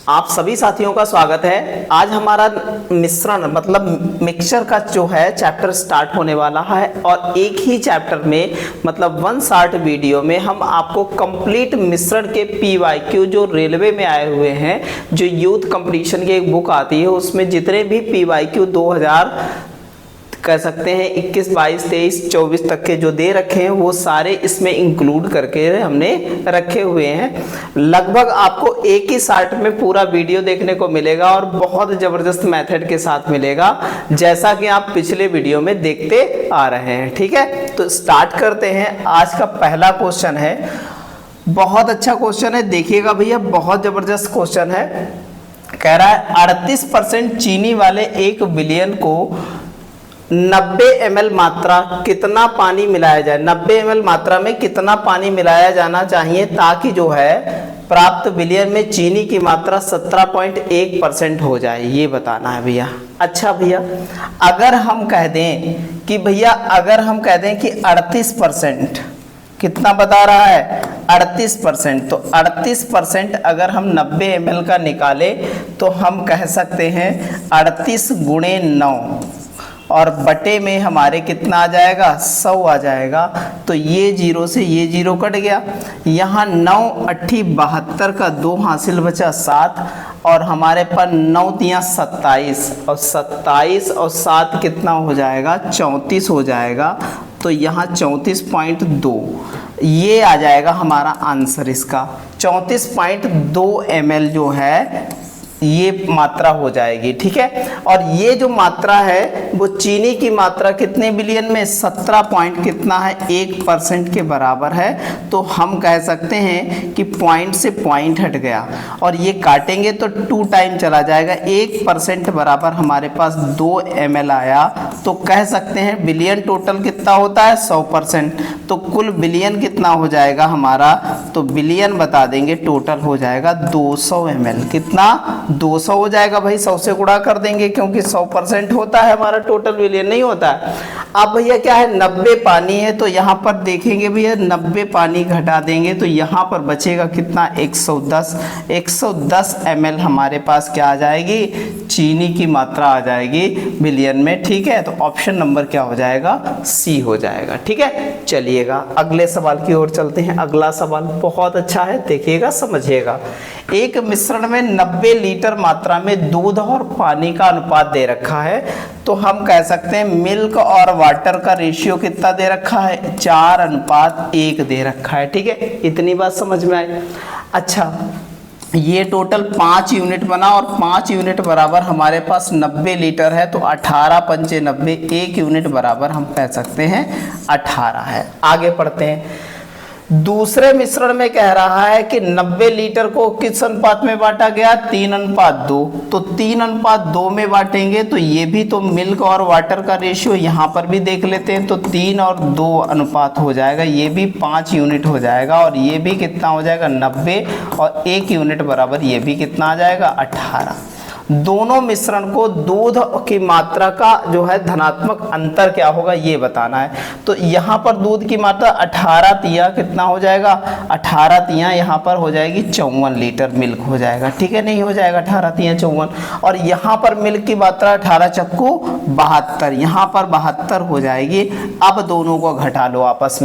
आप सभी साथियों का स्वागत है। आज हमारा मिश्रण मतलब मिक्सचर का जो है चैप्टर स्टार्ट होने वाला है और एक ही चैप्टर में मतलब 1 शॉर्ट वीडियो में हम आपको कंप्लीट मिश्रण के पीवाईक्यू जो रेलवे में आए हुए हैं, जो यूथ कंपटीशन की एक बुक आती है उसमें जितने भी पीवाईक्यू 2000 कह सकते हैं 21, 22, 23, 24 तक के जो दे रखे हैं वो सारे इसमें इंक्लूड करके हमने रखे हुए हैं। लगभग आपको एक ही शॉर्ट में पूरा वीडियो देखने को मिलेगा और बहुत ज़बरदस्त मेथड के साथ मिलेगा, जैसा कि आप पिछले वीडियो में देखते आ रहे हैं। ठीक है, तो स्टार्ट करते हैं। आज का पहला क्वेश्चन है, बहुत अच्छा क्वेश्चन है, देखिएगा भैया, बहुत ज़बरदस्त क्वेश्चन है। कह रहा है 38% चीनी वाले 1 बिलियन को 90 ml मात्रा कितना पानी मिलाया जाए। 90 ml मात्रा में कितना पानी मिलाया जाना चाहिए ताकि जो है प्राप्त बिलियन में चीनी की मात्रा 17.1% हो जाए, ये बताना है भैया। अच्छा भैया, अगर हम कह दें कि भैया अगर हम कह दें कि 38% कितना बता रहा है 38%, तो 38% अगर हम 90 ml का निकालें तो हम कह सकते हैं 38 गुणे 9 और बटे में हमारे कितना आ जाएगा 100 आ जाएगा। तो ये जीरो से ये जीरो कट गया, यहाँ 9 8 72 का 2 हासिल बचा 7 और हमारे पास 9 तियाँ 27 और 27 और 7 कितना हो जाएगा 34 हो जाएगा। तो यहाँ 34.2 ये आ जाएगा हमारा आंसर। इसका 34.2 ml जो है ये मात्रा हो जाएगी। ठीक है, और ये जो मात्रा है वो चीनी की मात्रा कितने बिलियन में 17 पॉइंट कितना है 1% के बराबर है। तो हम कह सकते हैं कि पॉइंट से पॉइंट हट गया और ये काटेंगे तो 2 टाइम चला जाएगा। 1% बराबर हमारे पास 2 ml आया, तो कह सकते हैं बिलियन टोटल कितना होता है 100%। तो कुल बिलियन कितना हो जाएगा हमारा, तो बिलियन बता देंगे टोटल हो जाएगा 200 ml। कितना 200 हो जाएगा भाई, 100 से गुणा कर देंगे क्योंकि 100% होता है हमारा, टोटल बिलियन नहीं होता है। अब भैया क्या है 90 पानी है, तो यहाँ पर देखेंगे भैया 90 पानी घटा देंगे तो यहाँ पर बचेगा कितना 110 ml हमारे पास क्या आ जाएगी चीनी की मात्रा आ जाएगी बिलियन में। ठीक है, तो ऑप्शन नंबर क्या हो जाएगा सी हो जाएगा। ठीक है, चलिएगा अगले सवाल की ओर चलते हैं। अगला सवाल बहुत अच्छा है, देखिएगा समझिएगा। एक मिश्रण में 90 लीटर मात्रा में दूध और पानी का अनुपात दे रखा है, तो हम कह सकते हैं मिल्क और वाटर का रेशियो कितना दे रखा है 4:1 दे रखा है। ठीक है, इतनी बात समझ में आई। अच्छा, ये टोटल 5 यूनिट बना और 5 यूनिट बराबर हमारे पास 90 लीटर है, तो 18 पंचे 90, 1 यूनिट बराबर हम कह सकते हैं 18 है। आगे पढ़ते हैं। दूसरे मिश्रण में कह रहा है कि 90 लीटर को किस अनुपात में बांटा गया 3:2, तो 3:2 में बांटेंगे तो ये भी तो मिल्क और वाटर का रेशियो यहाँ पर भी देख लेते हैं, तो 3 और 2 अनुपात हो जाएगा, ये भी 5 यूनिट हो जाएगा और ये भी कितना हो जाएगा 90 और 1 यूनिट बराबर ये भी कितना आ जाएगा 18। दोनों मिश्रण को दूध की मात्रा का जो है धनात्मक अंतर क्या होगा ये बताना है। तो यहाँ पर दूध की मात्रा 18 तिया कितना हो जाएगा 18 तिया यहाँ पर हो जाएगी 54 लीटर मिल्क हो जाएगा। ठीक है, नहीं हो जाएगा 18 तिया 54, और यहाँ पर मिल्क की मात्रा 18 चक्कू 72, यहाँ पर 72 हो जाएगी। अब दोनों को घटा लो आपस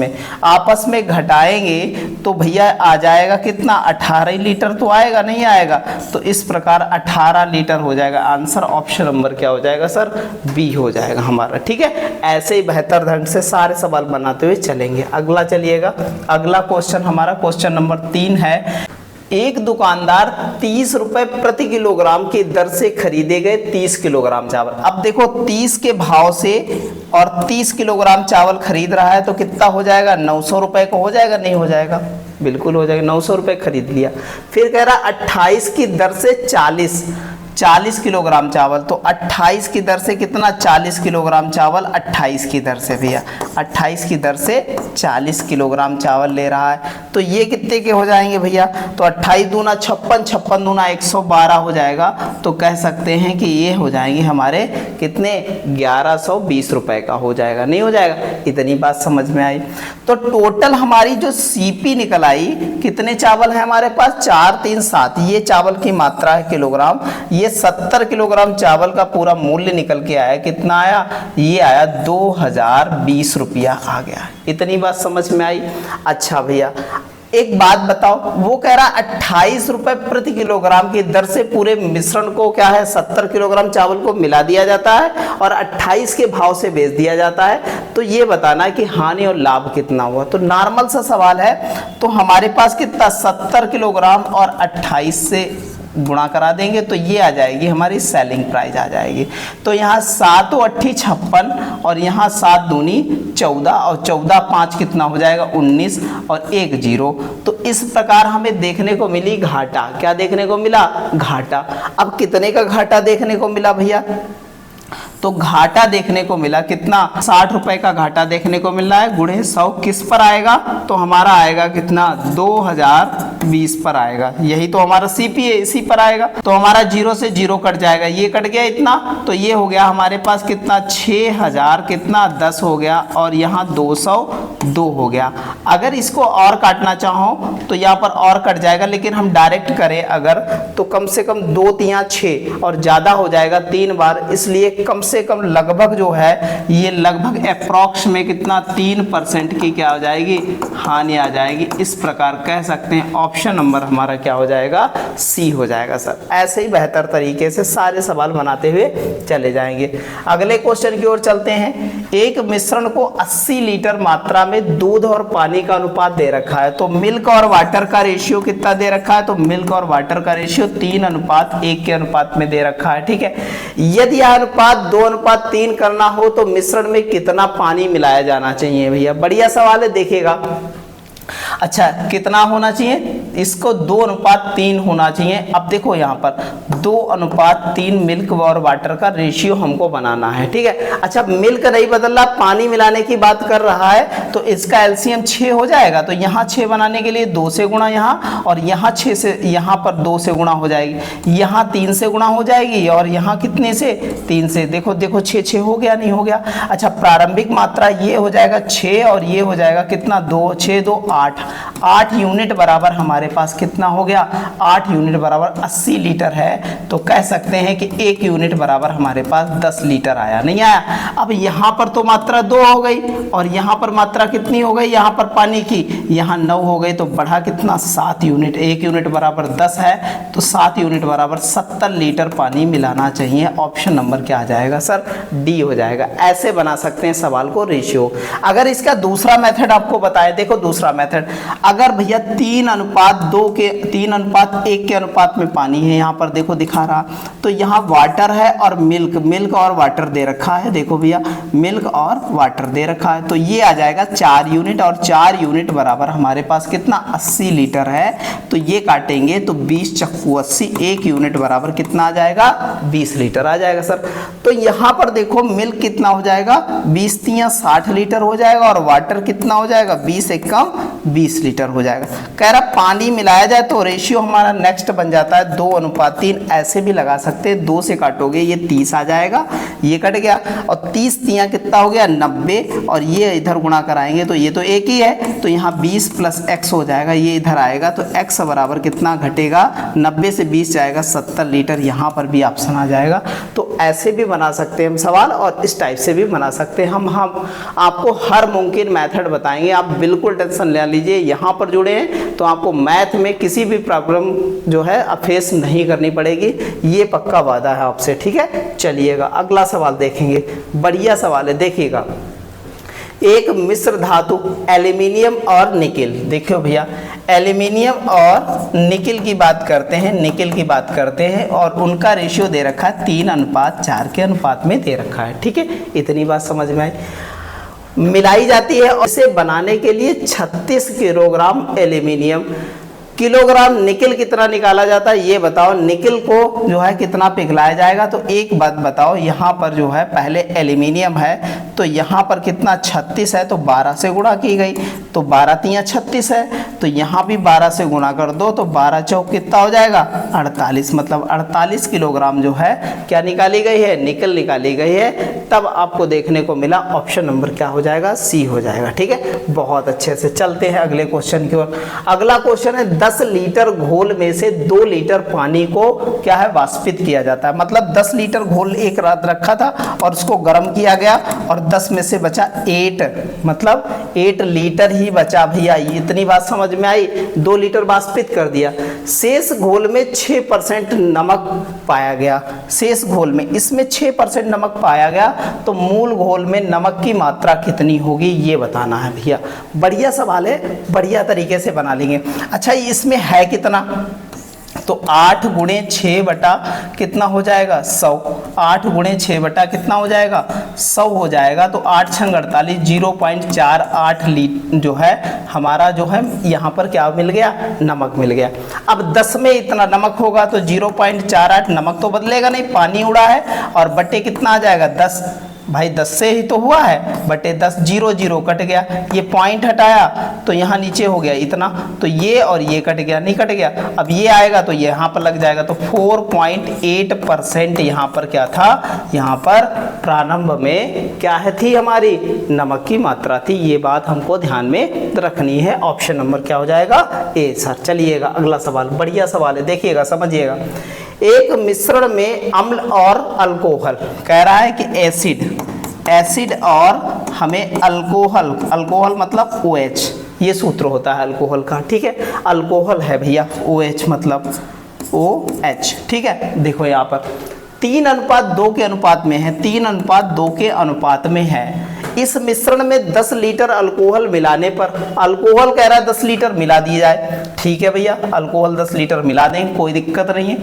में घटाएंगे तो भैया आ जाएगा कितना 18 लीटर तो आएगा, नहीं आएगा। तो इस प्रकार 18 लीटर हो जाएगा। आंसर ऑप्शन नंबर क्या हो जाएगा सर बी हो जाएगा हमारा। ठीक है, ऐसे ही बेहतर ढंग से सारे सवाल बनाते हुए चलेंगे। अगला चलिएगा, अगला क्वेश्चन हमारा क्वेश्चन नंबर 3 है। एक दुकानदार 30 रुपए प्रति किलोग्राम की दर से खरीदे गए 30 किलोग्राम चावल। अब देखो 30 के भाव से और 30 किलोग्राम चावल खरीद रहा है तो कितना हो जाएगा 900 रुपए को हो जाएगा, नहीं हो जाएगा, बिल्कुल हो जाएगा। 900 रुपए खरीद लिया। फिर कह रहा 28 की दर से 40 किलोग्राम चावल, तो 28 की दर से कितना, 40 किलोग्राम चावल 28 की दर से भैया, 28 की दर से 40 किलोग्राम चावल ले रहा है। तो ये कितने के हो जाएंगे भैया, तो 28 दूना 56, 56 दूना 112 हो जाएगा। तो कह सकते हैं कि ये हो जाएंगे हमारे कितने, 1120 रुपए का हो जाएगा, नहीं हो जाएगा। इतनी बात समझ में आई। तो टोटल हमारी जो सीपी निकल आई, कितने चावल है हमारे पास, 4 3 7, ये चावल की मात्रा है किलोग्राम। ये 70 किलोग्राम चावल का पूरा मूल्य निकल के आया, कितना आया, ये आया 2020 रुपया आ गया। इतनी बात समझ में आई। अच्छा भैया एक बात बताओ, वो कह रहा 28 रुपए प्रति किलोग्राम की दर से पूरे मिश्रण को क्या है, 70 किलोग्राम चावल को मिला दिया जाता है और 28 के भाव से बेच दिया जाता है। तो ये बताना है कि हानि और लाभ कितना हुआ। तो नॉर्मल सा सवाल है। तो हमारे पास कितना, 70 किलोग्राम और 28 से गुणा करा देंगे तो ये आ जाएगी हमारी सेलिंग प्राइस आ जाएगी। तो यहाँ 7 8 56 और यहाँ 7 दूनी 14 और 14 5 कितना हो जाएगा, 19 और 1 0। तो इस प्रकार हमें देखने को मिली घाटा। क्या देखने को मिला, घाटा। अब कितने का घाटा देखने को मिला भैया, तो घाटा देखने को मिला कितना, 60 रुपए का घाटा देखने को मिल रहा है। गुणे 100 किस पर आएगा, तो हमारा आएगा कितना, 2020 पर आएगा। यही तो हमारा सीपी है, इसी पर आएगा। तो हमारा 0 से 0 कट जाएगा, ये कट गया इतना, तो ये हो गया हमारे पास कितना, 6000 कितना 10 हो गया और यहाँ 202 हो गया। अगर इसको और काटना चाहो तो यहाँ पर और कट जाएगा, लेकिन हम डायरेक्ट करें अगर तो कम से कम 2 3 6 और ज़्यादा हो जाएगा 3 बार, इसलिए कम से कम लगभग जो है ये लगभग अप्रॉक्स में कितना, 3% की क्या हो जाएगी, हानि आ जाएगी। इस प्रकार कह सकते हैं ऑप्शन नंबर हमारा क्या हो जाएगा, सी हो जाएगा सर। ऐसे ही बेहतर तरीके से सारे सवाल बनाते हुए चले जाएंगे। अगले क्वेश्चन की ओर चलते हैं। एक मिश्रण को 80 लीटर मात्रा में दूध और पानी का अनुपात दे रखा है। तो मिल्क और वाटर का रेशियो कितना दे रखा है, तो मिल्क और वाटर का रेशियो 3:1 के अनुपात में दे रखा है। ठीक है, यदि यह अनुपात 2:3 करना हो तो मिश्रण में कितना पानी मिलाया जाना चाहिए भैया, बढ़िया सवाल है, देखिएगा। अच्छा कितना होना चाहिए, इसको 2:3 होना चाहिए। अब देखो यहाँ पर 2:3 मिल्क और वाटर का रेशियो हमको बनाना है। ठीक है, अच्छा मिल्क नहीं बदल रहा, पानी मिलाने की बात कर रहा है, तो इसका एलसीएम 6 हो जाएगा। तो यहाँ 6 बनाने के लिए 2 से गुणा यहाँ, और यहाँ 6 से, यहाँ पर 2 से गुणा हो जाएगी, यहाँ 3 से गुणा हो जाएगी, और यहाँ कितने से, 3 से। देखो देखो 6 हो गया, नहीं हो गया। अच्छा प्रारंभिक मात्रा ये हो जाएगा 6 और ये हो जाएगा कितना, 2 6 2 8 यूनिट बराबर हमारे पास कितना हो गया, 8 यूनिट बराबर 80 लीटर है। तो कह सकते हैं कि 1 यूनिट बराबर हमारे पास 10 लीटर आया, नहीं आया। अब यहाँ पर तो मात्रा 2 हो गई और यहाँ पर मात्रा कितनी हो गई, यहाँ पर पानी की, यहाँ 9 हो गई, तो बढ़ा कितना, 7 यूनिट। 1 यूनिट बराबर 10 है, तो 7 यूनिट बराबर 70 लीटर पानी मिलाना चाहिए। ऑप्शन नंबर क्या आ जाएगा सर, डी हो जाएगा। ऐसे बना सकते हैं सवाल को रेशियो। अगर इसका दूसरा मेथड आपको बताए, देखो दूसरा मेथड, अगर भैया 3:1 के अनुपात में पानी है, यहाँ पर देखो दिखा रहा, तो यहाँ वाटर है और मिल्क और वाटर दे रखा है। देखो भैया मिल्क और वाटर दे रखा है, तो ये आ जाएगा 4 यूनिट, और 4 यूनिट बराबर हमारे पास कितना, 80 लीटर है। तो ये काटेंगे तो 20 चक्कू 80, 1 यूनिट बराबर कितना आ जाएगा, 20 लीटर आ जाएगा सर। तो यहाँ पर देखो मिल्क कितना हो जाएगा, 20 3 60 लीटर हो जाएगा, और वाटर कितना हो जाएगा, 20 1 कम 20 लीटर हो जाएगा। कह रहा पानी मिलाया जाए तो रेशियो हमारा नेक्स्ट बन जाता है 2:3। ऐसे भी लगा सकते हैं, 2 से काटोगे ये 30 आ जाएगा, ये कट गया, और 30 3 कितना हो गया, 90, और ये इधर गुणा कराएंगे तो ये तो एक ही है, तो यहाँ 20 + x हो जाएगा, ये इधर आएगा, तो x बराबर कितना घटेगा, 90 से 20 जाएगा 70 लीटर, यहाँ पर भी ऑप्शन आ जाएगा। तो ऐसे भी बना सकते हैं हम सवाल, और इस टाइप से भी बना सकते हैं हम आपको हर मुमकिन मेथड बताएंगे, आप बिल्कुल टेंशन ले लीजिए। यहाँ पर जुड़े हैं तो आपको मैथ में किसी भी प्रॉब्लम जो है फेस नहीं करनी पड़ेगी, ये पक्का वादा है आपसे। ठीक है, चलिएगा अगला सवाल देखेंगे, बढ़िया सवाल है, देखिएगा। एक मिश्र धातु एल्यूमिनियम और निकिल, देखियो भैया एल्यूमिनियम और निकिल की बात करते हैं, और उनका रेशियो दे रखा है 3:4 के अनुपात में दे रखा है। ठीक है, इतनी बात समझ में आई। मिलाई जाती है, और इसे बनाने के लिए 36 किलोग्राम एल्यूमिनियम किलोग्राम निकिल कितना निकाला जाता है ये बताओ। निकिल को जो है कितना पिघलाया जाएगा। तो एक बात बताओ, यहाँ पर जो है पहले एल्यूमिनियम है तो यहाँ पर कितना 36 है, तो 12 से गुणा की गई, तो 12 तियां 36 है, तो यहाँ भी 12 से गुणा कर दो, तो 12 चौक कितना हो जाएगा 48। मतलब 48 किलोग्राम जो है क्या निकाली गई है, निकिल निकाली गई है। तब आपको देखने को मिला ऑप्शन नंबर क्या हो जाएगा, सी हो जाएगा। ठीक है, बहुत अच्छे से चलते हैं अगले क्वेश्चन की ओर। अगला क्वेश्चन है 10 लीटर घोल में से 2 लीटर पानी को क्या है वाष्पित किया जाता है। मतलब 10 लीटर घोल एक रात रखा था और उसको गर्म किया गया और 10 में से बचा 8, मतलब 8 लीटर ही बचा भैया। इतनी बात समझ में आई, 2 लीटर वाष्पित कर दिया। शेष घोल में 6% नमक पाया गया। शेष घोल में इसमें 6% नमक पाया गया, तो मूल घोल में नमक की मात्रा कितनी होगी ये बताना है भैया। बढ़िया सवाल है, बढ़िया तरीके से बना लेंगे। अच्छा इसमें है कितना, तो 8 गुणे 6 बटा कितना हो जाएगा 100। 8 गुणे 6 बटा कितना हो जाएगा 100 हो जाएगा। तो 8 छंग 48, 0.48 लीटर जो है हमारा जो है यहाँ पर क्या मिल गया, नमक मिल गया। अब 10 में इतना नमक होगा तो 0.48, नमक तो बदलेगा नहीं, पानी उड़ा है, और बटे कितना आ जाएगा 10। भाई 10 से ही तो हुआ है, बटे 10, 0 0 कट गया, ये पॉइंट हटाया तो यहाँ नीचे हो गया इतना, तो ये और ये कट गया, नहीं कट गया। अब ये आएगा तो ये यहाँ पर लग जाएगा, तो 4.8% यहाँ पर क्या था, यहाँ पर प्रारंभ में क्या है थी हमारी नमक की मात्रा थी। ये बात हमको ध्यान में रखनी है। ऑप्शन नंबर क्या हो जाएगा ए सर। चलिएगा अगला सवाल, बढ़िया सवाल है, देखिएगा समझिएगा। एक मिश्रण में अम्ल और अल्कोहल, कह रहा है कि एसिड और हमें अल्कोहल, अल्कोहल मतलब OH, ये सूत्र होता है अल्कोहल का। ठीक है, अल्कोहल है भैया, OH मतलब OH। ठीक है, देखो यहाँ पर 3:2 के अनुपात में है, 3:2 के अनुपात में है। इस मिश्रण में 10 लीटर अल्कोहल मिलाने पर, अल्कोहल कह रहा है 10 लीटर मिला दिया जाए। ठीक है भैया, अल्कोहल 10 लीटर मिला देंगे, कोई दिक्कत नहीं है।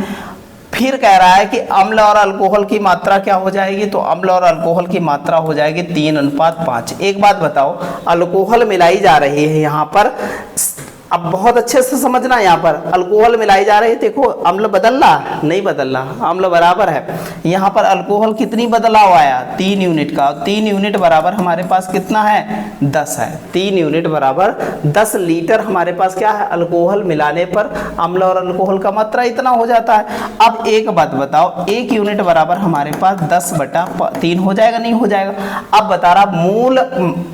फिर कह रहा है कि अम्ल और अल्कोहल की मात्रा क्या हो जाएगी, तो अम्ल और अल्कोहल की मात्रा हो जाएगी 3:5। एक बात बताओ, अल्कोहल मिलाई जा रही है यहाँ पर, अब बहुत अच्छे से समझना, यहाँ पर अल्कोहल मिलाई जा रही है। देखो अम्ल बदल रहा नहीं, बदल रहा, अम्ल बराबर है। यहाँ पर अल्कोहल कितनी बदलाव आया 3 यूनिट का, 3 यूनिट बराबर हमारे पास कितना है 10 है। 3 यूनिट बराबर 10 लीटर हमारे पास क्या है, अल्कोहल मिलाने पर अम्ल और अल्कोहल का मात्रा इतना हो जाता है। अब एक बात बताओ, 1 यूनिट बराबर हमारे पास 10/3 हो जाएगा, नहीं हो जाएगा। अब बता रहा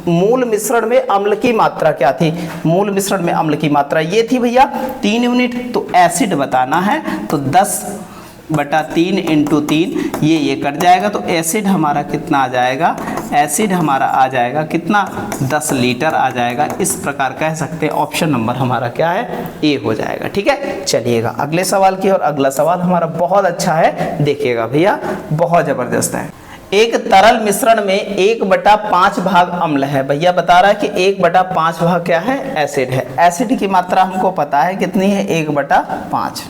मूल मिश्रण में अम्ल की मात्रा क्या थी, मूल मिश्रण में अम्ल की मात्रा ये थी भैया 3 यूनिट। तो एसिड बताना है, तो 10/3 × 3, ये कट जाएगा, तो एसिड हमारा कितना आ जाएगा, एसिड हमारा आ जाएगा कितना 10 लीटर आ जाएगा। इस प्रकार कह सकते हैं ऑप्शन नंबर हमारा क्या है ए हो जाएगा। ठीक है, चलिएगा अगले सवाल की ओर। अगला सवाल हमारा बहुत अच्छा है, देखिएगा भैया, बहुत जबरदस्त है। एक तरल मिश्रण में 1/5 भाग अम्ल है। भैया बता रहा है कि 1/5 भाग क्या है, एसिड है। एसिड की मात्रा हमको पता है कितनी है, 1/5।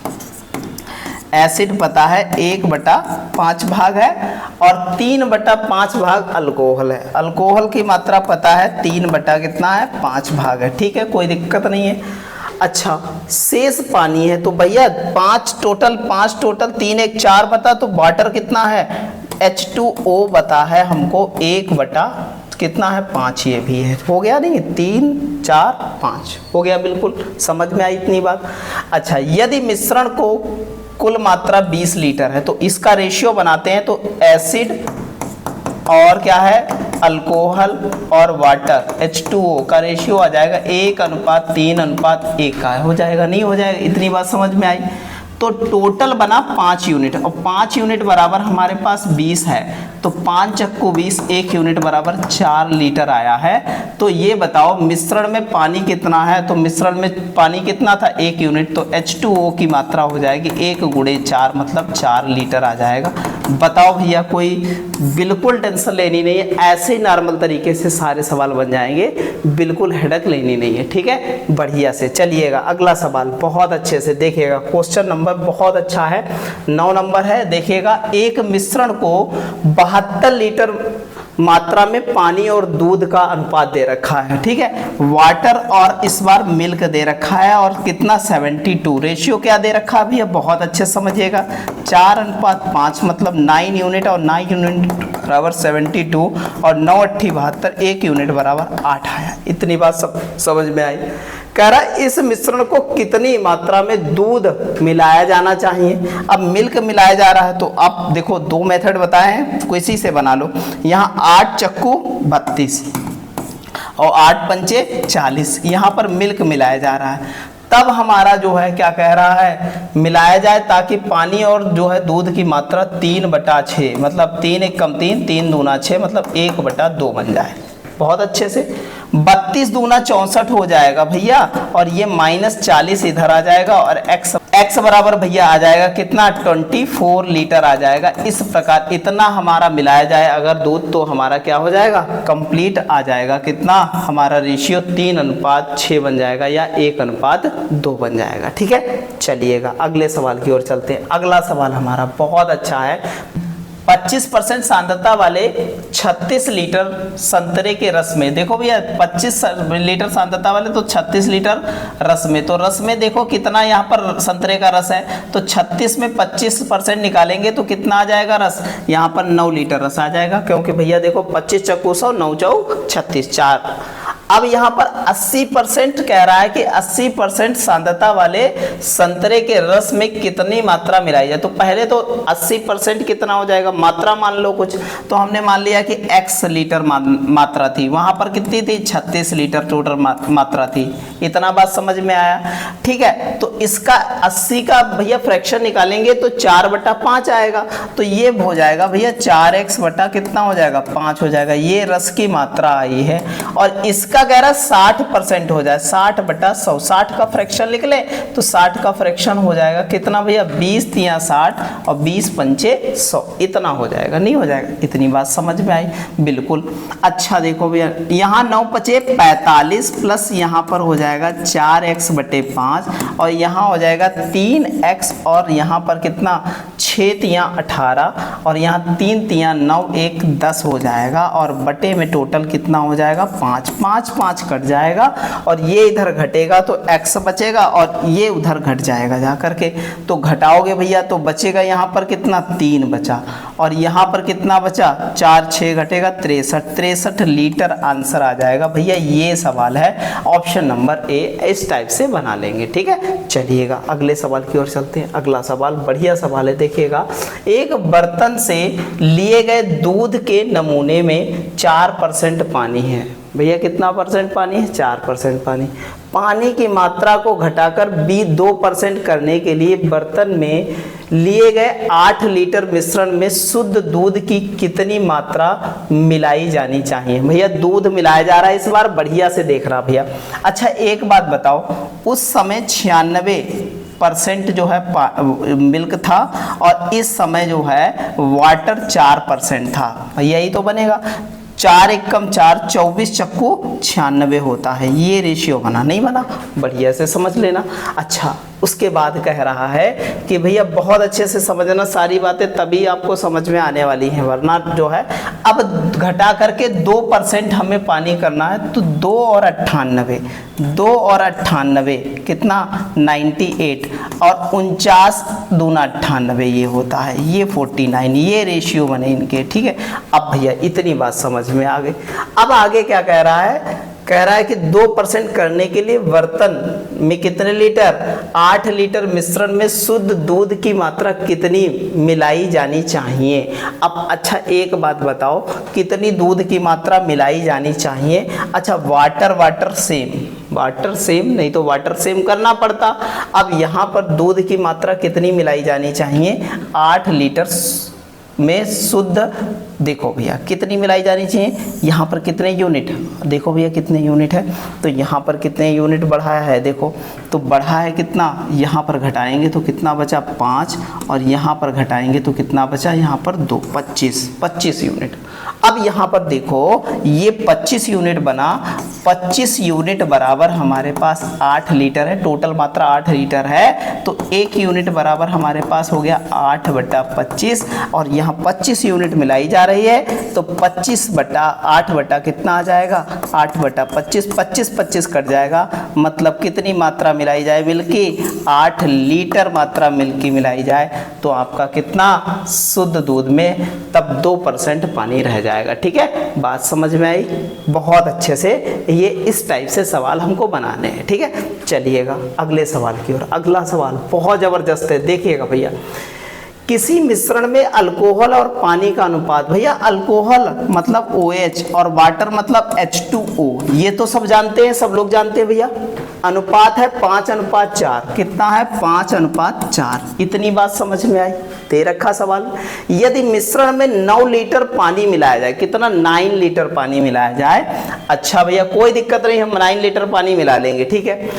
एसिड पता है 1/5 भाग है, और 3/5 भाग अल्कोहल है। अल्कोहल की मात्रा पता है 3/5 भाग है। ठीक है, कोई दिक्कत नहीं है। अच्छा शेष पानी है, तो भैया 5 टोटल 3 1 4 बता, तो वाटर कितना है H2O बता है हमको 1/5 ये भी है, हो गया नहीं, 3 4 5 हो गया, बिल्कुल समझ में आई इतनी बात। अच्छा यदि मिश्रण को कुल मात्रा 20 लीटर है, तो इसका रेशियो बनाते हैं, तो एसिड और क्या है अल्कोहल और वाटर H2O का रेशियो आ जाएगा 1:3:1 का हो जाएगा, नहीं हो जाएगा, इतनी बात समझ में आई। तो टोटल बना 5 यूनिट, और 5 यूनिट बराबर हमारे पास 20 है, तो 5 × 20, 1 यूनिट बराबर 4 लीटर आया है। तो ये बताओ मिश्रण में पानी कितना है, तो मिश्रण में पानी कितना था 1 यूनिट, तो H2O की मात्रा हो जाएगी 1 × 4 मतलब 4 लीटर आ जाएगा। बताओ भैया, कोई बिल्कुल टेंशन लेनी नहीं है, ऐसे ही नॉर्मल तरीके से सारे सवाल बन जाएंगे, बिल्कुल हेडक लेनी नहीं है। ठीक है, बढ़िया से चलिएगा अगला सवाल, बहुत अच्छे से देखिएगा, क्वेश्चन नंबर बहुत अच्छा है, 9 नंबर है। देखिएगा, एक मिश्रण को 72 लीटर मात्रा में पानी और दूध का अनुपात दे रखा है, ठीक है। वाटर और इस बार मिल्क दे रखा है और कितना 72। रेशियो क्या दे रखा है भैया, बहुत अच्छे समझिएगा, 4:5 मतलब 9 यूनिट और 9 यूनिट बराबर 72 और 9 8 72, 1 यूनिट बराबर 8 आया। इतनी बात सब समझ में आई। कह रहा है इस मिश्रण को कितनी मात्रा में दूध मिलाया जाना चाहिए। अब मिल्क मिलाया जा रहा है तो आप देखो 2 मेथड बताए हैं, किसी से बना लो। यहाँ 8 चक्कू 32 और 8 पंचे 40, यहाँ पर मिल्क मिलाया जा रहा है। तब हमारा जो है क्या कह रहा है, मिलाया जाए ताकि पानी और जो है दूध की मात्रा 3/6 मतलब 3 1 कम 3, 3 दूना 6 मतलब 1/2 बन जाए। बहुत अच्छे से 32 दूना 64 हो जाएगा भैया, और ये -40 इधर आ जाएगा और x बराबर भैया आ जाएगा कितना, 24 लीटर आ जाएगा। इस प्रकार इतना हमारा मिलाया जाए अगर दूध तो हमारा क्या हो जाएगा, कंप्लीट आ जाएगा। कितना हमारा रेशियो 3:6 बन जाएगा या 1:2 बन जाएगा, ठीक है। चलिएगा अगले सवाल की ओर चलते हैं। अगला सवाल हमारा बहुत अच्छा है। 25% सांद्रता वाले 36 लीटर संतरे के रस में, देखो भैया 25 लीटर सांद्रता वाले तो 36 लीटर रस में, तो रस में देखो कितना यहाँ पर संतरे का रस है, तो 36 में 25% निकालेंगे तो कितना आ जाएगा रस, यहाँ पर 9 लीटर रस आ जाएगा। क्योंकि भैया देखो 25 चक्कू 100, 9 चौक 36, 4। अब यहाँ पर 80% कह रहा है कि 80% सांद्रता वाले संतरे के रस में कितनी मात्रा मिलाई जाए। तो पहले तो 80% कितना हो जाएगा, मात्रा मान लो कुछ, तो हमने मान लिया कि x लीटर मात्रा थी, वहां पर कितनी थी 36 लीटर टोटल मात्रा थी। इतना बात समझ में आया, ठीक है। तो इसका 80 का भैया फ्रैक्शन निकालेंगे तो 4/5 आएगा, तो ये हो जाएगा भैया 4x बटा कितना हो जाएगा 5 हो जाएगा। ये रस की मात्रा आई है और इसका कह रहा 60% हो जाए, 60/100, 60 का फ्रैक्शन लिख ले तो 60 का फ्रैक्शन हो जाएगा कितना भैया 20 × 60 और 20 पंचे 100, इतना हो जाएगा, नहीं हो जाएगा। इतनी बात समझ में आई, बिल्कुल। अच्छा देखो भैया यहाँ 9 पचे 45 प्लस यहाँ पर हो जाएगा 4x/5 और यहाँ हो जाएगा 3x और यहाँ पर कितना 6 × 18 और यहाँ 3 × 9 1 10 हो जाएगा और बटे में टोटल कितना हो जाएगा 5 5 5 कट जाएगा और ये इधर घटेगा तो x बचेगा और ये उधर घट जाएगा जा करके, तो घटाओगे भैया तो बचेगा यहाँ पर कितना 3 बचा और यहाँ पर कितना बचा 4 6 घटेगा 63 लीटर आंसर आ जाएगा भैया। ये सवाल है ऑप्शन नंबर ए, इस टाइप से बना लेंगे, ठीक है। चलिएगा अगले सवाल की ओर चलते हैं। अगला सवाल बढ़िया सवाल है, देखिएगा। एक बर्तन से लिए गए दूध के नमूने में 4% पानी है। भैया कितना परसेंट पानी है, 4% पानी। पानी की मात्रा को घटाकर 2% करने के लिए बर्तन में लिए गए 8 लीटर मिश्रण में शुद्ध दूध की कितनी मात्रा मिलाई जानी चाहिए। भैया दूध मिलाया जा रहा है इस बार, बढ़िया से देख रहा भैया। अच्छा एक बात बताओ, उस समय 96% जो है मिल्क था और इस समय जो है वाटर 4% था, यही तो बनेगा। 4 1 कम 4 24 चक्कू 96 होता है, ये रेशियो बना, नहीं बना, बढ़िया से समझ लेना। अच्छा उसके बाद कह रहा है कि भैया बहुत अच्छे से समझना सारी बातें, तभी आपको समझ में आने वाली हैं, वरना जो है अब घटा करके 2% हमें पानी करना है, तो 2 और 98 2 और 98 कितना 98 और 49 दूना 98 ये होता है, ये 49, ये रेशियो बने इनके, ठीक है। अब भैया इतनी बात समझ में आ गई। अब आगे क्या कह रहा है, कह रहा है कि 2% करने के लिए बर्तन में कितने लीटर, 8 लीटर मिश्रण में शुद्ध दूध की मात्रा कितनी मिलाई जानी चाहिए। अब अच्छा एक बात बताओ, कितनी दूध की मात्रा मिलाई जानी चाहिए। अच्छा वाटर सेम नहीं तो वाटर सेम करना पड़ता। अब यहाँ पर दूध की मात्रा कितनी मिलाई जानी चाहिए, 8 लीटर में शुद्ध, देखो भैया कितनी मिलाई जानी चाहिए, यहाँ पर कितने यूनिट, देखो भैया कितने यूनिट है, तो यहाँ पर कितने यूनिट बढ़ाया है, देखो तो बढ़ा है कितना, यहाँ पर घटाएंगे तो कितना बचा 5 और यहाँ पर घटाएंगे तो कितना बचा, यहाँ पर 2 25 यूनिट। अब यहाँ पर देखो ये 25 यूनिट बना, 25 यूनिट बराबर हमारे पास 8 लीटर है, टोटल मात्रा 8 लीटर है, तो 1 यूनिट बराबर हमारे पास हो गया 8/25 और यहाँ 25 यूनिट मिलाई जा रही है तो 25/8 बटा कितना आ जाएगा, 8/25, 25 कट जाएगा, मतलब कितनी मात्रा मिलाई जाए मिल्क की, 8 लीटर मात्रा मिल्क की मिलाई जाए तो आपका कितना शुद्ध दूध में तब 2% पानी रह जाएगा। ठीक है, बात समझ में आई? बहुत अच्छे से ये इस टाइप से सवाल हमको बनाने हैं। ठीक है, चलिएगा अगले सवाल की ओर। अगला सवाल बहुत जबरदस्त है, देखिएगा भैया। किसी मिश्रण में अल्कोहल और पानी का अनुपात, भैया अल्कोहल मतलब OH और वाटर मतलब H2O, ये तो सब जानते हैं, सब लोग जानते हैं भैया। अनुपात है 5:4, कितना है 5:4, इतनी बात समझ में आई? दे रखा सवाल, यदि मिश्रण में 9 लीटर पानी मिलाया जाए, कितना 9 लीटर पानी मिलाया जाए। अच्छा भैया कोई दिक्कत नहीं, हम 9 लीटर पानी मिला लेंगे। ठीक है,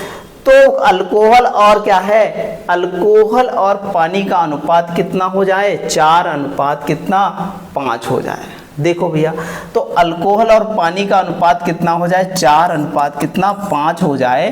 तो अल्कोहल और क्या है, अल्कोहल और पानी का अनुपात कितना हो जाए, 4:5 हो जाए। देखो भैया, तो अल्कोहल और पानी का अनुपात कितना हो जाए, 4:5 हो जाए।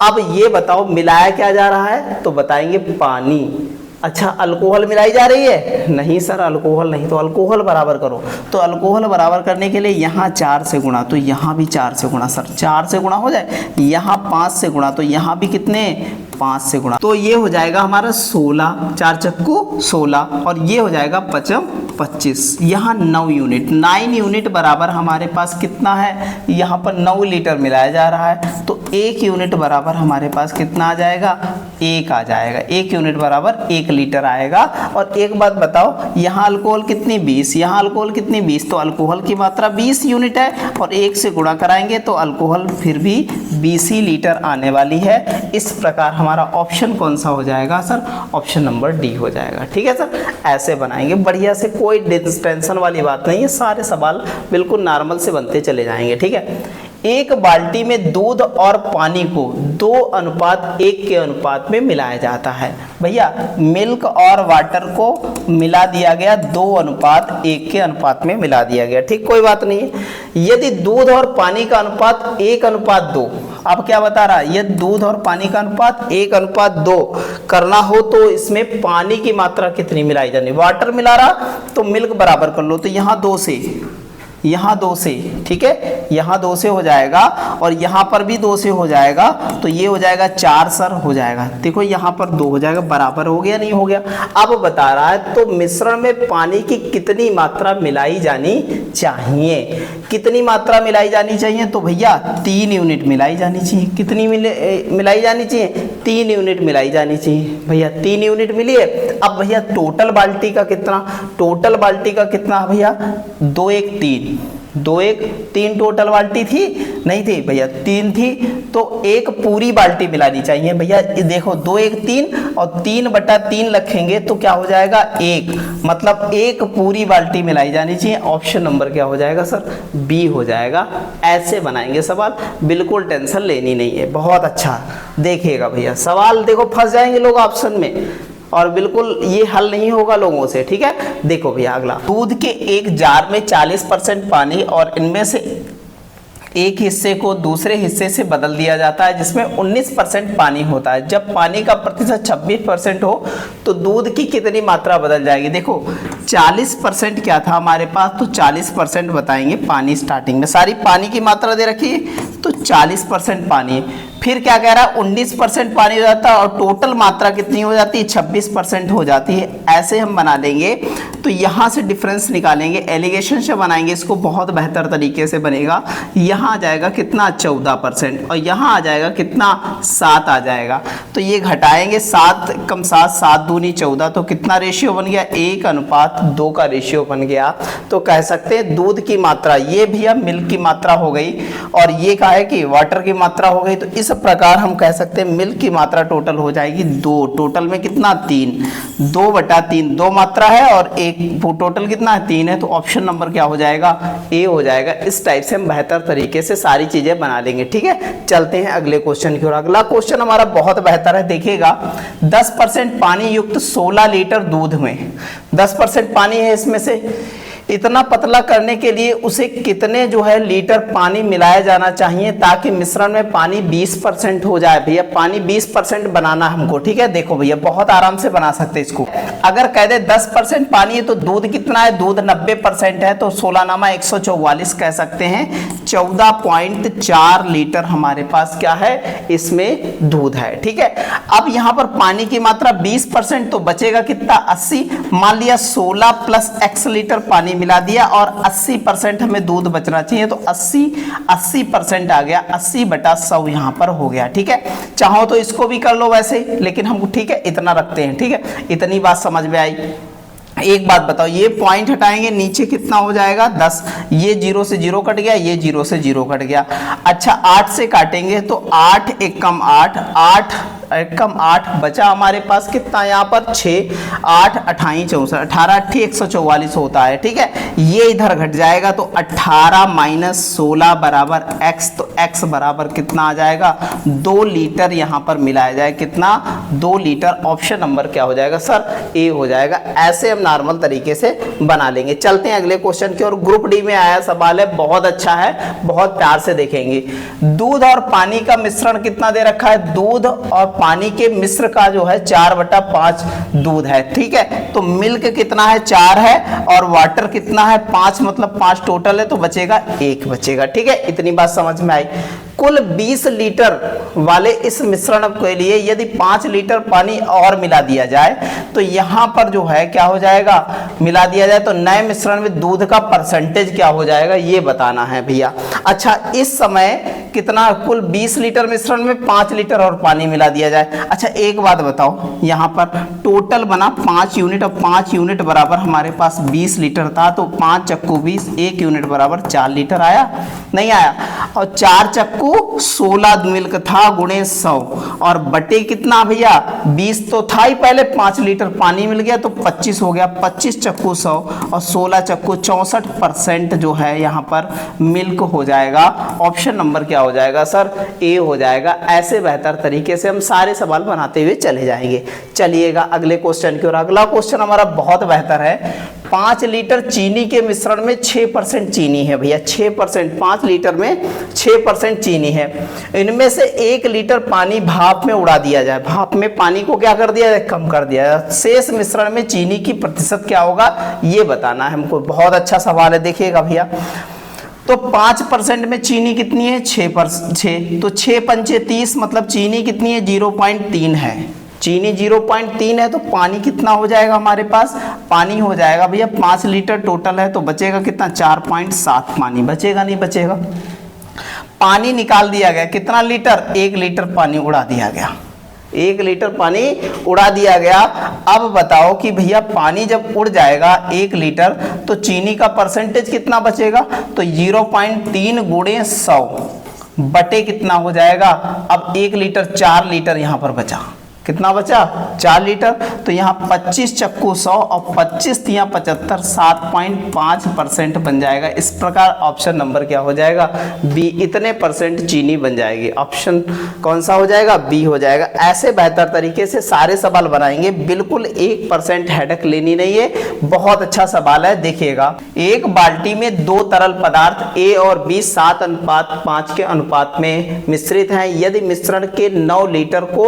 अब ये बताओ मिलाया क्या जा रहा है, तो बताएंगे पानी। अच्छा अल्कोहल मिलाई जा रही है, नहीं सर अल्कोहल नहीं, तो अल्कोहल बराबर करो। तो अल्कोहल बराबर करने के लिए यहाँ 4 से गुणा, तो यहाँ भी 4 से गुणा, सर 4 से गुणा हो जाए, यहाँ 5 से गुणा, तो यहाँ भी कितने 5 से गुणा, तो ये हो जाएगा हमारा 16, 4 चक्कू 16, और ये हो जाएगा 25, यहाँ 9 यूनिट, 9 यूनिट बराबर हमारे पास कितना है, यहाँ पर 9 लीटर मिलाया जा रहा है, तो 1 यूनिट बराबर हमारे पास कितना आ जाएगा, 1 आ जाएगा। 1 यूनिट बराबर 1 लीटर आएगा। और एक बात बताओ, यहाँ अल्कोहल कितनी 20, यहाँ अल्कोहल कितनी 20, तो अल्कोहल की मात्रा 20 यूनिट है, और 1 से गुणा कराएंगे तो अल्कोहल फिर भी 20 ही लीटर आने वाली है। इस प्रकार हमारा ऑप्शन कौन सा हो जाएगा सर, ऑप्शन नंबर डी हो जाएगा। ठीक है सर, ऐसे बनाएंगे बढ़िया से, कोई टेंशन वाली बात नहीं है, सारे सवाल बिल्कुल नॉर्मल से बनते चले जाएंगे। ठीक है, एक बाल्टी में दूध और पानी को 2:1 के अनुपात में मिलाया जाता है। भैया मिल्क और वाटर को मिला दिया गया, 2:1 के अनुपात में मिला दिया गया। ठीक, कोई बात नहीं है। यदि दूध और पानी का अनुपात 1:2, अब क्या बता रहा है, यदि दूध और पानी का अनुपात 1:2 करना हो तो इसमें पानी की मात्रा कितनी मिलाई जानी, वाटर मिला रहा तो मिल्क बराबर कर लो, तो यहाँ 2 से, यहाँ 2 से, ठीक है, यहाँ 2 से हो जाएगा, और यहाँ पर भी 2 से हो जाएगा, तो ये हो जाएगा 4 सर हो जाएगा। देखो यहाँ पर 2 हो जाएगा, बराबर हो गया नहीं हो गया। अब बता रहा है तो मिश्रण में पानी की कितनी मात्रा मिलाई जानी चाहिए, कितनी मात्रा मिलाई जानी चाहिए, तो भैया 3 यूनिट मिलाई जानी चाहिए। कितनी मिलाई जानी चाहिए, 3 यूनिट मिलाई जानी चाहिए। भैया 3 यूनिट मिली है। अब भैया टोटल बाल्टी का कितना, टोटल बाल्टी का कितना भैया, 2:1 टोटल बाल्टी थी, नहीं थी भैया 3 थी, तो 1 पूरी बाल्टी मिलानी चाहिए। भैया देखो 2:1 और 3/3 रखेंगे तो क्या हो जाएगा 1, मतलब 1 पूरी बाल्टी मिलाई जानी चाहिए। ऑप्शन नंबर क्या हो जाएगा सर, बी हो जाएगा। ऐसे बनाएंगे सवाल, बिल्कुल टेंशन लेनी नहीं है। बहुत अच्छा देखिएगा भैया, सवाल देखो फंस जाएंगे लोग ऑप्शन में, और बिल्कुल ये हल नहीं होगा लोगों से। ठीक है, देखो भैया अगला, दूध के एक जार में 40% पानी और इनमें से एक हिस्से को दूसरे हिस्से से बदल दिया जाता है जिसमें 19% पानी होता है। जब पानी का प्रतिशत 26% हो तो दूध की कितनी मात्रा बदल जाएगी। देखो 40% क्या था हमारे पास, तो 40% बताएंगे पानी। स्टार्टिंग में सारी पानी की मात्रा दे रखी है, तो 40% पानी। फिर क्या कह रहा है, 19% पानी हो जाता है, और टोटल मात्रा कितनी हो जाती है, 26% हो जाती है। ऐसे हम बना देंगे, तो यहाँ से डिफरेंस निकालेंगे, एलिगेशन से बनाएंगे इसको, बहुत बेहतर तरीके से बनेगा। यहाँ आ जाएगा कितना 14%, और यहाँ आ जाएगा कितना 7 आ जाएगा। तो ये घटाएंगे, 7 कम 7, 7 दूनी 14, तो कितना रेशियो बन गया, 1:2 का रेशियो बन गया। तो कह सकते हैं दूध की मात्रा, ये भी अब मिल्क की मात्रा हो गई, और ये क्या है कि वाटर की मात्रा हो गई। तो इस प्रकार हम कह सकते हैं मिल्क की मात्रा टोटल हो जाएगी 2, टोटल में कितना 3, 2/3, 2 मात्रा है और 1, टोटल कितना है 3 है। तो ऑप्शन नंबर क्या हो जाएगा, ए हो जाएगा। इस टाइप से हम बेहतर तरीके से सारी चीजें बना लेंगे। ठीक है, चलते हैं अगले क्वेश्चन की ओर। अगला क्वेश्चन हमारा बहुत बेहतर है, देखिएगा 10% पानी युक्त 16 लीटर दूध में 10% पानी है, इसमें से इतना पतला करने के लिए उसे कितने जो है लीटर पानी मिलाया जाना चाहिए ताकि मिश्रण में पानी 20% हो जाए। भैया पानी 20% बनाना हमको, ठीक है। देखो भैया बहुत आराम से बना सकते इसको। अगर कह दे 10% पानी है तो दूध कितना है, दूध 90% है, तो 16 नामा 144 कह सकते हैं। 14.4 लीटर हमारे पास क्या है, इसमें दूध है, ठीक है। अब यहाँ पर पानी की मात्रा 20%, तो बचेगा कितना, 80। मान लिया 16 प्लस x लीटर पानी मिला दिया और 80% हमें दूध बचना चाहिए, तो 80% आ गया, 80/100 यहाँ पर हो गया, ठीक है। चाहो तो इसको भी कर लो वैसे, लेकिन हम ठीक है इतना रखते हैं, ठीक है। इतनी बात समझ में आई। एक बात बताओ, ये पॉइंट हटाएंगे नीचे कितना हो जाएगा, 10। ये 0 से 0 कट गया, ये 0 से 0 कट गया। अच्छा 8 से काटेंगे तो 8 एकम 8, 8 एकम 8 बचा हमारे पास कितना यहाँ पर 6, 8 अठाई 64, 18 अट्ठी 144 होता है, ठीक है। ये इधर घट जाएगा तो 18 माइनस 16 बराबर x, तो x बराबर कितना आ जाएगा, 2 लीटर यहाँ पर मिलाया जाए, कितना, 2 लीटर। ऑप्शन नंबर क्या हो जाएगा सर, ए हो जाएगा। ऐसे हम नॉर्मल तरीके से बना लेंगे। चलते हैं अगले क्वेश्चन की ओर। ग्रुप डी में आया सवाल है, बहुत अच्छा है, बहुत प्यार से देखेंगे। दूध और पानी का मिश्रण कितना दे रखा है, दूध और पानी के मिश्र का जो है 4/5 दूध है, ठीक है। तो मिल्क कितना है, 4 है, और वाटर कितना है 5, मतलब 5 टोटल है, तो बचेगा 1 बचेगा, ठीक है। इतनी बात समझ में आई। कुल 20 लीटर वाले इस मिश्रण के लिए यदि 5 लीटर पानी और मिला दिया जाए तो यहाँ पर जो है क्या हो जाएगा, मिला दिया जाए तो नए मिश्रण में दूध का परसेंटेज क्या हो जाएगा, ये बताना है भैया। अच्छा इस समय कितना, कुल 20 लीटर मिश्रण में 5 लीटर और पानी मिला दिया जाए। अच्छा एक बात बताओ, यहाँ पर टोटल बना 5 यूनिट, और 5 यूनिट बराबर हमारे पास 20 लीटर था, तो 5 चक्कू 20, 1 यूनिट बराबर 4 लीटर आया, नहीं आया। और 4 चक्कू 16 मिल्क था गुणे 100, और बटे कितना भैया 20 तो था ही पहले, 5 लीटर पानी मिल गया तो 25 हो गया, 25 चक्कू 100 और 16 चक्कू 64% जो है यहाँ पर मिल्क हो जाएगा। ऑप्शन नंबर क्या हो जाएगा सर, ए हो जाएगा। ऐसे बेहतर तरीके से हम सारे सवाल बनाते हुए चले जाएंगे। चलिएगा अगले क्वेश्चन की ओर। अगला क्वेश्चन हमारा बहुत बेहतर है। 5 लीटर चीनी के मिश्रण में 6% चीनी है भैया, 6%, 5 लीटर में 6% चीनी है। इनमें से 1 लीटर पानी भाप में उड़ा दिया जाए, भाप में पानी को क्या कर दिया जाए, कम कर दिया जाए। शेष मिश्रण में चीनी की प्रतिशत क्या होगा, ये बताना है हमको। बहुत अच्छा सवाल है, देखिएगा भैया। तो 5% में चीनी कितनी है, 6%, तो 6 पंचे 30, मतलब चीनी कितनी है, 0.3 है। चीनी 0.3 है, तो पानी कितना हो जाएगा हमारे पास, पानी हो जाएगा भैया 5 लीटर टोटल है, तो बचेगा कितना, 4.7 पानी बचेगा, नहीं बचेगा। पानी निकाल दिया गया, कितना लीटर, 1 लीटर पानी उड़ा दिया गया, 1 लीटर पानी उड़ा दिया गया। अब बताओ कि भैया पानी जब उड़ जाएगा 1 लीटर तो चीनी का परसेंटेज कितना बचेगा, तो 0.3 गुणे 100 बटे कितना हो जाएगा। अब 1 लीटर 4 लीटर यहाँ पर बचा, कितना बचा, 4 लीटर, तो यहाँ 25 चक्कू 100 और 25 तिया 75, 7.5% बन जाएगा। इस प्रकार ऑप्शन नंबर क्या हो जाएगा, बी, इतने परसेंट चीनी बन जाएगी। ऑप्शन कौन सा हो जाएगा, बी हो जाएगा। ऐसे बेहतर तरीके से सारे सवाल बनाएंगे, बिल्कुल 1% हेडेक लेनी नहीं है। बहुत अच्छा सवाल है, देखिएगा। एक बाल्टी में 2 तरल पदार्थ ए और बी 7:5 के अनुपात में मिश्रित हैं। यदि मिश्रण के 9 लीटर को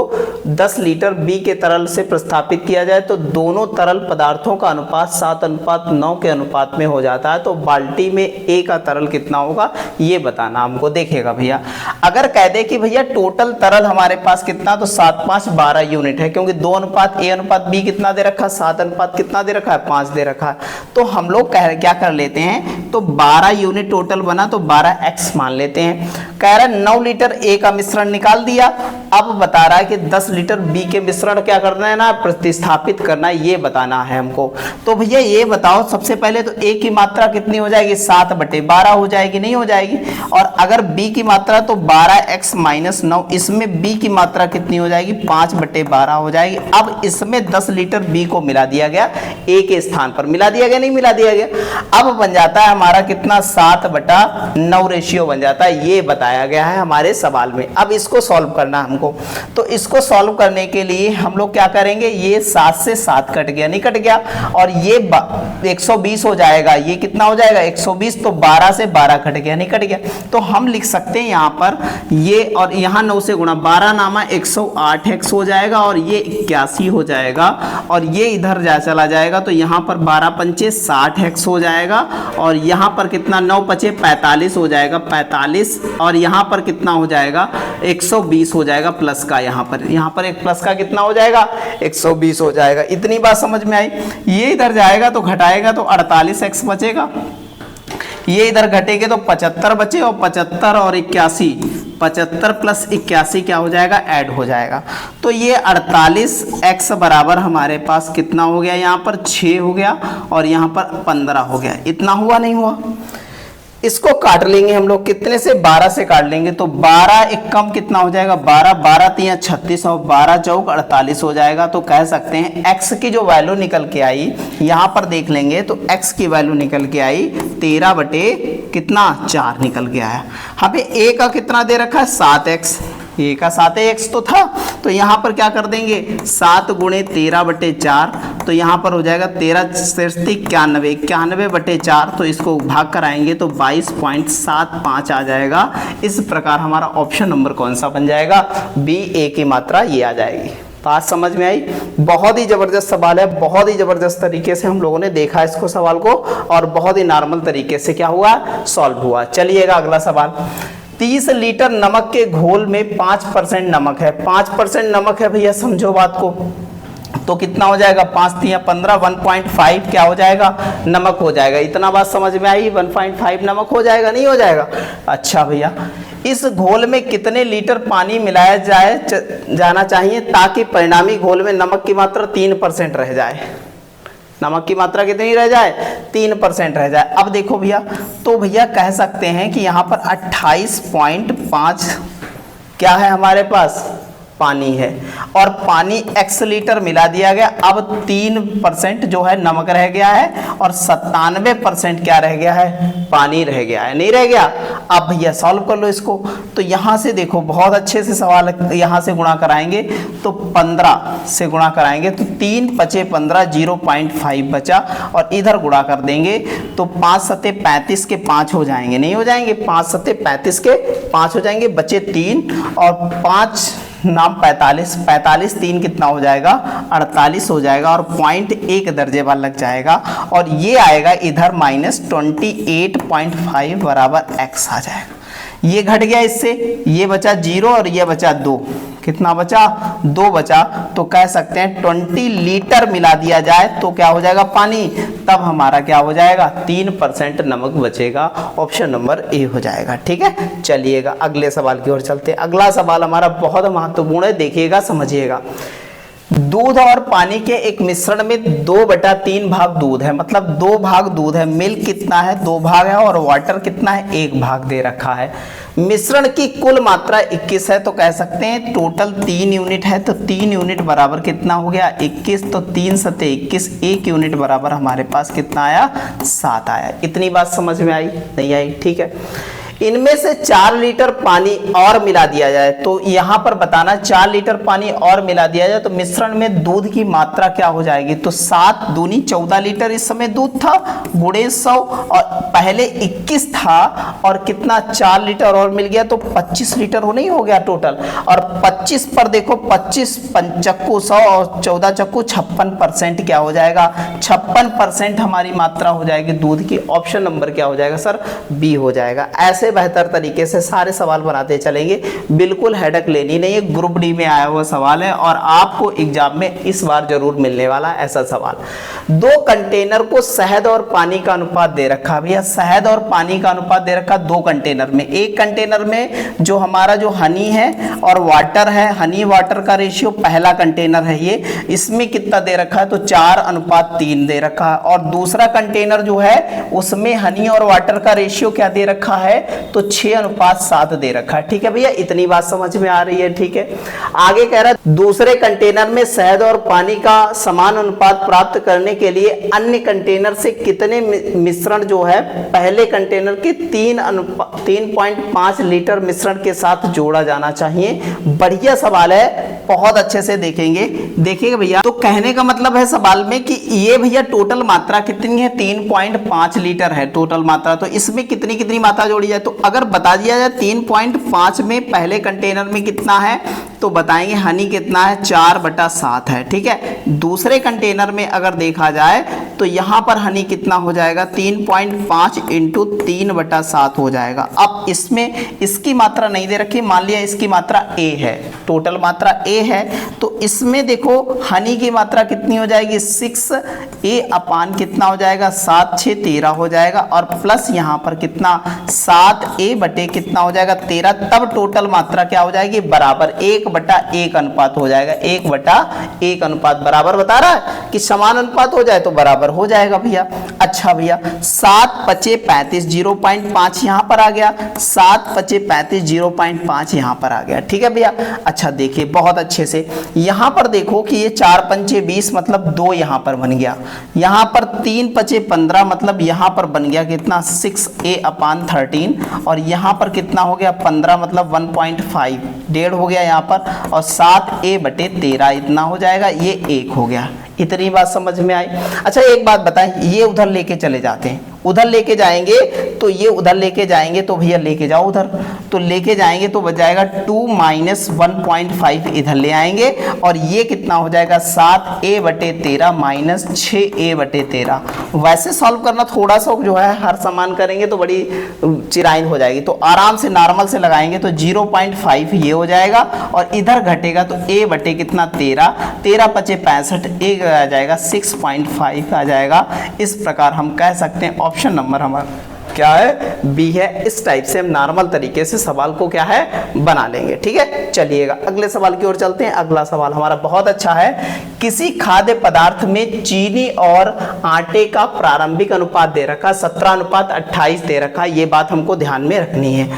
10 लीटर बी के तरल से प्रतिस्थापित किया जाए तो दोनों तरल पदार्थों का अनुपात 7:9 के अनुपात में हो जाता है। तो बाल्टी में ए का तरल कितना होगा, ये बताना हमको। देखिएगा भैया, अगर कह दे कि भैया टोटल तरल हमारे पास कितना, तो 7 5 12 यूनिट है, क्योंकि 2 अनुपात ए अनुपात बी कितना दे रखा है, 7 अनुपात कितना दे रखा है, 5 दे रखा है। तो हम लोग क्या कर लेते हैं, तो 12 यूनिट टोटल बना तो 12x मान लेते हैं। कह रहा है 9 लीटर ए का मिश्रण निकाल दिया। अब बता रहा है कि 10 लीटर बी के मिश्रण क्या करना है ना, प्रतिस्थापित करना है, ये बताना है हमको। तो भैया ये बताओ, सबसे पहले तो ए की मात्रा कितनी हो जाएगी, 7/12 हो जाएगी, नहीं हो जाएगी। और अगर बी की मात्रा तो 12x - 9, इसमें बी की मात्रा कितनी हो जाएगी, 5/12 हो जाएगी। अब इसमें 10 लीटर बी को मिला दिया गया, ए के स्थान पर मिला दिया गया, नहीं मिला दिया गया। अब बन जाता है हमारा कितना 7/9 रेशियो बन जाता है, ये बताया गया है हमारे सवाल में। अब इसको सॉल्व करना हमको, तो इसको सॉल्व करने के लिए हम लोग क्या करेंगे, ये 7 से 7 कट गया, नहीं कट गया, और ये 120 हो जाएगा, ये कितना हो जाएगा 120, तो 12 से 12 कट गया, नहीं कट गया, तो हम लिख सकते हैं यहाँ पर ये, और यहाँ 9 से गुणा 12 नामा 108x हो जाएगा, और ये 81 हो जाएगा, और ये इधर चला जाएगा, तो यहाँ पर 12 पंचे 60x हो जाएगा, और यहाँ पर कितना 9 पचे 45 हो जाएगा, 45, और यहाँ पर कितना हो जाएगा 120 हो जाएगा प्लस का, यहाँ पर एक प्लस का कितना हो जाएगा 120 हो जाएगा। इतनी बात समझ में आई। ये इधर जाएगा तो घटाएगा तो 48x बचेगा, ये इधर घटेगा तो 75 बचे, और 75 और 81, 75 प्लस 81 क्या हो जाएगा, ऐड हो जाएगा, तो ये 48x बराबर हमारे पास कितना हो गया, यहाँ पर 6 हो गया, और यहाँ पर 15 हो गया। इतना हुआ, नहीं हुआ? इसको काट लेंगे हम लोग, कितने से 12 से काट लेंगे, तो 12 एक कम कितना हो जाएगा 12, 12 3 36, और 12 चौक 48 हो जाएगा। तो कह सकते हैं x की जो वैल्यू निकल के आई, यहाँ पर देख लेंगे तो x की वैल्यू निकल के आई 13/4 निकल के आया। यहाँ पे a का कितना दे रखा है 7x, a का 7x तो था, तो यहाँ पर क्या कर देंगे 7 गुणे 13/4, तो यहाँ पर हो जाएगा 13 से 91, 91/4, तो इसको भाग कर आएंगे तो 22.75 आ जाएगा। इस प्रकार हमारा ऑप्शन नंबर कौन सा बन जाएगा, बी, ए की मात्रा ये आ जाएगी। बात समझ में आई? बहुत ही जबरदस्त सवाल है, बहुत ही जबरदस्त तरीके से हम लोगों ने देखा इसको सवाल को, और बहुत ही नॉर्मल तरीके से क्या हुआ, सॉल्व हुआ। चलिएगा अगला सवाल। 30 लीटर नमक के घोल में 5% नमक है, 5% नमक है भैया, समझो बात को, तो कितना हो जाएगा 5 3 15, 1.5 क्या हो जाएगा नमक हो जाएगा। इतना बात समझ में आई, 1.5 नमक हो जाएगा, नहीं हो जाएगा? अच्छा भैया, इस घोल में कितने लीटर पानी मिलाया जाना चाहिए ताकि परिणामी घोल में नमक की मात्रा 3% रह जाए? नमक की मात्रा कितनी रह जाए, 3% रह जाए। अब देखो भैया, तो भैया कह सकते हैं कि यहाँ पर 28.5 क्या है हमारे पास, पानी है, और पानी x लीटर मिला दिया गया। अब 3% जो है नमक रह गया है, और 97% क्या रह गया है, पानी रह गया है, नहीं रह गया? अब भैया सॉल्व कर लो इसको, तो यहाँ से देखो बहुत अच्छे से सवाल, यहाँ से गुणा कराएंगे तो 15 से गुणा कराएंगे तो 3 पचे 15, 0.5 बचा, और इधर गुणा कर देंगे तो 5 सत्ते 35 के 5 हो जाएंगे, नहीं हो जाएंगे? 5 सत्ते 35 के 5 हो जाएंगे, बचे 3, और 5 नाम 45, 45 3 कितना हो जाएगा 48 हो जाएगा, और 0.1 दर्जे वाला लग जाएगा, और ये आएगा इधर -28.5 बराबर x आ जाएगा। ये घट गया इससे, ये बचा 0 और ये बचा 2, कितना बचा 2 बचा, तो कह सकते हैं 20 लीटर मिला दिया जाए तो क्या हो जाएगा पानी, तब हमारा क्या हो जाएगा 3% नमक बचेगा। ऑप्शन नंबर ए हो जाएगा। ठीक है, चलिएगा अगले सवाल की ओर चलते हैं। अगला सवाल हमारा बहुत महत्वपूर्ण है, देखिएगा समझिएगा। दूध और पानी के एक मिश्रण में 2/3 भाग दूध है, मतलब 2 भाग दूध है, मिल्क कितना है 2 भाग है, और वाटर कितना है 1 भाग दे रखा है। मिश्रण की कुल मात्रा 21 है, तो कह सकते हैं टोटल 3 यूनिट है, तो 3 यूनिट बराबर कितना हो गया 21, तो 3 सत्ते 21, 1 यूनिट बराबर हमारे पास कितना आया 7 आया। इतनी बात समझ में आई, नहीं आई? ठीक है, इनमें से 4 लीटर पानी और मिला दिया जाए, तो यहाँ पर बताना 4 लीटर पानी और मिला दिया जाए तो मिश्रण में दूध की मात्रा क्या हो जाएगी, तो 7 दूनी 14 लीटर इस समय दूध था, गुणे 100, और पहले 21 था, और कितना 4 लीटर और मिल गया तो 25 लीटर हो नहीं हो गया टोटल, और 25 पर देखो 25 पंचक्कू 100 और 14 चक्कू 56% क्या हो जाएगा 56% हमारी मात्रा हो जाएगी दूध की। ऑप्शन नंबर क्या हो जाएगा सर, बी हो जाएगा। ऐसे बेहतर तरीके से सारे सवाल बनाते चलेंगे, बिल्कुल हेडेक लेनी नहीं है। ग्रुप डी में आया हुआ सवाल है, और आपको एग्जाम में इस बार जरूर मिलने वाला ऐसा सवाल। 2 कंटेनर को शहद और पानी का अनुपात दे रखा, भैया शहद और पानी का अनुपात दे रखा 2 कंटेनर में। एक कंटेनर में जो हमारा जो हनी है और वाटर है, हनी वाटर का रेशियो पहला कंटेनर है ये, इसमें कितना दे रखा है तो 4:3 दे रखा है, और दूसरा कंटेनर जो है उसमें हनी और वाटर का रेशियो क्या दे रखा है तो 6:7 दे रखा है। ठीक है भैया, इतनी बात समझ में आ रही है। ठीक है, आगे कह रहा है दूसरे कंटेनर में शहद और पानी का समान अनुपात प्राप्त करने के लिए अन्य कंटेनर से कितने मिश्रण जो है पहले कंटेनर के 3.5 लीटर मिश्रण के साथ जोड़ा जाना चाहिए। बढ़िया सवाल है, बहुत अच्छे से देखेंगे। देखिएगा भैया, तो कहने का मतलब है सवाल में कि ये भैया टोटल मात्रा कितनी है, 3.5 लीटर है टोटल मात्रा। तो इसमें कितनी कितनी मात्रा जोड़ी जाए, तो अगर बता दिया जाए 3.5 में पहले कंटेनर में कितना है, तो बताएंगे हनी कितना है, 4/7 है। ठीक है, दूसरे कंटेनर में अगर देखा जाए तो यहाँ पर हनी कितना हो जाएगा, 3.5 × 3/7 हो जाएगा। अब इसमें इसकी मात्रा नहीं दे रखी, मान लिया इसकी मात्रा A है, टोटल मात्रा A है, तो इसमें देखो हनी की मात्रा कितनी हो जाएगी, 6A कितना हो जाएगा, 7 6 13 हो जाएगा, और प्लस यहाँ पर कितना 7A कितना हो जाएगा 13, तब टोटल मात्रा क्या हो जाएगी, बराबर 1/1 अनुपात हो जाएगा। 1/1 अनुपात बराबर बता रहा है कि समान अनुपात हो जाए तो बराबर हो जाएगा भैया। अच्छा भैया, 7×5 = 35, 0.5 यहाँ पर आ गया, 7×5 = 35, 0.5 यहाँ पर आ गया। ठीक है भैया, अच्छा देखिए बहुत अच्छे से, यहाँ पर देखो कि ये 4×5 = 20 मतलब 2 यहाँ पर बन गया, यहाँ पर 3×5 = 15 मतलब यहाँ पर बन गया कितना, 6A/13, और यहाँ पर कितना हो गया 15 मतलब 1.5, 1.5 हो गया यहाँ पर, और 7A/13 इतना हो जाएगा, ये 1 हो गया। इतनी बात समझ में आई। अच्छा एक बात बताएं, ये उधर लेके चले जाते हैं, उधर लेके जाएंगे तो ये उधर लेके जाएंगे, तो भैया लेके जाओ उधर, तो लेके जाएंगे तो बच जाएगा 2 - 1.5 इधर ले आएंगे, और ये कितना हो जाएगा 7A/13 - 6A/13। वैसे सॉल्व करना थोड़ा सा जो है हर समान करेंगे तो बड़ी चिराइन हो जाएगी, तो आराम से नॉर्मल से लगाएंगे तो 0.5 ये हो जाएगा, और इधर घटेगा तो A/ कितना 13, 13×5 = 65, आ जाएगा 6.5 आ जाएगा। इस प्रकार हम कह सकते हैं ऑप्शन नंबर हमारा क्या है, बी है। इस टाइप से हम नॉर्मल तरीके से सवाल को क्या है बना लेंगे। ठीक है, चलिएगा अगले सवाल की ओर चलते हैं। अगला सवाल हमारा बहुत अच्छा है, किसी खाद्य पदार्थ में चीनी और आटे का प्रारंभिक अनुपात दे रखा 17:28 दे रखा, ये बात हमको ध्यान में रखनी है।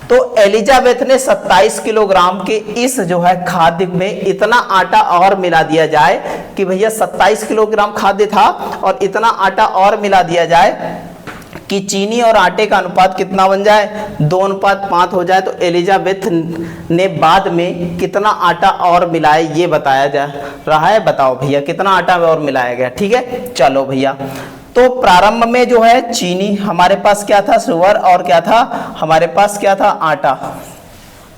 तो एलिजाबेथ ने 27 किलोग्राम के इस जो है खाद्य में इतना आटा और मिला दिया जाए कि भैया 27 किलोग्राम खाद्य था और इतना आटा और मिला दिया जाए कि चीनी और आटे का अनुपात कितना बन जाए, 2:5 हो जाए। तो एलिजाबेथ ने बाद में कितना आटा और मिलाए ये बताया जा रहा है, बताओ भैया कितना आटा और मिलाया गया। ठीक है, चलो भैया, तो प्रारंभ में जो है चीनी हमारे पास क्या था, शुगर, और क्या था हमारे पास क्या था, आटा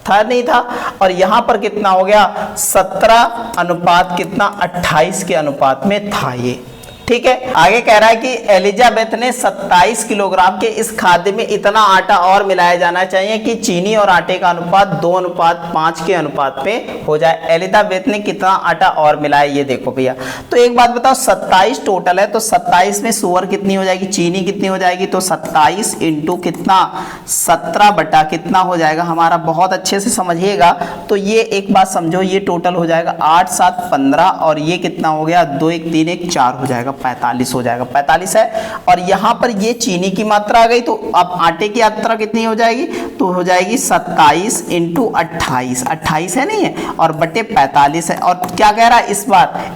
था नहीं था, और यहां पर कितना हो गया 17:28 के अनुपात में था ये। ठीक है, आगे कह रहा है कि एलिजाबेथ ने 27 किलोग्राम के इस खाद्य में इतना आटा और मिलाया जाना चाहिए कि चीनी और आटे का अनुपात 2:5 के अनुपात में हो जाए। एलिजाबेथ ने कितना आटा और मिलाया ये देखो भैया। तो एक बात बताओ, 27 टोटल है, तो 27 में शुगर कितनी हो जाएगी, चीनी कितनी हो जाएगी, तो 27 × कितना 17 कितना हो जाएगा हमारा, बहुत अच्छे से समझिएगा। तो ये एक बात समझो, ये टोटल हो जाएगा 8 7 15, और ये कितना हो गया 2 1 3 1 4 हो जाएगा, 45 हो जाएगा, 45 है। और यहाँ पर ये चीनी की मात्रा आ गई, तो अब आटे की मात्रा कितनी हो जाएगी, तो हो जाएगी 27 × 28, 28 है नहीं है, और बटे 45 है। और क्या कह रहा है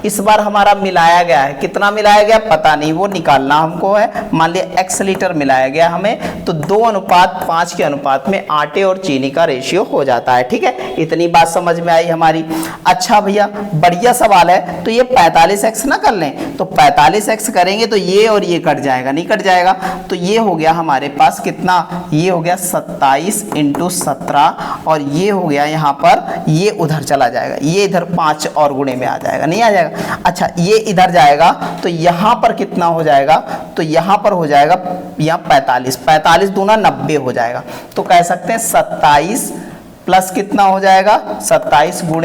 इस बार हमारा मिलाया गया है, कितना मिलाया गया पता नहीं, वो निकालना हमको है। मान लिया x लीटर मिलाया गया हमें, तो 2:5 के अनुपात में आटे और चीनी का रेशियो हो जाता है। ठीक है, इतनी बात समझ में आई हमारी। अच्छा भैया, बढ़िया सवाल है। तो ये 45x ना कर लें, तो 45x करेंगे तो ये और ये कट जाएगा, नहीं कट जाएगा, तो ये हो गया हमारे पास कितना, ये हो गया 27 × 17, और ये हो गया यहाँ पर, ये उधर चला जाएगा, ये इधर 5 और गुणे में आ जाएगा, नहीं आ जाएगा। अच्छा, ये इधर जाएगा तो यहाँ पर कितना हो जाएगा, तो यहाँ पर हो जाएगा यहाँ 45, 45 दूना 90 हो जाएगा। तो कह सकते हैं 27 प्लस कितना हो जाएगा, 27 ×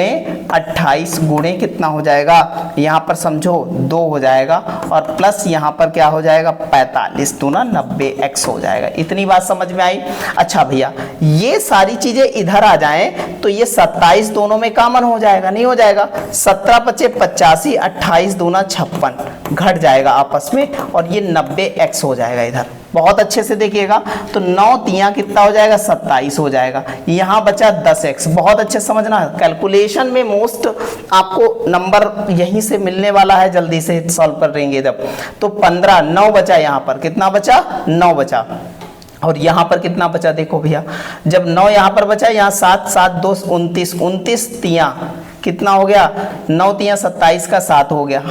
28 गुणे कितना हो जाएगा, यहाँ पर समझो 2 हो जाएगा, और प्लस यहाँ पर क्या हो जाएगा 45 दूना 90x हो जाएगा। इतनी बात समझ में आई। अच्छा भैया, ये सारी चीजें इधर आ जाएं तो ये 27 दोनों में कॉमन हो जाएगा, नहीं हो जाएगा, 17×5 = 85, 28 दूना 56 घट जाएगा आपस में, और ये 90x हो जाएगा इधर। बहुत अच्छे से देखिएगा। तो 9 तियां कितना हो जाएगा, 27 हो जाएगा। यहाँ बचा 10x। बहुत अच्छे समझना, कैलकुलेशन में मोस्ट आपको नंबर यहीं से मिलने वाला है, जल्दी से सॉल्व कर लेंगे जब। तो 15, 9 बचा, यहाँ पर कितना बचा, 9 बचा। और यहाँ पर कितना बचा देखो भैया, जब 9 यहाँ पर बचा, यहाँ 7, 7 2 29, 29 तियां कितना हो गया, 9 तियां 27 का 7 हो गया,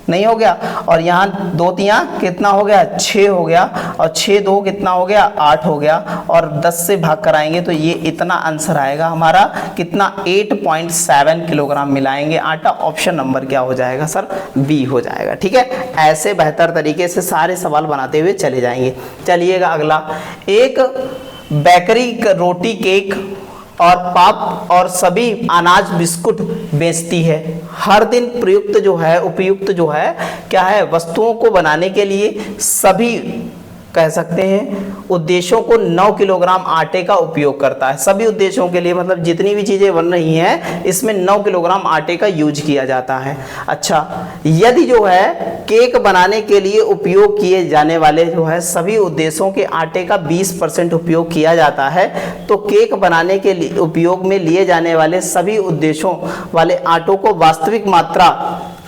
नहीं हो गया। और यहाँ 2 तियां कितना हो गया, 6 हो गया। और 6 2 कितना हो गया, 8 हो गया। और 10 से भाग कराएंगे तो ये इतना आंसर आएगा हमारा, कितना, 8.7 किलोग्राम मिलाएंगे आटा। ऑप्शन नंबर क्या हो जाएगा सर, बी हो जाएगा। ठीक है, ऐसे बेहतर तरीके से सारे सवाल बनाते हुए चले जाएंगे। चलिएगा अगला, एक बेकरी रोटी, केक और पाप और सभी अनाज बिस्कुट बेचती है। हर दिन प्रयुक्त जो है, उपयुक्त जो है क्या है, वस्तुओं को बनाने के लिए सभी कह सकते हैं उद्देश्यों को 9 किलोग्राम आटे का उपयोग करता है। सभी उद्देश्यों के लिए मतलब जितनी भी चीजें बन रही हैं इसमें 9 किलोग्राम आटे का यूज किया जाता है। अच्छा, यदि जो है केक बनाने के लिए उपयोग किए जाने वाले जो है सभी उद्देश्यों के आटे का 20% उपयोग किया जाता है, तो केक बनाने के लिए उपयोग में लिए जाने वाले सभी उद्देश्यों वाले आटों को वास्तविक मात्रा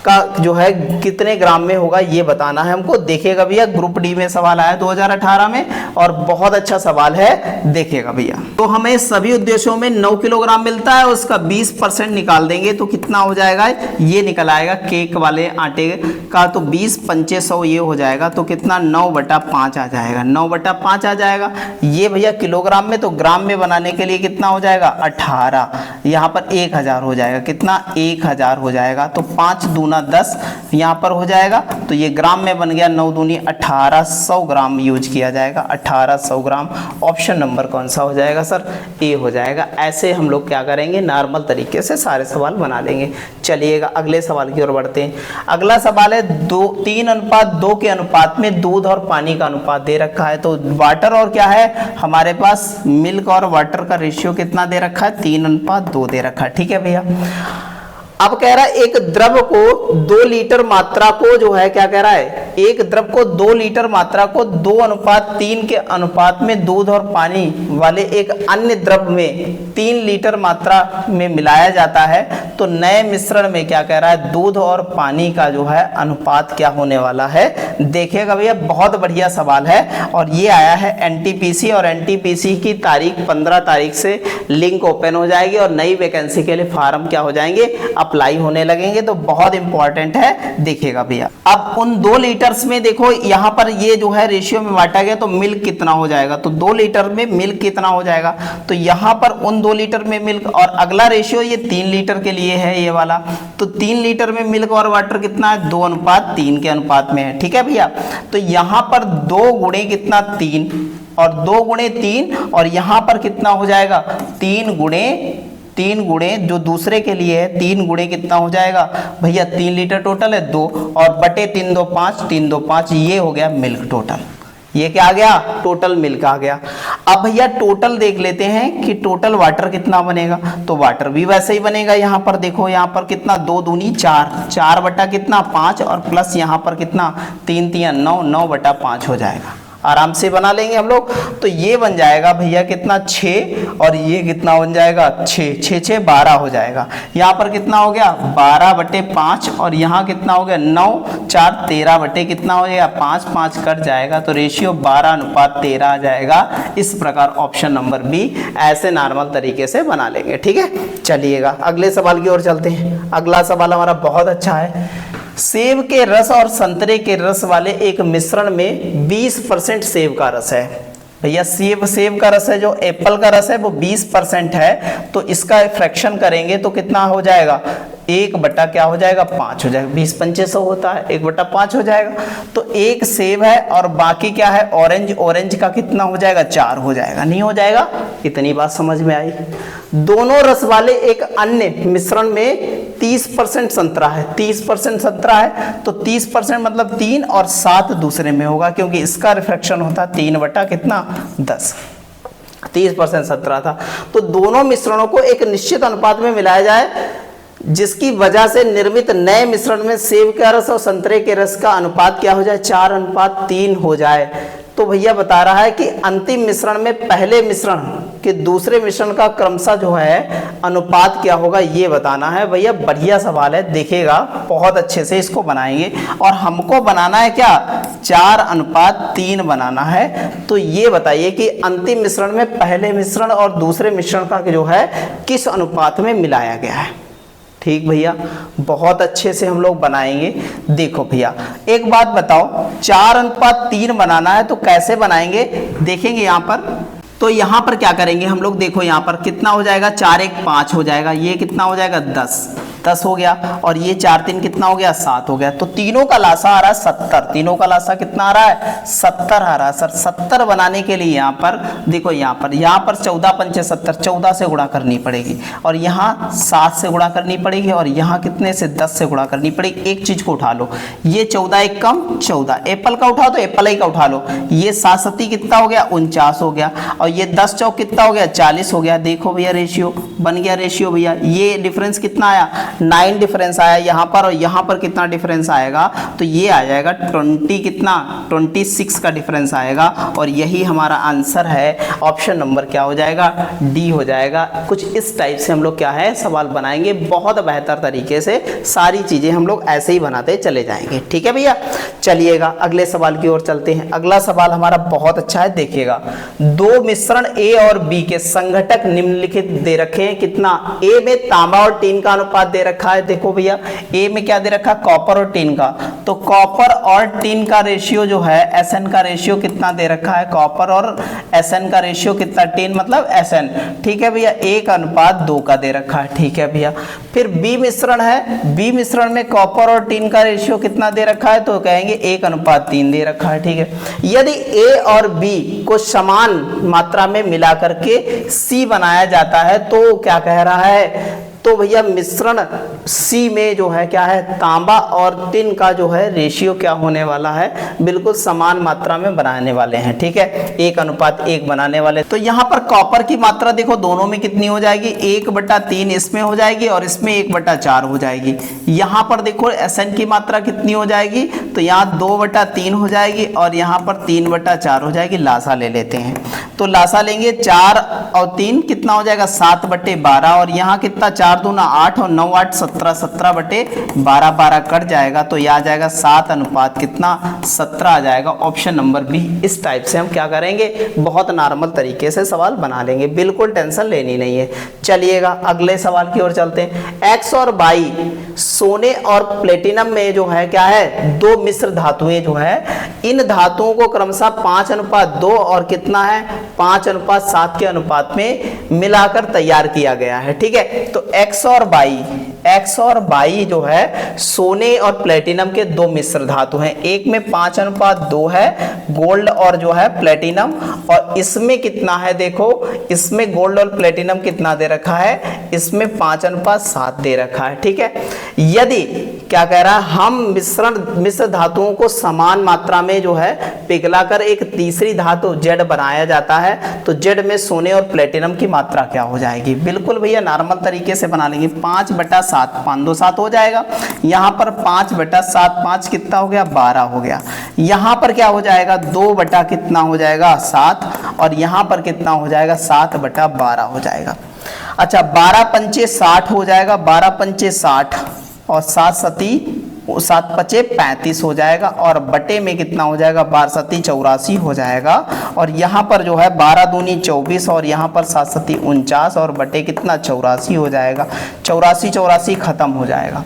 का जो है कितने ग्राम में होगा ये बताना है हमको। देखिएगा भैया, ग्रुप डी में सवाल आया 2018 में और बहुत अच्छा सवाल है, देखिएगा भैया। तो हमें सभी उद्देश्यों में 9 किलोग्राम मिलता है, उसका 20% निकाल देंगे तो कितना हो जाएगा, ये निकल आएगा केक वाले आटे का। तो 20 पंचे 100 ये हो जाएगा, तो कितना, 9/5 आ जाएगा, 9/5 आ जाएगा। ये भैया किलोग्राम में, तो ग्राम में बनाने के लिए कितना हो जाएगा, 18। यहाँ पर 1000 हो जाएगा, कितना, 1000 हो जाएगा। तो 5 दूना 10 यहाँ पर हो जाएगा, तो ये ग्राम में बन गया, 9 दूनी 1800 ग्राम यूज किया जाएगा, 1800 ग्राम। ऑप्शन नंबर कौन सा हो जाएगा सर, ए हो जाएगा। ऐसे हम लोग क्या करेंगे, नॉर्मल तरीके से सारे सवाल बना लेंगे। चलिएगा अगले सवाल की ओर बढ़ते हैं। अगला सवाल है 3:2 के अनुपात में दूध और पानी का अनुपात दे रखा है। तो वाटर और क्या है हमारे पास, मिल्क और वाटर का रेशियो कितना दे रखा है, 3:2 दे रखा है। ठीक है भैया, अब कह रहा है एक द्रव को 2 लीटर मात्रा को जो है क्या कह रहा है, एक द्रव को 2 लीटर मात्रा को 2:3 के अनुपात में दूध और पानी वाले एक अन्य द्रव में 3 लीटर मात्रा में मिलाया जाता है, तो नए मिश्रण में क्या कह रहा है, दूध और पानी का जो है अनुपात क्या होने वाला है। देखिएगा भैया, बहुत बढ़िया सवाल है और ये आया है एनटीपीसी, और एनटीपीसी की तारीख 15 तारीख से लिंक ओपन हो जाएगी और नई वैकेंसी के लिए फार्म क्या हो जाएंगे, अप्लाई होने लगेंगे। तो बहुत इंपॉर्टेंट है, देखिएगा भैया। अब उन 2 लीटर्स में देखो यहाँ पर ये जो है रेशियो में बांटा गया, तो मिल्क कितना हो जाएगा, तो 2 लीटर में मिल्क कितना हो जाएगा, तो यहाँ पर उन 2 लीटर में मिल्क, और अगला रेशियो ये 3 लीटर के लिए है ये वाला, तो 3 लीटर में मिल्क और वाटर कितना है, 2:3 के अनुपात में है। ठीक है भैया, तो यहाँ पर 2 गुणे कितना, 3, और 2 गुणे 3, और यहाँ पर कितना हो जाएगा, 3 गुणे जो दूसरे के लिए है, 3 गुणे कितना हो जाएगा भैया, 3 लीटर टोटल है 2, और बटे 3 2 5, 3 2 5, ये हो गया मिल्क टोटल। ये क्या आ गया, टोटल मिल्क आ गया। अब भैया टोटल देख लेते हैं कि टोटल वाटर कितना बनेगा, तो वाटर भी वैसे ही बनेगा। यहाँ पर देखो, यहाँ पर कितना, 2 दूनी 4, 4 बटा कितना 5, और प्लस यहाँ पर कितना 3 3 9, 9/5 हो जाएगा। आराम से बना लेंगे हम लोग। तो ये बन जाएगा भैया कितना, 6, और ये कितना बन जाएगा, 6 6 6 12 हो जाएगा। यहाँ पर कितना हो गया, 12/5, और यहाँ कितना हो गया, 9 4 13 बटे कितना हो जाएगा, 5 5 कट जाएगा, तो रेशियो 12:13 आ जाएगा। इस प्रकार ऑप्शन नंबर बी ऐसे नॉर्मल तरीके से बना लेंगे। ठीक है, चलिएगा अगले सवाल की ओर चलते हैं। अगला सवाल हमारा बहुत अच्छा है। सेब के रस और संतरे के रस वाले एक मिश्रण में 20% सेब का रस है। भैया सेब का रस है, जो एप्पल का रस है वो 20% है, तो इसका फ्रैक्शन करेंगे तो कितना हो जाएगा, 1 क्या हो जाएगा, 5 हो जाएगा। 20 पंचे 100 होता है, 1/5 हो जाएगा। तो एक सेब है और बाकी क्या है, ऑरेंज का कितना हो जाएगा, 4 हो जाएगा, नहीं हो जाएगा। इतनी बात समझ में आई। दोनों रस वाले एक अन्य मिश्रण में 30% संतरा है, 30% संतरा है, तो 30% मतलब 3 और 7 दूसरे में होगा, क्योंकि इसका रिफ्रैक्शन होता है 3/10। 30% संतरा था, तो दोनों मिश्रणों को एक निश्चित अनुपात में मिलाया जाए, जिसकी वजह से निर्मित नए मिश्रण में सेब का रस और संतरे के रस का अनुपात क्या हो जाए, 4:3 हो जाए। तो भैया बता रहा है कि अंतिम मिश्रण में पहले मिश्रण के दूसरे मिश्रण का क्रमशः जो है अनुपात क्या होगा ये बताना है। भैया बढ़िया सवाल है, देखिएगा बहुत अच्छे से इसको बनाएंगे। और हमको बनाना है क्या, 4:3 बनाना है। तो ये बताइए कि अंतिम मिश्रण में पहले मिश्रण और दूसरे मिश्रण का जो है किस अनुपात में मिलाया गया है। ठीक भैया, बहुत अच्छे से हम लोग बनाएंगे। देखो भैया एक बात बताओ, 4:3 बनाना है तो कैसे बनाएंगे, देखेंगे यहाँ पर। तो यहाँ पर क्या करेंगे हम लोग, देखो यहाँ पर कितना हो जाएगा, 4 1 5 हो जाएगा, ये कितना हो जाएगा 10 हो गया, और ये 4 3 कितना हो गया 7 हो गया। तो तीनों का लासा आ रहा है 70, तीनों का लासा कितना आ रहा है 70 आ रहा है। सर 70 बनाने के लिए यहाँ पर देखो, यहाँ पर 14 पंचे 70, 14 से गुणा करनी पड़ेगी, और यहाँ 7 से गुणा करनी पड़ेगी, और यहाँ कितने से 10 से गुणा करनी पड़ेगी। एक चीज को उठा लो, ये 14 एक कम 14, एप्पल का उठाओ तो एप्पल ही का उठा लो, ये 7 7 कितना हो गया 49 हो गया, और ये 10 चौक कितना हो गया 40 हो गया। देखो भैया रेशियो बन गया, रेशियो भैया ये डिफरेंस कितना आया 9 डिफरेंस आया यहाँ पर, और यहाँ पर कितना डिफरेंस आएगा, तो ये आ जाएगा 20 कितना 26 का डिफरेंस आएगा। और यही हमारा आंसर है, ऑप्शन नंबर क्या हो जाएगा डी हो जाएगा। कुछ इस टाइप से हम लोग क्या है सवाल बनाएंगे, बहुत बेहतर तरीके से सारी चीजें हम लोग ऐसे ही बनाते चले जाएंगे। ठीक है भैया, चलिएगा अगले सवाल की ओर चलते हैं। अगला सवाल हमारा बहुत अच्छा है, देखिएगा। दो मिश्रण ए और बी के संघटक निम्नलिखित दे रखे हैं, कितना, ए में तांबा और टीन का अनुपात दे रखा है। देखो भैया ए में क्या दे रखा है, कॉपर और टीन का, तो कॉपर और टीन का रेशियो जो है Sn का रेशियो कितना दे रखा है, कॉपर और Sn का रेशियो कितना, टीन मतलब Sn। ठीक है भैया, 1:2 का दे रखा है। ठीक है भैया, फिर बी मिश्रण है, बी मिश्रण में कॉपर और टीन का रेशियो कितना दे रखा है, तो कहेंगे 1:3 दे रखा है। ठीक है, यदि ए और बी को समान मात्रा में मिला करके सी बनाया जाता है तो क्या कह रहा है, तो भैया मिश्रण सी में जो है क्या है, तांबा और टिन का जो है रेशियो क्या होने वाला है, बिल्कुल समान मात्रा में बनाने वाले हैं। ठीक है, 1:1 बनाने वाले। तो यहाँ पर कॉपर की मात्रा देखो दोनों में कितनी हो जाएगी, 1/3 इसमें हो जाएगी और इसमें 1/4 हो जाएगी। यहाँ पर देखो Sn की मात्रा कितनी हो जाएगी, तो यहाँ 2/3 हो जाएगी और यहाँ पर 3/4 हो जाएगी। लासा ले लेते हैं, तो लासा लेंगे 4 और 3 कितना हो जाएगा 7/12, और यहाँ कितना 4 दूना 8 और 9 8 17, 17/12, 12 कट जाएगा, तो यह आ जाएगा 7 कितना 17 आ जाएगा। Option number B. इस टाइप से हम क्या करेंगे, बहुत नॉर्मल तरीके से सवाल बना लेंगे, बिल्कुल टेंशन लेनी नहीं है। चलिएगा अगले सवाल की ओर चलते हैं। एक्स और वाई सोने और प्लेटिनम में जो है क्या है, दो मिश्र धातुएं जो है, इन धातुओं को क्रमशः 5:2 और कितना है 5:7 के अनुपात में मिलाकर तैयार किया गया है। ठीक है, तो एक्स और वाई जो है सोने और प्लेटिनम के दो मिश्र धातु हैं। एक में 5:2 है गोल्ड और जो है प्लेटिनम, और इसमें कितना है देखो, इसमें गोल्ड और प्लेटिनम कितना दे रखा है, इसमें 5:7 दे रखा है। ठीक है, यदि क्या कह रहा है, हम मिश्र धातुओं को समान मात्रा में जो है पिघलाकर एक तीसरी धातु जेड बनाया जाता है, तो जेड में सोने और प्लेटिनम की मात्रा क्या हो जाएगी। बिल्कुल भैया नॉर्मल तरीके से बना लेंगे, 5/7, 5 2 7 हो जाएगा। यहाँ पर 5/7, 5 कितना हो गया 12 हो गया। यहाँ पर क्या हो जाएगा 2 बटा कितना हो जाएगा 7, और यहाँ पर कितना हो जाएगा 7/12 हो जाएगा। अच्छा 12 पंचे 60 हो जाएगा, 12 पंचे 60 और 7 पचे 35 हो जाएगा, और बटे में कितना हो जाएगा 12 सती 84 हो जाएगा। और यहाँ पर जो है 12 दूनी 24 और यहाँ पर 7 सती 49 और बटे कितना 84 हो जाएगा। 84 खत्म हो जाएगा,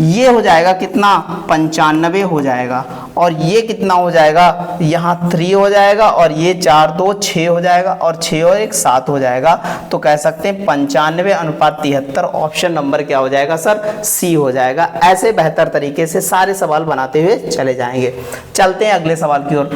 ये हो जाएगा कितना 95 हो जाएगा, और ये कितना हो जाएगा यहाँ 3 हो जाएगा, और ये 4 2 6 हो जाएगा, और 6 और 1 7 हो जाएगा। तो कह सकते हैं 95:73। ऑप्शन नंबर क्या हो जाएगा सर, सी हो जाएगा। ऐसे बेहतर तरीके से सारे सवाल बनाते हुए चले जाएंगे। चलते हैं अगले सवाल की ओर।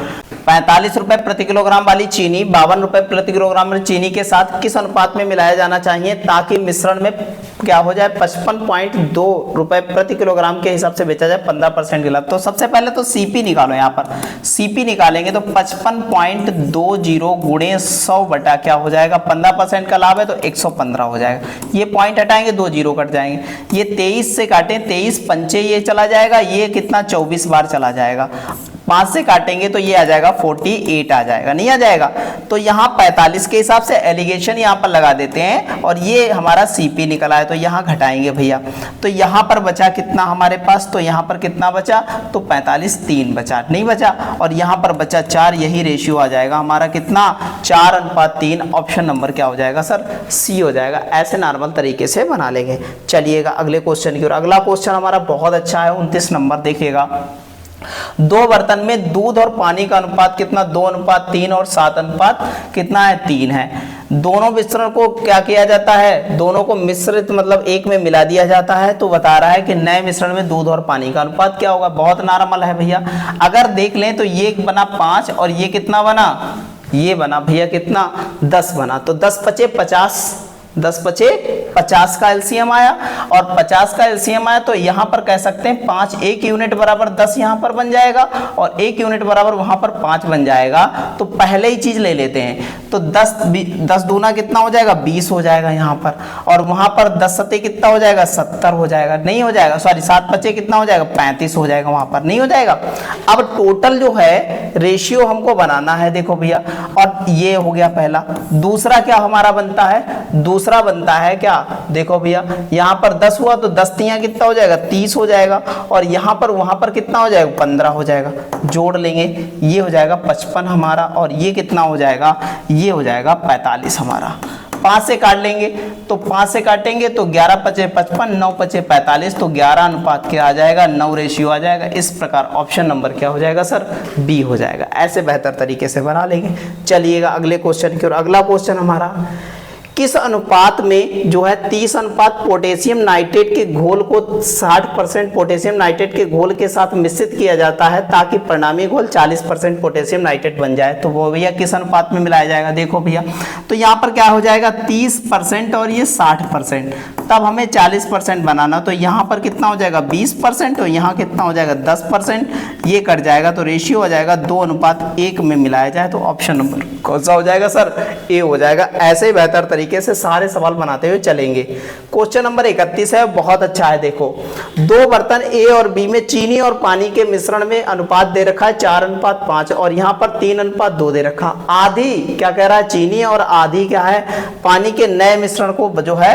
45 रुपए प्रति किलोग्राम वाली चीनी 52 रुपए प्रति किलोग्राम चीनी के साथ किस अनुपात में मिलाया जाना चाहिए ताकि मिश्रण में क्या हो जाए 55.2 रुपए प्रति किलोग्राम के हिसाब से बेचा जाए 15% के लाभ। तो सबसे पहले तो सीपी निकालो, यहाँ पर सीपी निकालेंगे तो 55.20 गुणे 100 बटा क्या हो जाएगा 15% का लाभ है तो 115 हो जाएगा। ये पॉइंट हटाएंगे 2 जीरो कट जाएंगे, ये 23 से काटें 23 पंचे ये चला जाएगा, ये कितना 24 बार चला जाएगा। 5 से काटेंगे तो ये आ जाएगा 48 आ जाएगा, नहीं आ जाएगा। तो यहाँ 45 के हिसाब से एलिगेशन यहाँ पर लगा देते हैं और ये हमारा CP निकला है तो यहाँ घटाएंगे भैया। तो यहाँ पर बचा कितना हमारे पास, तो यहाँ पर कितना बचा, तो 45 3 बचा, नहीं बचा, और यहाँ पर बचा 4, यही रेशियो आ जाएगा हमारा कितना 4:3। ऑप्शन नंबर क्या हो जाएगा सर, C हो जाएगा। ऐसे नॉर्मल तरीके से बना लेंगे। चलिएगा अगले क्वेश्चन की ओर। अगला क्वेश्चन हमारा बहुत अच्छा है, 29 नंबर देखिएगा। 2 बर्तन में दूध और पानी का अनुपात कितना, 2:3 और 7 कितना है 3 है। दोनों मिश्रण को क्या किया जाता है, दोनों को मिश्रित मतलब एक में मिला दिया जाता है। तो बता रहा है कि नए मिश्रण में दूध और पानी का अनुपात क्या होगा, बहुत नॉर्मल है भैया। अगर देख लें तो ये बना 5 और ये कितना बना, ये बना भैया कितना 10 बना। तो 10 पचे 50, 10 पचे 50 का एलसीएम आया, और 50 का एलसीएम आया तो यहाँ पर कह सकते हैं 5 1 यूनिट बराबर 10 यहाँ पर बन जाएगा और 1 यूनिट बराबर वहाँ पर 5 बन जाएगा। तो पहले ही चीज ले लेते हैं, तो 10 दूना कितना हो जाएगा 20 हो जाएगा यहाँ पर, और वहाँ पर 10 सते कितना हो जाएगा 70 हो जाएगा, नहीं हो जाएगा, सॉरी 7 पचे कितना हो जाएगा 35 हो जाएगा, वहाँ पर नहीं हो जाएगा। अब टोटल जो है रेशियो हमको बनाना है, देखो भैया, और ये हो गया पहला। दूसरा क्या हमारा बनता है, दूसरा बनता है क्या, देखो भैया यहाँ पर 10 हुआ तो 10 तियां कितना हो जाएगा 30 हो जाएगा, और यहाँ पर वहां पर कितना हो जाएगा 15 हो जाएगा, जोड़ लेंगे ये हो जाएगा 55 हमारा, और ये कितना हो जाएगा, ये हो जाएगा 45 हमारा। 5 से काट लेंगे तो 5 से काटेंगे तो 11 पचे 55, 9 पचे 45, तो 11 अनुपात क्या आ जाएगा 9 रेशियो आ जाएगा। इस प्रकार ऑप्शन नंबर क्या हो जाएगा सर, बी हो जाएगा। ऐसे बेहतर तरीके से बना लेंगे। चलिएगा अगले क्वेश्चन की ओर। अगला क्वेश्चन हमारा, किस अनुपात में जो है 30 अनुपात पोटेशियम नाइट्रेट के घोल को 60% पोटेशियम नाइट्रेट के घोल के साथ मिश्रित किया जाता है ताकि परिणामी घोल 40% पोटेशियम नाइट्रेट बन जाए। तो वो भैया किस अनुपात में मिलाया जाएगा, देखो भैया तो यहाँ पर क्या हो जाएगा 30% और ये 60%, तब हमें 40% बनाना। तो यहाँ पर कितना हो जाएगा 20% और यहाँ कितना हो जाएगा 10%, ये कट जाएगा तो रेशियो हो जाएगा 2:1 में मिलाया जाए। तो ऑप्शन नंबर कौन सा हो जाएगा सर, ए हो जाएगा। ऐसे बेहतर तरीके से सारे सवाल बनाते हुए चलेंगे। क्वेश्चन नंबर 31 है, बहुत अच्छा है। देखो 2 बर्तन ए और बी में चीनी और पानी के मिश्रण में अनुपात दे रखा है 4:5 और यहाँ पर 3:2 दे रखा। आधी क्या कह रहा है चीनी और आधी क्या है पानी के नए मिश्रण को जो है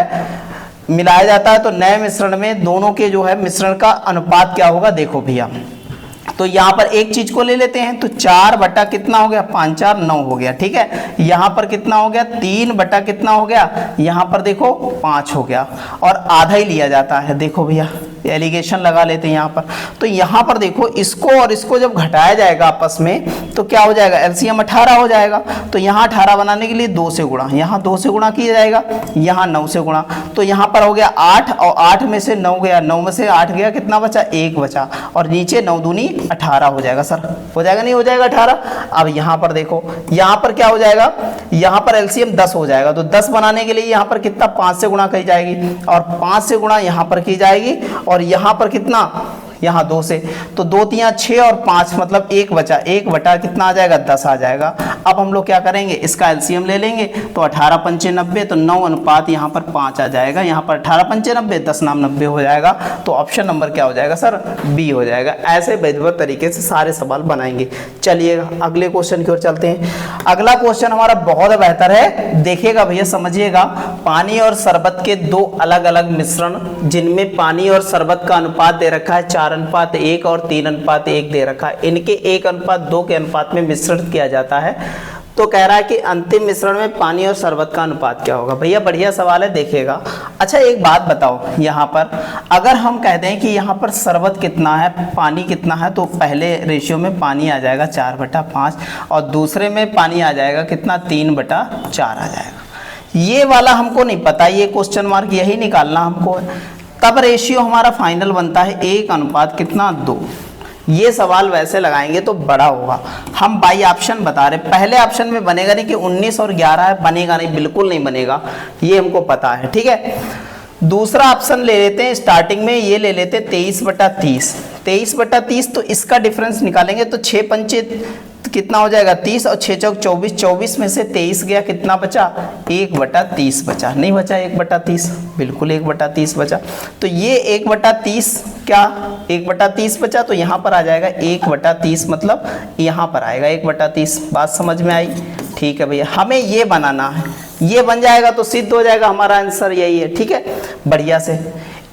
मिलाया जाता है। तो नए मिश्रण में दोनों के जो है मिश्रण का अनुपात क्या होगा, देखो भैया तो यहाँ पर एक चीज को ले लेते हैं तो 4 बटा कितना हो गया 5 4 9 हो गया, ठीक है। यहाँ पर कितना हो गया 3 बटा कितना हो गया, यहाँ पर देखो 5 हो गया, और आधा ही लिया जाता है। देखो भैया एलिगेशन लगा लेते हैं यहाँ पर। तो यहाँ पर देखो इसको और इसको जब घटाया जाएगा आपस में तो क्या हो जाएगा, एलसीएम 18 हो जाएगा। तो यहाँ 18 बनाने के लिए 2 से गुणा, यहाँ 2 से गुणा किया जाएगा, यहाँ 9 से गुणा। तो यहाँ पर हो गया 8 और 8 में से 9 गया, 9 में से 8 गया, कितना बचा 1 बचा, और नीचे 9 दूनी 18 हो जाएगा। सर हो जाएगा नहीं हो जाएगा 18। अब यहाँ पर देखो यहाँ पर क्या हो जाएगा, यहाँ पर एलसीएम 10 हो जाएगा। तो 10 बनाने के लिए यहाँ पर कितना 5 से गुणा की जाएगी और 5 से गुणा यहाँ पर की जाएगी, और यहाँ पर कितना यहाँ 2 से, तो 2 3 6 और 5 मतलब 1 बचा, 1 बटा कितना आ जाएगा 10 आ जाएगा। अब हम लोग क्या करेंगे इसका एलसीएम ले लेंगे तो 18 पंचे 90, तो 9 अनुपात यहाँ पर 5 आ जाएगा। यहाँ पर 18 पंचे 90, 10 नाम 90 हो जाएगा। तो ऑप्शन नंबर क्या हो जाएगा सर, बी हो जाएगा। ऐसे बेहतर तरीके से सारे सवाल बनाएंगे। चलिएगा अगले क्वेश्चन की ओर चलते हैं। अगला क्वेश्चन हमारा बहुत बेहतर है, देखिएगा भैया समझिएगा। पानी और शरबत के 2 अलग अलग मिश्रण जिनमें पानी और शरबत का अनुपात दे रखा है 4:1 और 3:1 दे रखा है, इनके 1:2 के अनुपात में मिश्रण किया जाता है। तो कह रहा है कि अंतिम मिश्रण में पानी और शरबत का अनुपात क्या होगा। भैया बढ़िया सवाल है, देखिएगा। अच्छा एक बात बताओ, यहाँ पर अगर हम कहते हैं कि यहाँ पर शरबत कितना है पानी कितना है, तो पहले रेशियो में पानी आ जाएगा 4/5 और दूसरे में पानी आ जाएगा कितना 3/4 आ जाएगा। ये वाला हमको नहीं पता, ये क्वेश्चन मार्क यही निकालना हमको है। तब रेशियो हमारा फाइनल बनता है 1:2। ये सवाल वैसे लगाएंगे तो बड़ा होगा। हम बाई ऑप्शन बता रहे, पहले ऑप्शन में बनेगा नहीं कि 19 और 11 है, बनेगा नहीं, बिल्कुल नहीं बनेगा, ये हमको पता है, ठीक है। दूसरा ऑप्शन ले लेते हैं, स्टार्टिंग में ये ले लेते हैं 23/30। 23/30 तो इसका डिफरेंस निकालेंगे तो 6 पंचे तो कितना हो जाएगा 30 और 6 चौक 24, 24 में से 23 गया, कितना बचा 1/30 बचा, नहीं बचा 1/30, बिल्कुल 1/30 बचा। तो ये 1/30 क्या 1/30 बचा, तो यहाँ पर आ जाएगा 1/30, मतलब यहाँ पर आएगा 1/30। बात समझ में आई? ठीक है भैया, हमें ये बनाना है, ये बन जाएगा तो सिद्ध हो जाएगा, हमारा आंसर यही है। ठीक है, बढ़िया से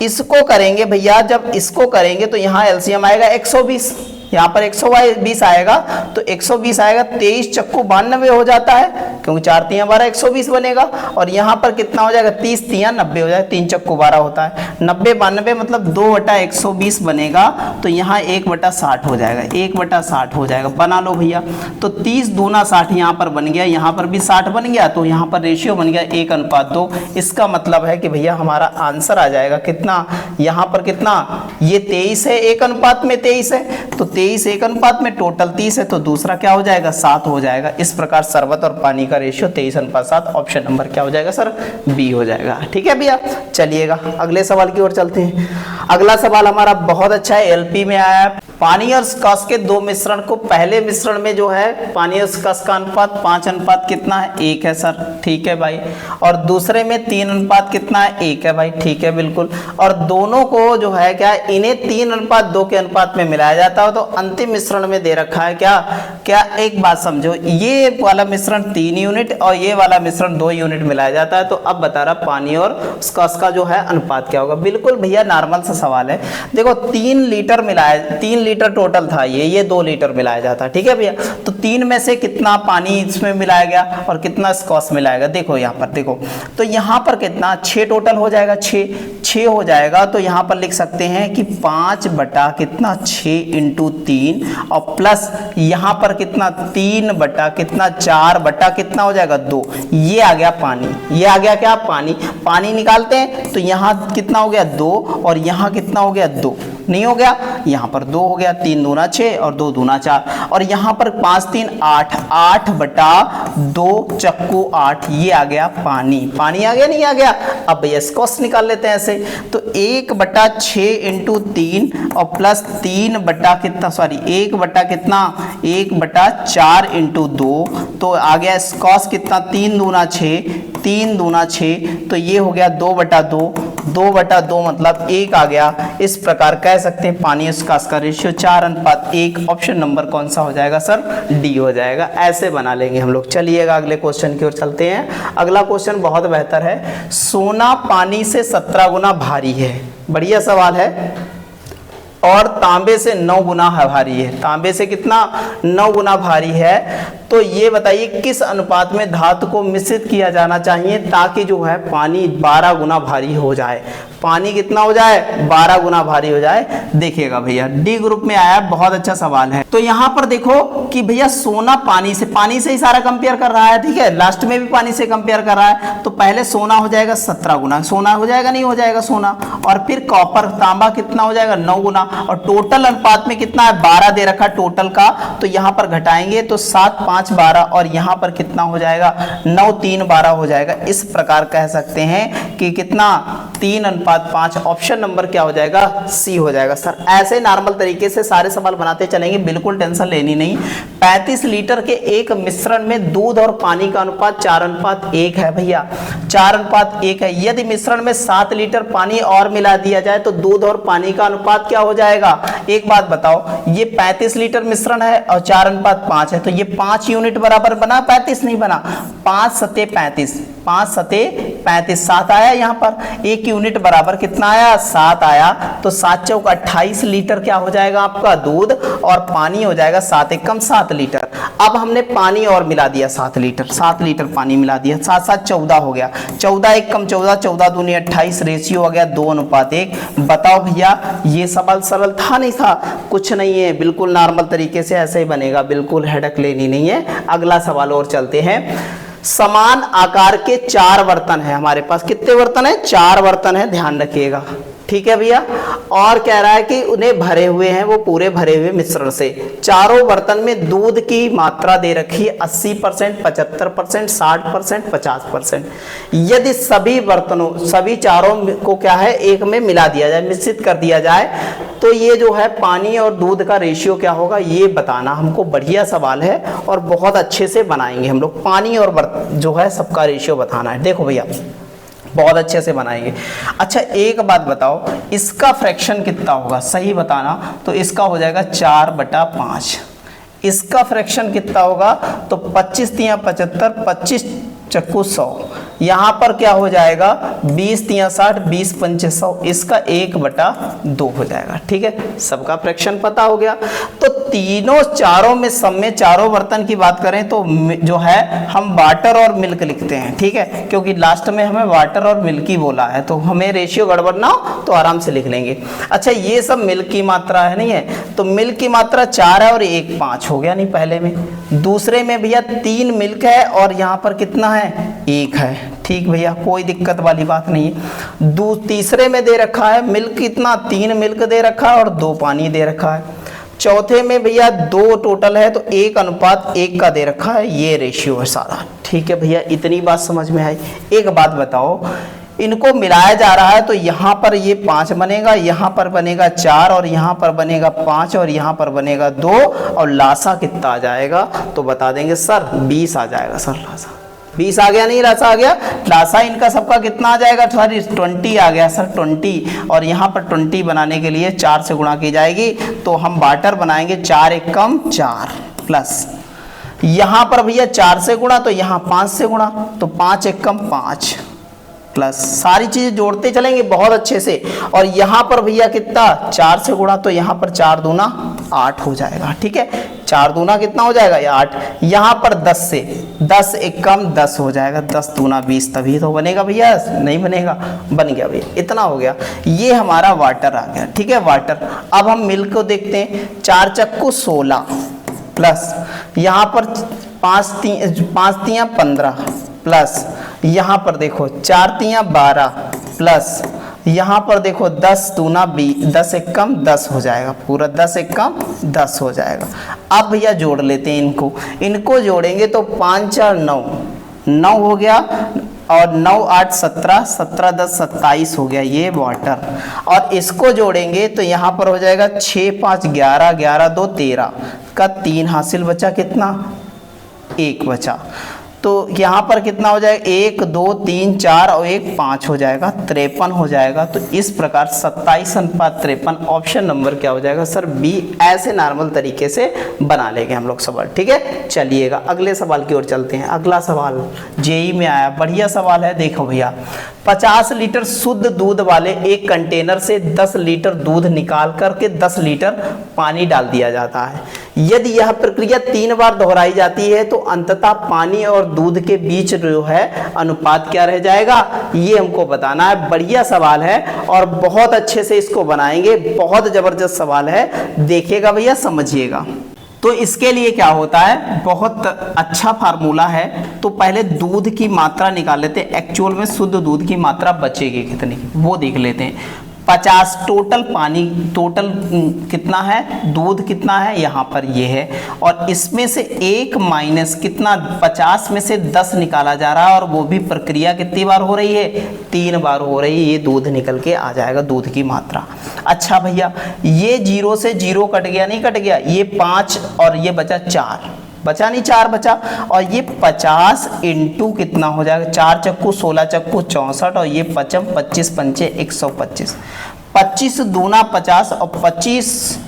इसको करेंगे भैया। जब इसको करेंगे तो यहाँ एलसीएम आएगा 120, यहाँ पर 120 आएगा, तो 120 आएगा, 23 चक्कू 92 हो जाता है, क्योंकि 4 3 12 120 बनेगा। और यहाँ पर कितना हो जाएगा 30 3 90 हो जाएगा, 3 चक्कू 12 होता है, 90 92 मतलब 2/120 बनेगा। तो यहाँ 1/60 हो जाएगा, 1/60 हो जाएगा, बना लो भैया। तो 30 दूना 60 यहाँ पर बन गया, यहाँ पर भी 60 बन गया, तो यहाँ पर रेशियो बन गया 1:2। इसका मतलब है कि भैया हमारा आंसर आ जाएगा कितना, यहाँ पर कितना, ये 23 है, 1:23 है, तो 23 1 में टोटल 30 है, तो दूसरा क्या हो जाएगा 7 हो जाएगा। इस प्रकार शरबत और पानी का रेशियो 23:7, ऑप्शन नंबर क्या हो जाएगा सर, बी हो जाएगा। ठीक है भैया, चलिएगा अगले सवाल की ओर चलते हैं। अगला सवाल हमारा बहुत अच्छा है, एलपी में आया है। पानी और स्कॉच के दो मिश्रण को, पहले मिश्रण में जो है पानी और स्कॉच का अनुपात 5 कितना है 1 है सर, ठीक है भाई। और दूसरे में 3 कितना है 1 है भाई, ठीक है बिल्कुल। और दोनों को जो है क्या, इन्हें 3:2 के अनुपात में मिलाया जाता है। तो अंतिम मिश्रण में दे रखा है क्या, क्या एक बात समझो, ये वाला मिश्रण 3 यूनिट और ये वाला मिश्रण 2 यूनिट मिलाया जाता है। तो अब बता रहा पानी और स्कॉच का जो है अनुपात क्या होगा। बिल्कुल भैया नॉर्मल सा सवाल है। देखो 3 लीटर मिलाया, 3 लीटर टोटल था ये 2 लीटर मिलाया जाता है, ठीक है भैया। तो 3 में से कितना पानी इसमें मिलाया गया और कितना स्कॉच मिलाएगा, देखो यहाँ पर देखो, तो यहाँ पर कितना 6 टोटल हो जाएगा, 6 हो जाएगा। तो यहाँ पर लिख सकते हैं कि 5 कितना 6 × 3 और प्लस यहाँ पर कितना 3 कितना 4 कितना हो जाएगा 2। ये आ गया पानी, ये आ गया क्या पानी। पानी निकालते हैं तो यहाँ कितना हो गया 2 और यहाँ कितना हो गया 2, नहीं हो गया, यहाँ पर 2 हो गया, 3 दूना 6 और 2 दूना 4 और यहाँ पर 5 3 8, 8/2 चक्कू 8, ये आ गया पानी। पानी आ गया नहीं आ गया। अब भैया स्कॉच निकाल लेते हैं ऐसे, तो 1/6 × 3 और प्लस 1/4 कितना 1/4 × 2, तो आ गया स्कॉच कितना 3 दूना 6, 3 दूना 6, तो ये हो गया 2/2, 2/2 मतलब 1 आ गया। इस प्रकार कह सकते हैं पानी स्कॉच का रेशियो 4:1। ऑप्शन नंबर कौन सा हो जाएगा सर, डी हो जाएगा। ऐसे बना लेंगे हम लोग। चलिएगा अगले क्वेश्चन की ओर चलते हैं। अगला क्वेश्चन बहुत बेहतर है, सोना पानी से 17 गुना भारी है, बढ़िया सवाल है, और तांबे से 9 गुना भारी है। तांबे से कितना 9 गुना भारी है। तो ये बताइए किस अनुपात में धातु को मिश्रित किया जाना चाहिए ताकि जो है पानी 12 गुना भारी हो जाए। पानी कितना हो जाए 12 गुना भारी हो जाए। देखिएगा भैया डी ग्रुप में आया, बहुत अच्छा सवाल है। तो यहाँ पर देखो कि भैया सोना पानी से ही सारा कंपेयर कर रहा है, ठीक है, लास्ट में भी पानी से कंपेयर कर रहा है। तो पहले सोना हो जाएगा 17 गुना, सोना हो जाएगा नहीं हो जाएगा सोना, और फिर कॉपर तांबा कितना हो जाएगा 9 गुना, और टोटल अनुपात में कितना है 12 दे रखा टोटल का। तो यहाँ पर घटाएंगे तो 7 5 12 और यहाँ पर कितना हो जाएगा 9 3 12 हो जाएगा। इस प्रकार कह सकते हैं कि कितना 3:5। ऑप्शन नंबर क्या हो जाएगा, सी हो जाएगा सर। ऐसे नॉर्मल तरीके से सारे सवाल बनाते चलेंगे, बिल्कुल टेंशन लेनी नहीं। 35 लीटर के एक मिश्रण में दूध और पानी का अनुपात 4:1 है भैया, 4:1 है। यदि मिश्रण में 7 लीटर पानी और मिला दिया जाए तो दूध और पानी का अनुपात क्या हो जाएगा। एक बात बताओ, ये 35 लीटर मिश्रण है और 4:5 है, तो ये 5 यूनिट बराबर बना, 35 नहीं बना। 5 सते 35, 5 सते 35, 7 आया यहाँ पर, 1 यूनिट बराबर कितना आया 7 आया। तो 7 चौक 28 लीटर क्या हो जाएगा आपका दूध, और पानी हो जाएगा 7 एकम 7 लीटर। अब हमने पानी और मिला दिया 7 लीटर, 7 लीटर पानी मिला दिया, 7 7 14 हो गया, 14 एकम 14, 14 दूनी 28, रेशियो हो गया 2:1। बताओ भैया ये सवाल सरल था नहीं था, कुछ नहीं है, बिल्कुल नॉर्मल तरीके से ऐसे ही बनेगा, बिल्कुल हेडक लेनी नहीं है। अगला सवाल और चलते हैं। समान आकार के 4 बर्तन है हमारे पास, कितने बर्तन है 4 बर्तन है, ध्यान रखिएगा। ठीक है भैया। और कह रहा है कि उन्हें भरे हुए हैं, वो पूरे भरे हुए मिश्रण से चारों बर्तन में दूध की मात्रा दे रखी है 80%, 75%, 60%, 50%। यदि सभी बर्तनों, सभी चारों को क्या है एक में मिला दिया जाए, मिश्रित कर दिया जाए, तो ये जो है पानी और दूध का रेशियो क्या होगा ये बताना हमको। बढ़िया सवाल है और बहुत अच्छे से बनाएंगे हम लोग। पानी और जो है सबका रेशियो बताना है। देखो भैया बहुत अच्छे से बनाएंगे। अच्छा एक बात बताओ, इसका फ्रैक्शन कितना होगा, सही बताना। तो इसका हो जाएगा 4/5। इसका फ्रैक्शन कितना होगा, तो 25 तिया 75, 25 चक्कू 100। यहाँ पर क्या हो जाएगा 20 तिया 60, 20 पंचे 100। इसका 1/2 हो जाएगा। ठीक है, सबका फ्रैक्शन पता हो गया। तो तीनों चारों में सब में चारों बर्तन की बात करें तो जो है हम वाटर और मिल्क लिखते हैं। ठीक है, क्योंकि लास्ट में हमें वाटर और मिल्क ही बोला है, तो हमें रेशियो गड़बड़ ना हो तो आराम से लिख लेंगे। अच्छा ये सब मिल्क की मात्रा है, नहीं है, तो मिल्क की मात्रा 4 है और 1 5 हो गया। नहीं पहले में, दूसरे में भैया 3 मिल्क है और यहाँ पर कितना है 1 है। ठीक भैया, कोई दिक्कत वाली बात नहीं है। तीसरे में दे रखा है मिल्क कितना, 3 मिल्क दे रखा है और 2 पानी दे रखा है। चौथे में भैया 2 टोटल है तो 1:1 का दे रखा है, ये रेशियो है सारा। ठीक है भैया, इतनी बात समझ में आई। एक बात बताओ, इनको मिलाया जा रहा है तो यहाँ पर ये 5 बनेगा, यहाँ पर बनेगा 4 और यहाँ पर बनेगा 5 और यहाँ पर बनेगा 2 और लासा कितना आ जाएगा, तो बता देंगे सर 20 आ जाएगा। सर लासा 20 आ गया, नहीं लासा आ गया। लासा इनका सबका कितना आ जाएगा, सॉरी 20 आ गया सर 20। और यहाँ पर 20 बनाने के लिए 4 से गुणा की जाएगी, तो हम वाटर बनाएंगे 4 एकम 4 प्लस यहाँ पर भैया 4 से गुणा तो यहाँ 5 से गुणा, तो 5 एकम 5 प्लस सारी चीजें जोड़ते चलेंगे बहुत अच्छे से। और यहाँ पर भैया कितना 4 से गुणा तो यहाँ पर 4 दूना 8 हो जाएगा। ठीक है, 4 दूना कितना हो जाएगा 8। यहाँ पर 10 से 10 एकम 10 हो जाएगा, 10 दूना 20, तभी तो बनेगा भैया, नहीं बनेगा, बन गया भैया, इतना हो गया। ये हमारा वाटर आ गया। ठीक है, वाटर। अब हम मिल्क को देखते हैं, 4 चक्कू 16 प्लस यहाँ पर 5 तिया 15 प्लस यहाँ पर देखो 4 तिया 12 प्लस यहाँ पर देखो 10 दूना 20, 10 एकम 10 हो जाएगा, पूरा 10 एकम 10 हो जाएगा। अब भैया जोड़ लेते हैं इनको जोड़ेंगे तो 5 4 9 9 हो गया और 9 8 17, 17 10 27 हो गया ये वाटर। और इसको जोड़ेंगे तो यहाँ पर हो जाएगा 6 5 11, 11 2 13 का 3 हासिल बचा, कितना 1 बचा। तो यहाँ पर कितना हो जाएगा 1 2 3 4 और 1 5 हो जाएगा, 53 हो जाएगा। तो इस प्रकार 27:53 ऑप्शन नंबर क्या हो जाएगा सर बी। ऐसे नॉर्मल तरीके से बना लेंगे हम लोग सवाल। ठीक है, चलिएगा अगले सवाल की ओर चलते हैं। अगला सवाल जेई में आया, बढ़िया सवाल है। देखो भैया 50 लीटर शुद्ध दूध वाले एक कंटेनर से 10 लीटर दूध निकाल करके 10 लीटर पानी डाल दिया जाता है। यदि यह प्रक्रिया 3 बार दोहराई जाती है तो अंततः पानी और दूध के बीच जो है अनुपात क्या रह जाएगा, ये हमको बताना है। बढ़िया सवाल है और बहुत अच्छे से इसको बनाएंगे, बहुत जबरदस्त सवाल है, देखिएगा भैया समझिएगा। तो इसके लिए क्या होता है, बहुत अच्छा फार्मूला है। तो पहले दूध की मात्रा निकाल लेते हैं, एक्चुअल में शुद्ध दूध की मात्रा बचेगी कितनी वो देख लेते हैं। 50 टोटल पानी, टोटल कितना है दूध कितना है यहाँ पर ये है, और इसमें से 1 माइनस कितना 50 में से 10 निकाला जा रहा है, और वो भी प्रक्रिया कितनी बार हो रही है 3 बार हो रही है। ये दूध निकल के आ जाएगा दूध की मात्रा। अच्छा भैया ये 0 से 0 कट गया, नहीं कट गया, ये 5 और ये बचा 4, बचा नहीं 4 बचा। और ये 50 इंटू कितना हो जाएगा 4 चक्कू 16 चक्कू 64 और ये 25 पंचे 125, 25 दूना 50 और 25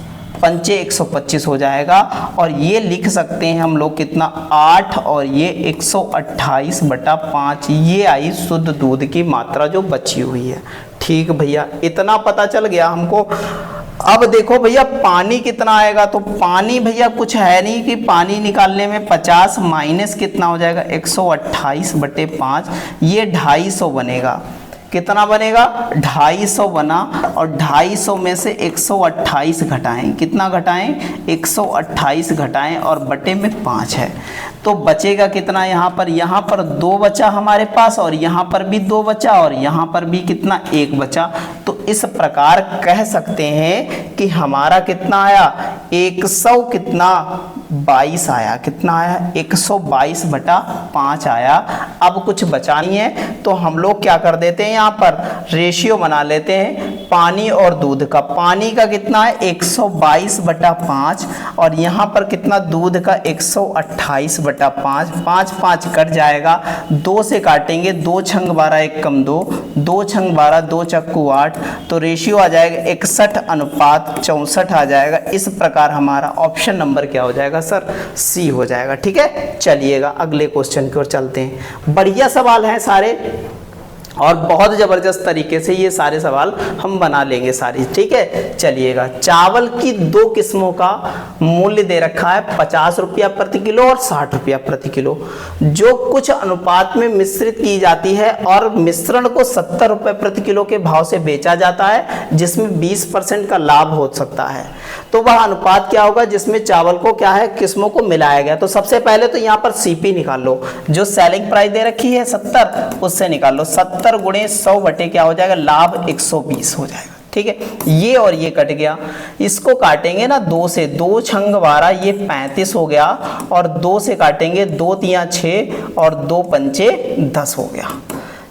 पंचे 125 हो जाएगा। और ये लिख सकते हैं हम लोग कितना 8 और ये 128/5, ये आई शुद्ध दूध की मात्रा जो बची हुई है। ठीक भैया, इतना पता चल गया हमको। अब देखो भैया पानी कितना आएगा, तो पानी भैया कुछ है नहीं कि पानी निकालने में 50 माइनस कितना हो जाएगा 128/5, ये 250 बनेगा। कितना बनेगा 250 बना, और 250 में से 128 घटाएं, कितना घटाएं 128 घटाएं और बटे में 5 है, तो बचेगा कितना यहाँ पर 2 बचा हमारे पास, और यहाँ पर भी 2 बचा, और यहाँ पर भी कितना 1 बचा। तो इस प्रकार कह सकते हैं कि हमारा कितना आया, 100 कितना 22 आया। कितना आया, 122/5 आया। अब कुछ बचा नहीं है तो हम लोग क्या कर देते हैं, यहाँ पर रेशियो बना लेते हैं पानी और दूध का। पानी का कितना है 122/5 और यहाँ पर कितना दूध का 128/5। 5 5 कट जाएगा, 2 से काटेंगे, 2 छंग 12 1 कम 2, 2 छंग 12 2 चक्कू 8, तो रेशियो आ जाएगा 61:64 आ जाएगा। इस प्रकार हमारा ऑप्शन नंबर क्या हो जाएगा सर, सी हो जाएगा। ठीक है, चलिएगा अगले क्वेश्चन की ओर चलते हैं। बढ़िया सवाल है सारे और बहुत ज़बरदस्त तरीके से ये सारे सवाल हम बना लेंगे सारी। ठीक है, चलिएगा। चावल की 2 किस्मों का मूल्य दे रखा है 50 रुपया प्रति किलो और 60 रुपया प्रति किलो, जो कुछ अनुपात में मिश्रित की जाती है और मिश्रण को 70 रुपये प्रति किलो के भाव से बेचा जाता है, जिसमें 20% का लाभ हो सकता है। तो वह अनुपात क्या होगा जिसमें चावल को क्या है, किस्मों को मिलाया गया। तो सबसे पहले तो यहाँ पर सीपी निकाल लो, जो सेलिंग प्राइस दे रखी है 70, उससे निकाल लो। 70 गुणे 100 बटे क्या हो जाएगा, लाभ 120 हो जाएगा। ठीक है, ये और ये कट गया, इसको काटेंगे ना 2 से, 2 छंग 12 ये 35 हो गया और 2 से काटेंगे, 2 तिया 6 और 2 पंचे 10 हो गया।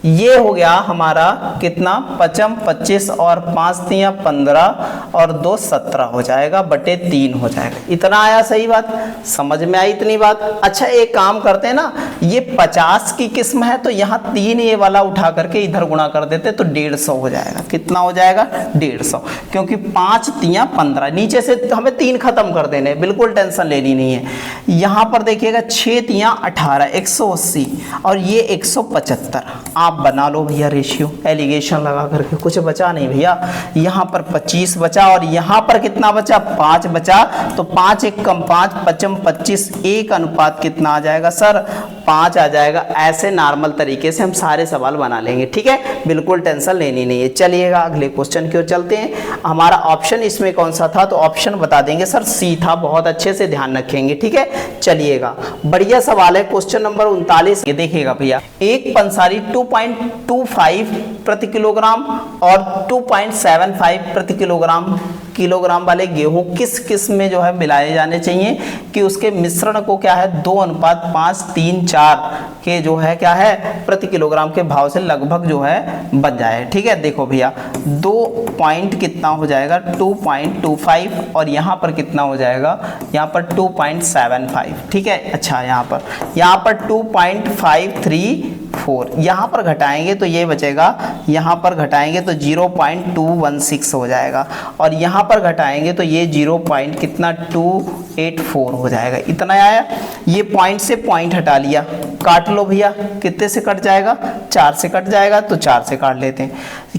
ये हो गया हमारा कितना, 55 25 और 5 तिया 15 और 2 17 हो जाएगा बटे 3 हो जाएगा। इतना आया, सही बात, समझ में आई इतनी बात। अच्छा एक काम करते हैं ना, ये 50 की किस्म है तो यहाँ 3 ये वाला उठा करके इधर गुणा कर देते तो 150 हो जाएगा। कितना हो जाएगा, 150, क्योंकि 5 तिया 15, नीचे से हमें 3 खत्म कर देने, बिल्कुल टेंशन लेनी नहीं है। यहाँ पर देखिएगा 6 तिया 18, 180 और ये 175। आप बना लो भैया रेशियो, एलिगेशन लगा करके। कुछ बचा नहीं भैया, यहाँ पर 25 बचा और यहाँ पर कितना बचा, 5 बचा। तो 5 1 कम 5, 55 25, एक अनुपात कितना आ जाएगा सर, 5 आ जाएगा। ऐसे नॉर्मल तरीके से हम सारे सवाल बना लेंगे। ठीक है, बिल्कुल टेंशन लेनी नहीं है। चलिएगा अगले क्वेश्चन की ओर चलते हैं। हमारा ऑप्शन इसमें कौन सा था, तो ऑप्शन बता देंगे सर, सी था। बहुत अच्छे से ध्यान रखेंगे। ठीक है, चलिएगा बढ़िया सवाल है। क्वेश्चन नंबर 39 ये देखिएगा भैया, एक पंसारी 2.25 प्रति किलोग्राम और 2.75 प्रति किलोग्राम वाले गेहूं किस किस्म में जो है मिलाए जाने चाहिए कि उसके मिश्रण को क्या है 2:5-3-4 के जो है क्या है प्रति किलोग्राम के भाव से लगभग जो है बन जाए। ठीक है, देखो भैया 2 पॉइंट कितना हो जाएगा, 2.25 और यहाँ पर कितना हो जाएगा, यहाँ पर 2.75। ठीक है, अच्छा यहाँ पर 2.534, यहाँ पर घटाएंगे तो ये बचेगा, यहाँ पर घटाएंगे तो 0.216 हो जाएगा और यहाँ पर घटाएंगे तो ये 284 हो जाएगा। इतना आया। ये पॉइंट से पॉइंट हटा लिया, काट लो भैया, कितने से कट जाएगा, 4 से कट जाएगा, तो 4 से काट लेते हैं।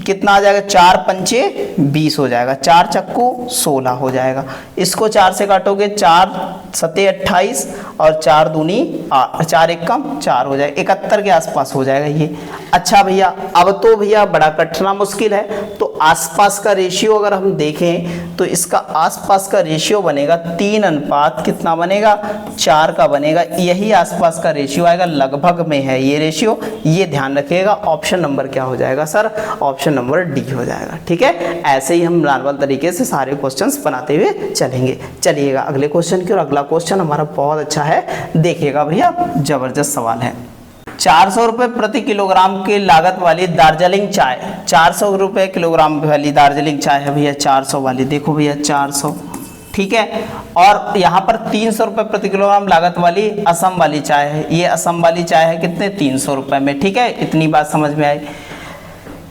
कितना आ जाएगा, 4 पंचे 20 हो जाएगा, 4 चक्कू 16 हो जाएगा। इसको 4 से काटोगे, 4 सते 28 और 4 दूनी 4 एक कम 4 हो जाएगा, 71 के आसपास हो जाएगा ये। अच्छा भैया, अब तो भैया बड़ा कठिना मुश्किल है, तो आसपास का रेशियो अगर हम देखें तो इसका आसपास का रेशियो बनेगा 3 अनुपात कितना बनेगा, 4 का बनेगा। यही आसपास का रेशियो आएगा, लगभग में है ये रेशियो, ये ध्यान रखिएगा। ऑप्शन नंबर क्या हो जाएगा सर, ऑप्शन नंबर डी हो जाएगा। ठीक है, ऐसे ही हम नॉर्मल तरीके से सारे क्वेश्चंस बनाते हुए चलेंगे। चलिएगा अगले क्वेश्चन की, और अगला क्वेश्चन हमारा बहुत अच्छा है, देखिएगा भैया, जबरदस्त सवाल है। 400 रुपये प्रति किलोग्राम की लागत वाली दार्जिलिंग चाय, 400 रुपये किलोग्राम वाली दार्जिलिंग चाय है भैया, 400 वाली, देखो भैया 400। ठीक है, और यहाँ पर 300 रुपये प्रति किलोग्राम लागत वाली असम वाली चाय है। ये असम वाली चाय है कितने, 300 रुपये में। ठीक है, इतनी बात समझ में आई।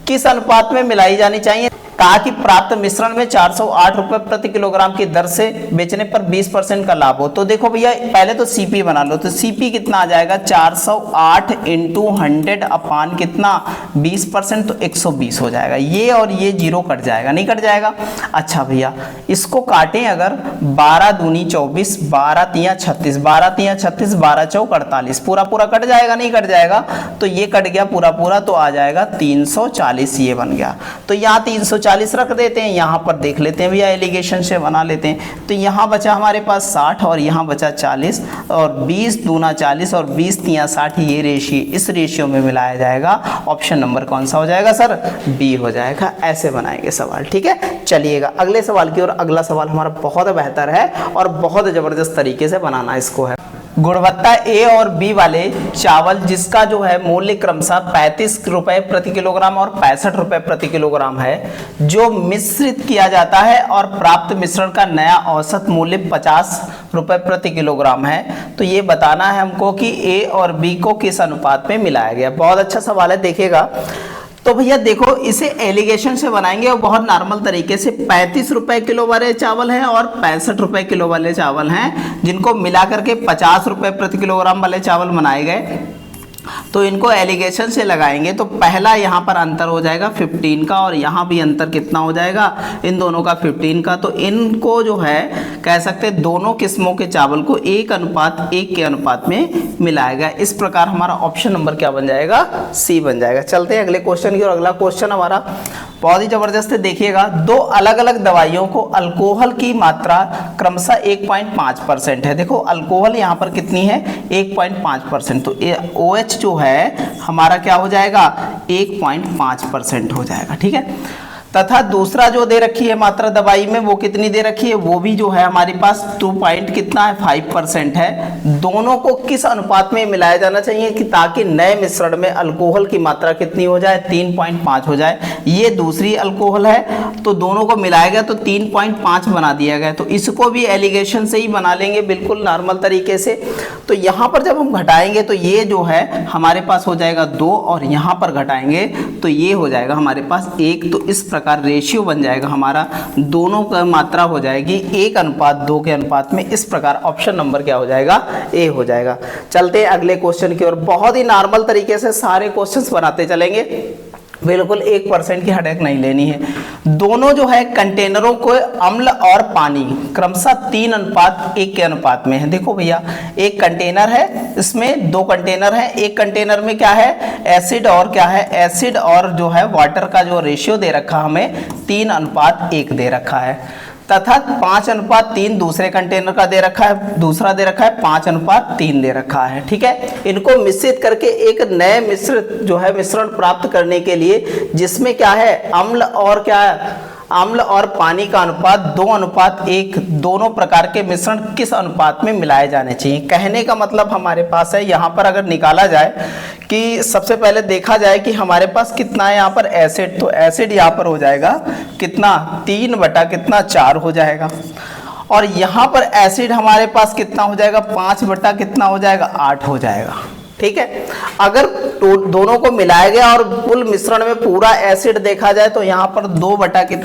किस अनुपात में मिलाई जानी चाहिए, कहा कि प्राप्त मिश्रण में 408 रुपये प्रति किलोग्राम की दर से बेचने पर 20% का लाभ हो। तो देखो भैया पहले तो सीपी बना लो, तो सीपी कितना आ जाएगा, 408 इंटू 100 अपान कितना 20%, तो 120 हो जाएगा। ये और ये 0 कट जाएगा, नहीं कट जाएगा। अच्छा भैया इसको काटें अगर, 12 दूनी 24, 12 तिया 36, 12 तिया 36, 12 चौक 48, पूरा पूरा कट जाएगा, नहीं कट जाएगा। तो ये कट गया पूरा पूरा, तो आ जाएगा 340, ये बन गया। तो यहाँ 340 40 रख देते हैं, यहाँ पर देख लेते हैं भैया एलिगेशन से बना लेते हैं। तो यहाँ बचा हमारे पास 60 और यहाँ बचा 40 और 20 दूना 40 और 20 तिया 60, ये रेशियो इस रेशियो में मिलाया जाएगा। ऑप्शन नंबर कौन सा हो जाएगा सर? बी हो जाएगा। ऐसे बनाएंगे सवाल, ठीक है। चलिएगा अगले सवाल की ओर। अगला सवाल हमारा बहुत बेहतर है और बहुत ज़बरदस्त तरीके से बनाना इसको है। गुणवत्ता ए और बी वाले चावल जिसका जो है मूल्य क्रमशः 35 रुपए प्रति किलोग्राम और 65 रुपए प्रति किलोग्राम है, जो मिश्रित किया जाता है और प्राप्त मिश्रण का नया औसत मूल्य 50 रुपए प्रति किलोग्राम है, तो ये बताना है हमको कि ए और बी को किस अनुपात में मिलाया गया। बहुत अच्छा सवाल है, देखिएगा। तो भैया देखो, इसे एलिगेशन से बनाएंगे और बहुत नॉर्मल तरीके से 35 रुपए किलो वाले चावल हैं और 65 रुपए किलो वाले चावल हैं, जिनको मिला करके 50 रुपए प्रति किलोग्राम वाले चावल बनाए गए। तो इनको एलिगेशन से लगाएंगे तो पहला यहाँ पर अंतर हो जाएगा 15 का और यहाँ भी अंतर कितना हो जाएगा इन दोनों का 15 का। तो इनको जो है कह सकते हैं दोनों किस्मों के चावल को 1:1 के अनुपात में मिलाया गया। इस प्रकार हमारा ऑप्शन नंबर क्या बन जाएगा? सी बन जाएगा। चलते हैं अगले क्वेश्चन की ओर। अगला क्वेश्चन हमारा बहुत ही जबरदस्त है, देखिएगा। दो अलग अलग दवाइयों को अल्कोहल की मात्रा क्रमशः 1.5% है। देखो अल्कोहल यहाँ पर कितनी है? 1.5%। तो OH जो है हमारा क्या हो जाएगा? 1.5% हो जाएगा, ठीक है। तथा दूसरा जो दे रखी है मात्रा दवाई में वो कितनी दे रखी है? वो भी जो है हमारे पास 5% है। दोनों को किस अनुपात में मिलाया जाना चाहिए कि ताकि नए मिश्रण में अल्कोहल की मात्रा कितनी हो जाए? 3.5 हो जाए। ये दूसरी अल्कोहल है तो दोनों को मिलाया गया तो 3.5 बना दिया गया। तो इसको भी एलिगेशन से ही बना लेंगे बिल्कुल नॉर्मल तरीके से। तो यहाँ पर जब हम घटाएंगे तो ये जो है हमारे पास हो जाएगा 2 और यहाँ पर घटाएंगे तो ये हो जाएगा हमारे पास 1। तो इस प्रकार रेशियो बन जाएगा हमारा, दोनों का मात्रा हो जाएगी 1:2 के अनुपात में। इस प्रकार ऑप्शन नंबर क्या हो जाएगा? ए हो जाएगा। चलते हैं अगले क्वेश्चन की ओर। बहुत ही नॉर्मल तरीके से सारे क्वेश्चंस बनाते चलेंगे, बिल्कुल 1% की हेडेक नहीं लेनी है। दोनों जो है कंटेनरों को अम्ल और पानी क्रमशः 3:1 के अनुपात में है। देखो भैया एक कंटेनर है, इसमें 2 कंटेनर है। एक कंटेनर में क्या है? एसिड और क्या है? एसिड और जो है वाटर का जो रेशियो दे रखा हमें 3:1 दे रखा है, तथा 5:3 दूसरे कंटेनर का दे रखा है, दूसरा दे रखा है 5:3 दे रखा है, ठीक है। इनको मिश्रित करके एक नए मिश्रित जो है मिश्रण प्राप्त करने के लिए जिसमें क्या है? अम्ल और क्या है? अम्ल और पानी का अनुपात 2:1 दोनों प्रकार के मिश्रण किस अनुपात में मिलाए जाने चाहिए। कहने का मतलब हमारे पास है यहाँ पर अगर निकाला जाए कि सबसे पहले देखा जाए कि हमारे पास कितना है यहाँ पर एसिड, तो एसिड यहाँ पर हो जाएगा कितना? 3/4 हो जाएगा। और यहाँ पर एसिड हमारे पास कितना हो जाएगा? 5 हो जाएगा? 8 हो जाएगा, ठीक है। अगर दोनों को मिलाया गया और कुल मिश्रण में पूरा एसिड देखा जाए तो यहाँ पर 2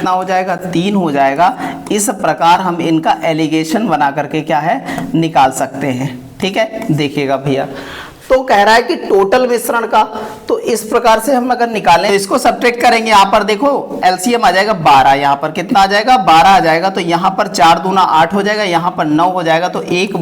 हो जाएगा? 3 हो जाएगा। इस प्रकार हम इनका एलिगेशन बना करके क्या है निकाल सकते हैं, ठीक है। देखिएगा भैया, तो कह रहा है कि टोटल मिश्रण का, तो इस प्रकार से हम अगर निकालें तो इसको सब्ट्रैक्ट करेंगे। यहाँ पर देखो एलसीएम आ जाएगा 12, यहाँ पर कितना आ जाएगा? 12 आ जाएगा। तो यहाँ पर 4 दूना 8 हो जाएगा, यहाँ पर 9 हो जाएगा। तो 1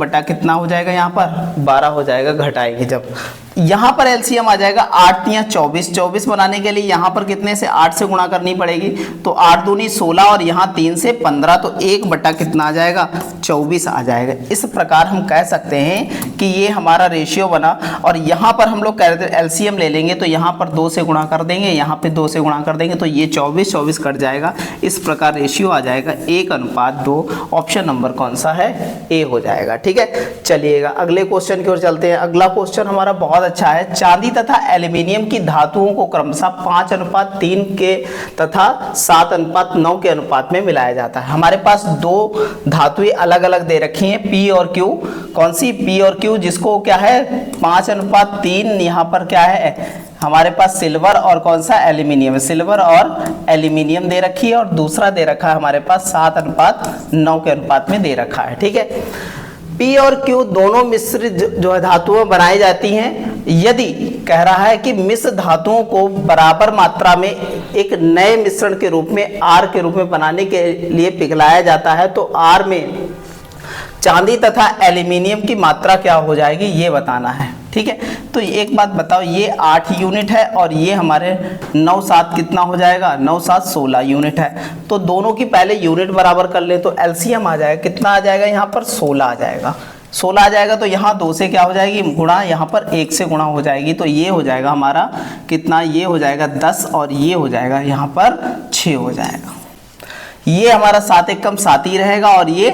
हो जाएगा? यहाँ पर 12 हो जाएगा। घटाएंगे जब यहाँ पर एलसीएम आ जाएगा 8 या 24 बनाने के लिए यहाँ पर कितने से 8 से गुणा करनी पड़ेगी। तो 8 दूनी 16 और यहाँ 3 से 15, तो 1 आ जाएगा? 24 आ जाएगा। इस प्रकार हम कह सकते हैं कि ये हमारा रेशियो बना। और यहाँ पर हम लोग कह रहे थे एलसीएम ले लेंगे तो यहाँ पर 2 से गुणा कर देंगे, यहाँ पे 2 से गुणा कर देंगे तो ये 24 कट जाएगा। इस प्रकार रेशियो आ जाएगा 1:2। ऑप्शन नंबर कौन सा है? ए हो जाएगा, ठीक है। चलिएगा अगले क्वेश्चन की ओर चलते हैं। अगला क्वेश्चन हमारा बहुत अच्छा है। चांदी तथा एल्यूमिनियम की धातुओं को क्रमशः 5:3 के तथा 7:9 के अनुपात में मिलाया जाता है। हमारे पास 2 धातुएं अलग अलग दे रखी हैं, पी और क्यू। कौन सी? पी और क्यू, जिसको क्या है 5:3 यहाँ पर क्या है हमारे पास सिल्वर और कौन सा? एल्यूमिनियम। सिल्वर और एल्यूमिनियम दे रखी है और दूसरा दे रखा है हमारे पास 7:9 के अनुपात में दे रखा है, ठीक है। पी और क्यू दोनों मिश्रित जो है धातुएं बनाई जाती हैं यदि कह रहा है कि मिश्र धातुओं को बराबर मात्रा में एक नए मिश्रण के रूप में आर के रूप में बनाने के लिए पिघलाया जाता है, तो आर में चांदी तथा एल्यूमिनियम की मात्रा क्या हो जाएगी ये बताना है, ठीक है। तो एक बात बताओ, ये 8 यूनिट है और ये हमारे 9 7 कितना हो जाएगा, 9 7 16 यूनिट है। तो दोनों की पहले यूनिट बराबर कर ले तो एलसीएम आ जाएगा, कितना आ जाएगा यहाँ पर 16 आ जाएगा। 16 आ जाएगा तो यहाँ 2 से क्या हो जाएगी गुणा, यहाँ पर 1 से गुणा हो जाएगी, तो ये हो जाएगा हमारा कितना, ये हो जाएगा 10 और ये हो जाएगा यहाँ पर 6 हो जाएगा। ये हमारा 7 एकम 7 ही रहेगा और ये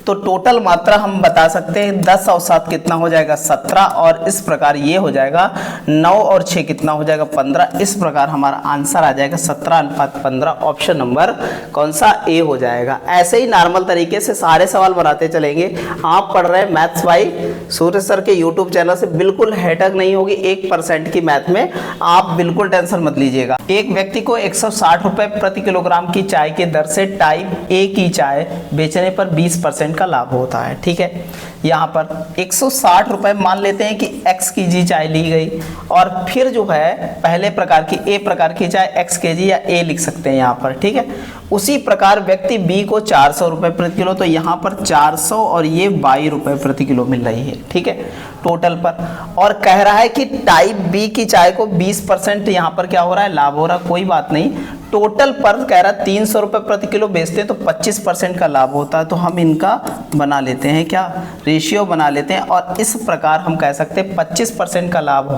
तो टोटल मात्रा हम बता सकते हैं 10 और 7 कितना हो जाएगा 17 और इस प्रकार ये हो जाएगा 9 और 6 कितना हो जाएगा 15। इस प्रकार हमारा आंसर आ जाएगा 17:15, ऑप्शन नंबर कौन सा ए हो जाएगा। ऐसे ही नॉर्मल तरीके से सारे सवाल बनाते चलेंगे। आप पढ़ रहे हैं मैथ्स बाय सूर्य सर के यूट्यूब चैनल से, बिल्कुल हेटक नहीं होगी 1% की मैथ में, आप बिल्कुल टेंशन मत लीजिएगा। एक व्यक्ति को 160 रुपए प्रति किलोग्राम की चाय के दर से टाइप ए की चाय बेचने पर 20% का लाभ होता है। ठीक है, यहाँ पर 160 रुपए मान लेते हैं कि x केजी चाय ली गई और फिर जो है पहले प्रकार की ए प्रकार की चाय x केजी या ए लिख सकते हैं यहाँ पर। ठीक है, उसी प्रकार व्यक्ति बी को 400 रुपए प्रति किलो, तो यहाँ पर 400 और ये 22 रुपए प्रति किलो मिल रही है। ठीक है, टोटल पर, और कह रहा है कि टाइप बी की चाय को 20% यहाँ पर क्या हो रहा है, लाभ हो रहा है। कोई बात नहीं, टोटल पर कह रहा है 300 रुपए प्रति किलो बेचते हैं तो 25% का लाभ होता है। तो हम इनका बना लेते हैं क्या, रेशियो बना लेते हैं और इस प्रकार हम कह सकते हैं 25% का लाभ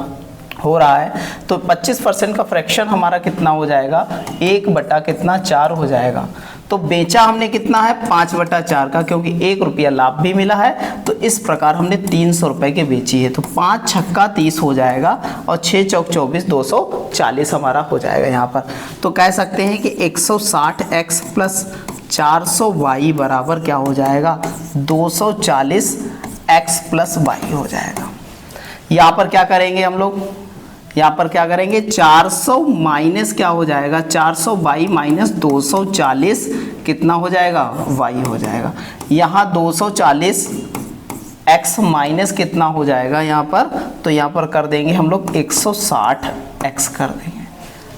हो रहा है। तो 25% का फ्रैक्शन हमारा कितना हो जाएगा, 1/4 हो जाएगा। तो बेचा हमने कितना है 5/4 का, क्योंकि 1 रुपया लाभ भी मिला है। तो इस प्रकार हमने 300 रुपए के बेची है। तो 5 छक्का 30 हो जाएगा और 6 चौक 24, 240 हमारा हो जाएगा यहाँ पर। तो कह सकते हैं कि 160x प्लस 400y बराबर क्या हो जाएगा, 240x प्लस y हो जाएगा। यहाँ पर क्या करेंगे हम लोग, यहाँ पर क्या करेंगे 400 माइनस क्या हो जाएगा, 400y माइनस 240 कितना हो जाएगा, y हो जाएगा। यहाँ 240 x माइनस कितना हो जाएगा यहाँ पर, तो यहाँ पर कर देंगे हम लोग 160x कर देंगे,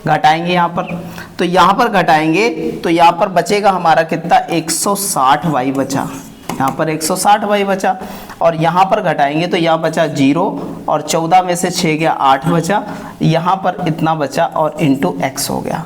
घटाएंगे यहाँ पर। तो यहाँ पर घटाएंगे तो यहाँ पर बचेगा हमारा कितना, 160y बचा, यहाँ पर 160y बचा। और यहाँ पर घटाएंगे तो यहाँ बचा 0 और 14 में से 6 गया 8 बचा, यहाँ पर इतना बचा और इंटू x हो गया।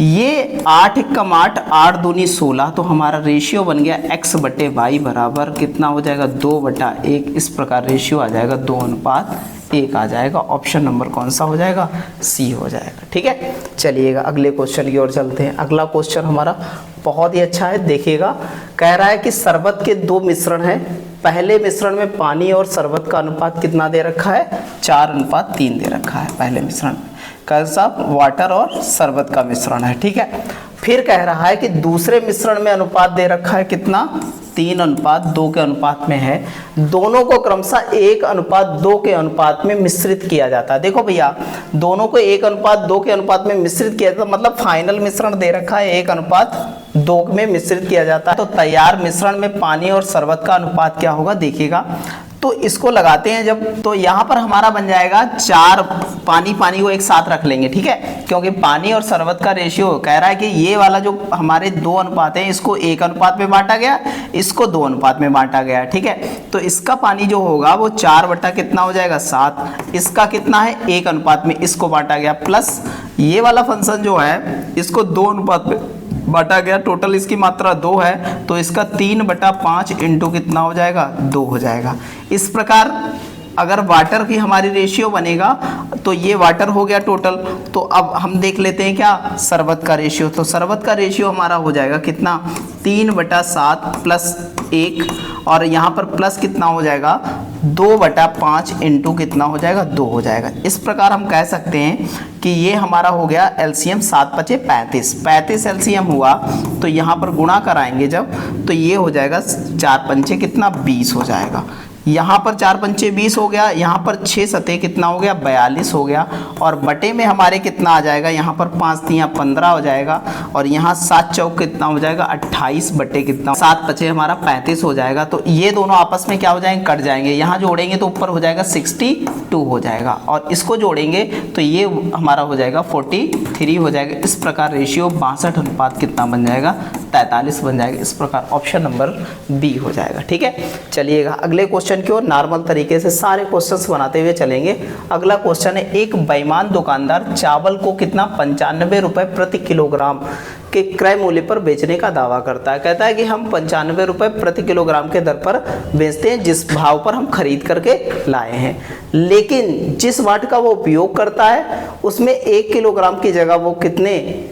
ये 8 एकम 8, 8 दूनी 16, तो हमारा रेशियो बन गया x/y बराबर कितना हो जाएगा, 2/1। इस प्रकार रेशियो आ जाएगा 2:1 आ जाएगा। ऑप्शन नंबर कौन सा हो जाएगा, सी हो जाएगा। ठीक है, चलिएगा अगले क्वेश्चन की ओर चलते हैं। अगला क्वेश्चन हमारा बहुत ही अच्छा है, देखिएगा। कह रहा है कि शरबत के 2 मिश्रण हैं, पहले मिश्रण में पानी और शरबत का अनुपात कितना दे रखा है, 4:3 दे रखा है पहले मिश्रण में। कौन सा, वाटर और शरबत का मिश्रण है। ठीक है, फिर कह रहा है कि दूसरे मिश्रण में अनुपात दे रखा है कितना, 3:2 के अनुपात में है। दोनों को क्रमशः 1:2 के अनुपात में मिश्रित किया जाता है। देखो भैया, दोनों को 1:2 के अनुपात में मिश्रित किया जाता है, मतलब फाइनल मिश्रण दे रखा है 1:2 में मिश्रित किया जाता है। तो तैयार मिश्रण में पानी और शरबत का अनुपात क्या होगा, देखिएगा। तो इसको लगाते हैं जब, तो यहाँ पर हमारा बन जाएगा 4, पानी को एक साथ रख लेंगे। ठीक है, क्योंकि पानी और शरबत का रेशियो कह रहा है कि ये वाला जो हमारे 2 अनुपात है, इसको 1 अनुपात में बांटा गया, इसको 2 अनुपात में बांटा गया। ठीक है, तो इसका पानी जो होगा वो 4 कितना हो जाएगा 7, इसका कितना है 1 अनुपात में इसको बांटा गया, प्लस ये वाला फंक्शन जो है इसको 2 अनुपात में बांटा गया। टोटल इसकी मात्रा 2 है, तो इसका 3/5 इंटू कितना हो जाएगा, 2 हो जाएगा। इस प्रकार अगर वाटर की हमारी रेशियो बनेगा तो ये वाटर हो गया टोटल। तो अब हम देख लेते हैं क्या, शरबत का रेशियो। तो शरबत का रेशियो हमारा हो जाएगा कितना, 3/7 प्लस 1, और यहाँ पर प्लस कितना हो जाएगा, 2/5 इंटू कितना हो जाएगा, 2 हो जाएगा। इस प्रकार हम कह सकते हैं कि ये हमारा हो गया एलसीएम 7×5 = 35 एलसीएम हुआ। तो यहाँ पर गुणा कराएंगे जब, तो ये हो जाएगा 4×5 कितना, 20 हो जाएगा। यहाँ पर 4×5 20 हो गया, यहाँ पर 6 सतह कितना हो गया, 42 हो गया। और बटे में हमारे कितना आ जाएगा, यहाँ पर 5×3 15 हो जाएगा, और यहाँ 7 चौक कितना हो जाएगा, 28 बटे कितना, 7×5 हमारा 35 हो जाएगा। तो ये दोनों आपस में क्या हो जाएंगे, कट जाएंगे। यहाँ जोड़ेंगे तो ऊपर हो जाएगा 62 हो जाएगा, और इसको जोड़ेंगे तो ये हमारा हो जाएगा 43 हो जाएगा। इस प्रकार रेशियो 62 अनुपात कितना बन जाएगा, 43 बन जाएगा। इस प्रकार ऑप्शन नंबर बी हो जाएगा। ठीक है, चलिएगा अगले क्वेश्चन क्वेश्चन की ओर नॉर्मल तरीके से सारे क्वेश्चंस बनाते हुए चलेंगे। अगला क्वेश्चन है, एक बेईमान दुकानदार चावल को कितना 95 रुपए प्रति किलोग्राम के क्रय मूल्य पर बेचने का दावा करता है। कहता है कि हम 95 रुपए प्रति किलोग्राम के दर पर बेचते हैं, जिस भाव पर हम खरीद करके लाए हैं, लेकिन जिस वाट का वो उपयोग करता है उसमें 1 किलोग्राम की जगह वो कितने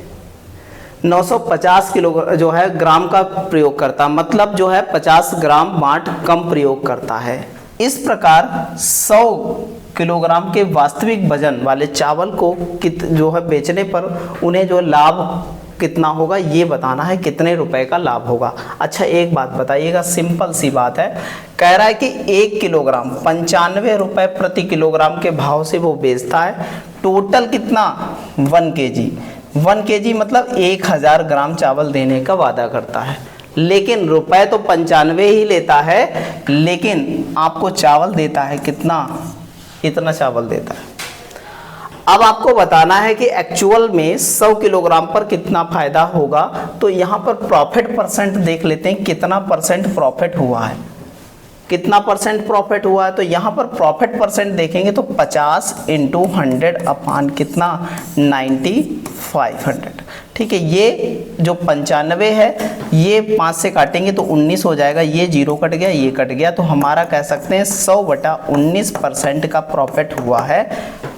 950 किलो जो है ग्राम का प्रयोग करता, मतलब जो है 50 ग्राम वाट कम प्रयोग करता है। इस प्रकार 100 किलोग्राम के वास्तविक वजन वाले चावल को जो है बेचने पर उन्हें जो लाभ कितना होगा ये बताना है, कितने रुपए का लाभ होगा। अच्छा एक बात बताइएगा, सिंपल सी बात है, कह रहा है कि 1 किलोग्राम 95 रुपए प्रति किलोग्राम के भाव से वो बेचता है, टोटल कितना 1 केजी 1 केजी मतलब 1000 ग्राम चावल देने का वादा करता है, लेकिन रुपए तो 95 ही लेता है, लेकिन आपको चावल देता है कितना, इतना चावल देता है। अब आपको बताना है कि एक्चुअल में 100 किलोग्राम पर कितना फायदा होगा। तो यहाँ पर प्रॉफिट परसेंट देख लेते हैं, कितना परसेंट प्रॉफिट हुआ है, कितना परसेंट प्रॉफिट हुआ है। तो यहाँ पर प्रॉफिट परसेंट देखेंगे तो 50 इंटू 100 अपान कितना 9500। ठीक है, ये जो 95 है ये 5 से काटेंगे तो 19 हो जाएगा, ये 0 कट गया, ये कट गया, तो हमारा कह सकते हैं 100/19% का प्रॉफिट हुआ है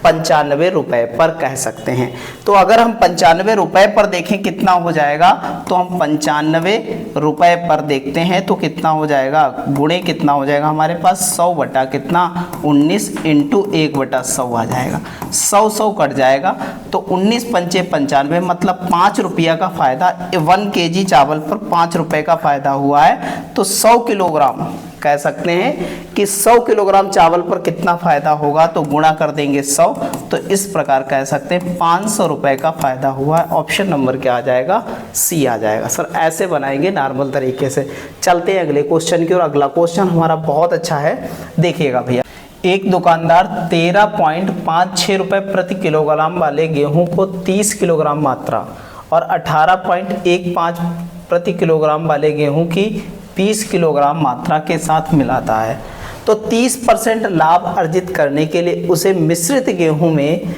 95 रुपए पर, कह सकते हैं। तो अगर हम 95 रुपए पर देखें कितना हो जाएगा, तो हम 95 रुपए पर देखते हैं तो कितना हो जाएगा, गुणे कितना हो जाएगा हमारे पास 100 कितना 19 इंटू 1/100 आ जाएगा, 100 कट जाएगा, तो 19 पंचे 95 मतलब 5 रुपया का फायदा, 1 केजी चावल पर 5 रुपए का फायदा हुआ है। तो 100 किलोग्राम कह सकते हैं कि 100 किलोग्राम चावल पर कितना फायदा होगा, तो गुणा कर देंगे 100, तो इस प्रकार कह सकते हैं 500 रुपए का फायदा हुआ है। ऑप्शन नंबर क्या आ जाएगा, सी आ जाएगा। सर ऐसे बनाएंगे नॉर्मल तरीके से। चलते हैं अगले क्वेश्चन की ओर। अगला क्वेश्चन हमारा बहुत अच्छा है, देखिएगा भैया। एक दुकानदार 13.56 रुपए प्रति किलोग्राम वाले गेहूं को 30 किलोग्राम मात्रा और 18.15 प्रति किलोग्राम वाले गेहूं की 20 किलोग्राम मात्रा के साथ मिलाता है। तो 30% लाभ अर्जित करने के लिए उसे मिश्रित गेहूं में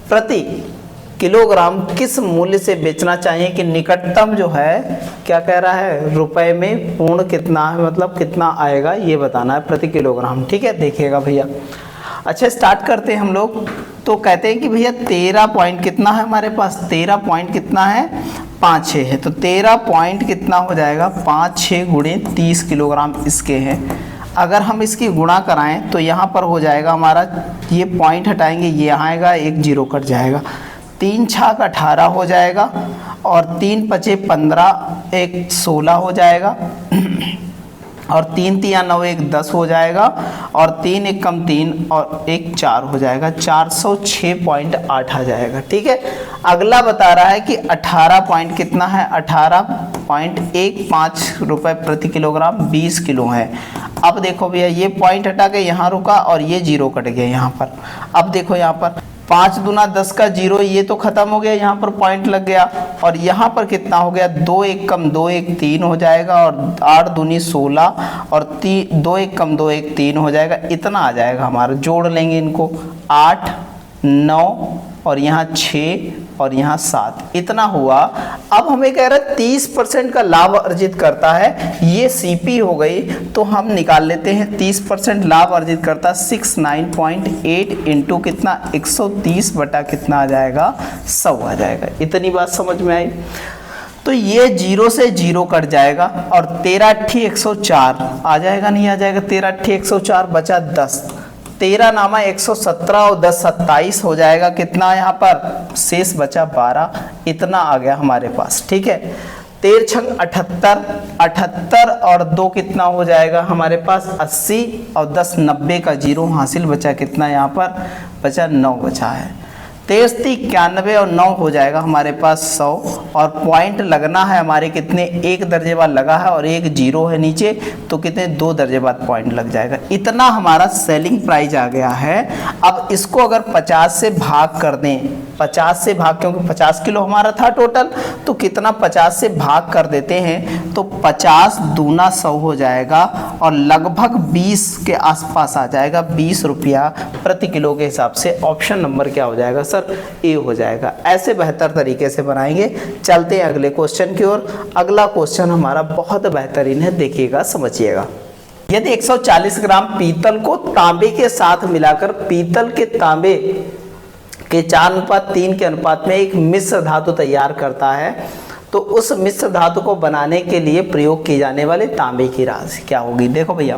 प्रति किलोग्राम किस मूल्य से बेचना चाहिए कि निकटतम जो है क्या कह रहा है रुपए में पूर्ण कितना है, मतलब कितना आएगा ये बताना है प्रति किलोग्राम। ठीक है, देखिएगा भैया। अच्छा स्टार्ट करते हैं हम लोग। तो कहते हैं कि भैया 13 पॉइंट कितना है हमारे पास, 13 पॉइंट कितना है 5-6 है, तो 13 पॉइंट कितना हो जाएगा 5-6 गुणे 30 किलोग्राम इसके हैं। अगर हम इसकी गुणा कराएं तो यहाँ पर हो जाएगा हमारा, ये पॉइंट हटाएंगे ये यहाँ आएगा, 1 0 कट जाएगा, 3 छाक 18 हो जाएगा और 3 पचे 15, 1 16 हो जाएगा और 3 तिया 9, 1 10 हो जाएगा और 3 1 कम 3 और 1 4 हो जाएगा, 406.8 आ जाएगा। ठीक है, अगला बता रहा है कि 18 पॉइंट कितना है, 18.15 रुपए प्रति किलोग्राम 20 किलो है। अब देखो भैया ये पॉइंट हटा के यहाँ रुका और ये 0 कट गया यहाँ पर। अब देखो यहाँ पर 5 दूना 10 का 0, ये तो खत्म हो गया, यहाँ पर पॉइंट लग गया और यहाँ पर कितना हो गया 2 1 कम 2 1 3 हो जाएगा और 8 दूनी 16 और 2 1 कम 2 1 3 हो जाएगा, इतना आ जाएगा हमारा। जोड़ लेंगे इनको 8 9 और यहाँ 6 और यहाँ 7, इतना हुआ। अब हमें कह रहा है 30% का लाभ अर्जित करता है, ये सीपी हो गई, तो हम निकाल लेते हैं 30% लाभ अर्जित करता 69.8 इंटू कितना 130 बटा कितना आ जाएगा 100 आ जाएगा। इतनी बात समझ में आई। तो ये 0 से 0 कट जाएगा और 13 8 104 आ जाएगा, नहीं आ जाएगा, 13 8 104 बचा 10, 13 नामा 117 और 10 27 हो जाएगा, कितना यहाँ पर शेष बचा 12, इतना आ गया हमारे पास। ठीक है, 13 छंग 78, 78 और 2 कितना हो जाएगा हमारे पास 80 और 10 90 का 0 हासिल बचा, कितना यहाँ पर बचा 9 बचा है। 13 91 और 9 हो जाएगा हमारे पास 100 और पॉइंट लगना है हमारे कितने, 1 दर्जे बाद लगा है और 1 0 है नीचे, तो कितने 2 दर्जे बाद पॉइंट लग जाएगा। इतना हमारा सेलिंग प्राइस आ गया है। अब इसको अगर 50 से भाग कर दें, 50 से भाग, क्योंकि 50 किलो हमारा था टोटल, तो कितना 50 से भाग कर देते हैं तो 50 दूना 100 हो जाएगा और लगभग 20 के आसपास आ जाएगा, 20 रुपया प्रति किलो के हिसाब से। ऑप्शन नंबर क्या हो जाएगा सर? ए हो जाएगा। ऐसे बेहतर तरीके से बनाएंगे। चलते हैं अगले क्वेश्चन की ओर। अगला क्वेश्चन हमारा बहुत बेहतरीन है, देखिएगा, समझिएगा। यदि 140 ग्राम पीतल को तांबे के साथ मिलाकर पीतल के तांबे के 4:3 के अनुपात में एक मिश्र धातु तैयार करता है, तो उस मिश्र धातु को बनाने के लिए प्रयोग की जाने वाले तांबे की राशि क्या होगी? देखो भैया,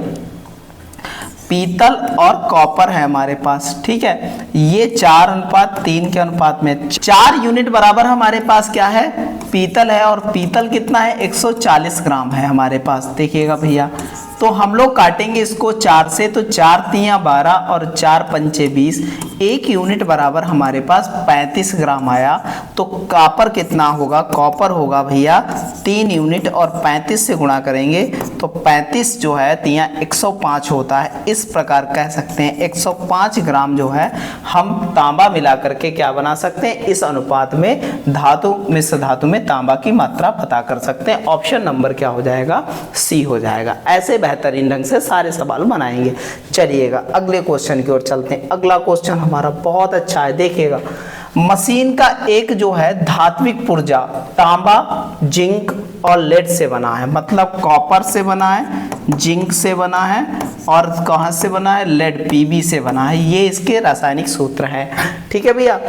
पीतल और कॉपर है हमारे पास, ठीक है। ये 4:3 के अनुपात में 4 यूनिट बराबर हमारे पास क्या है? पीतल है। और पीतल कितना है? 140 ग्राम है हमारे पास। देखिएगा भैया, तो हम लोग काटेंगे इसको 4 से, तो 4 तियां 12 और 4 पंचे 20, 1 यूनिट बराबर हमारे पास 35 ग्राम आया। तो कॉपर कितना होगा? कॉपर होगा भैया 3 यूनिट और 35 से गुणा करेंगे तो 35 जो है तियां 105 होता है। इस प्रकार कह सकते हैं 105 ग्राम जो है हम तांबा मिला करके क्या बना सकते हैं? इस अनुपात में धातु, मिश्र धातु में तांबा की मात्रा पता कर सकते हैं। ऑप्शन नंबर क्या हो जाएगा? सी हो जाएगा। ऐसे बेहतरीन ढंग से सारे सवाल बनाएंगे। चलिएगा अगले क्वेश्चन की ओर चलते हैं। अगला क्वेश्चन हमारा बहुत अच्छा है, देखिएगा। मशीन का एक जो है धात्विक पुर्जा तांबा, जिंक और लेड से बना है, मतलब कॉपर से बना है, जिंक से बना है और कहाँ से बना है? लेड, पीबी से बना है। ये इसके रासायनिक सूत्र हैं, ठीक है भैया।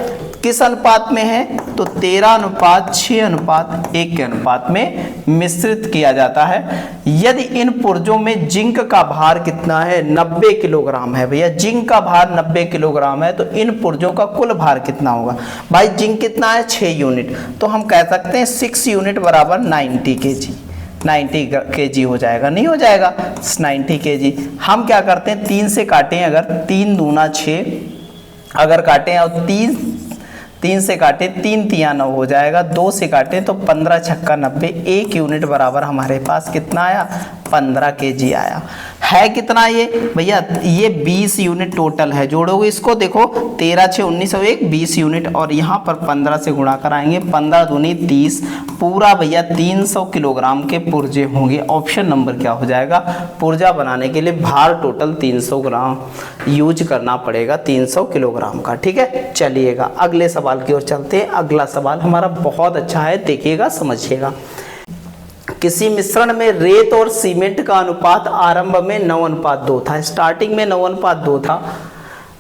किस अनुपात में है? तो 13:6:1 के अनुपात में मिश्रित किया जाता है। यदि इन पुर्जों में जिंक का भार कितना है? 90 किलोग्राम है भैया। जिंक का भार 90 किलोग्राम है, तो इन पुर्जों का कुल भार कितना होगा? भाई जिंक कितना है? 6 यूनिट, तो हम कह सकते हैं 6 यूनिट बराबर 90 kg। 90 kg हो जाएगा, नहीं हो जाएगा? 90 kg। हम क्या करते हैं, 3 से काटें, अगर 3 दूना 6 अगर काटें और 3 से काटें, 3 तियां 9 हो जाएगा। 2 से काटें तो 15 छक्का 90, 1 यूनिट बराबर हमारे पास कितना आया? 15 kg आया। है कितना ये भैया? ये 20 यूनिट टोटल है। जोड़ोगे इसको, देखो 13 6 19 और 1 20 यूनिट, और यहाँ पर 15 से गुणा कराएंगे, 15 दूनी 30, पूरा भैया 300 किलोग्राम के पुर्जे होंगे। ऑप्शन नंबर क्या हो जाएगा? पुर्जा बनाने के लिए भार टोटल 300 ग्राम यूज करना पड़ेगा, 300 किलोग्राम का, ठीक है। चलिएगा अगले सवाल की ओर चलते हैं। अगला सवाल हमारा बहुत अच्छा है, देखिएगा, समझिएगा। किसी मिश्रण में रेत और सीमेंट का अनुपात आरंभ में 9:2 था, स्टार्टिंग में 9:2 था।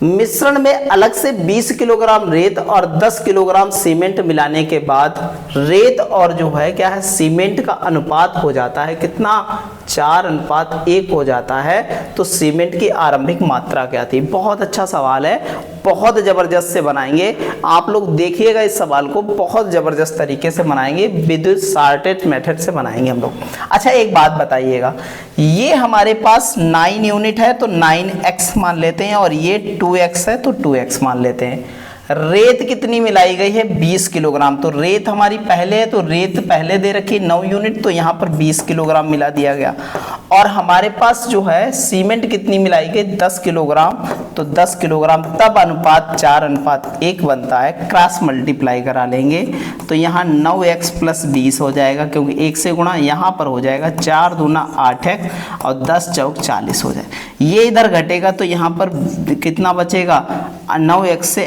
मिश्रण में अलग से 20 किलोग्राम रेत और 10 किलोग्राम सीमेंट मिलाने के बाद रेत और जो है क्या है, सीमेंट का अनुपात हो जाता है कितना? 4:1 हो जाता है। तो सीमेंट की आरंभिक मात्रा क्या थी? बहुत अच्छा सवाल है, बहुत ज़बरदस्त से बनाएंगे आप लोग। देखिएगा इस सवाल को, बहुत ज़बरदस्त तरीके से बनाएंगे, विद शार्टेड मेथड से बनाएंगे हम लोग। अच्छा एक बात बताइएगा, ये हमारे पास 9 यूनिट है तो 9x मान लेते हैं, और ये 2x है तो 2x मान लेते हैं। रेत कितनी मिलाई गई है? 20 किलोग्राम। तो रेत हमारी पहले है, तो रेत पहले दे रखी 9 यूनिट, तो यहाँ पर 20 किलोग्राम मिला दिया गया। और हमारे पास जो है सीमेंट कितनी मिलाई गई? 10 किलोग्राम, तो 10 किलोग्राम, तब अनुपात 4:1 बनता है। क्रॉस मल्टीप्लाई करा लेंगे तो यहाँ 9x + 20 हो जाएगा, क्योंकि 1 से गुणा, यहाँ पर हो जाएगा 4 दूना 8x और 10 चौक 40 हो जाए। ये इधर घटेगा तो यहाँ पर कितना बचेगा? 9x से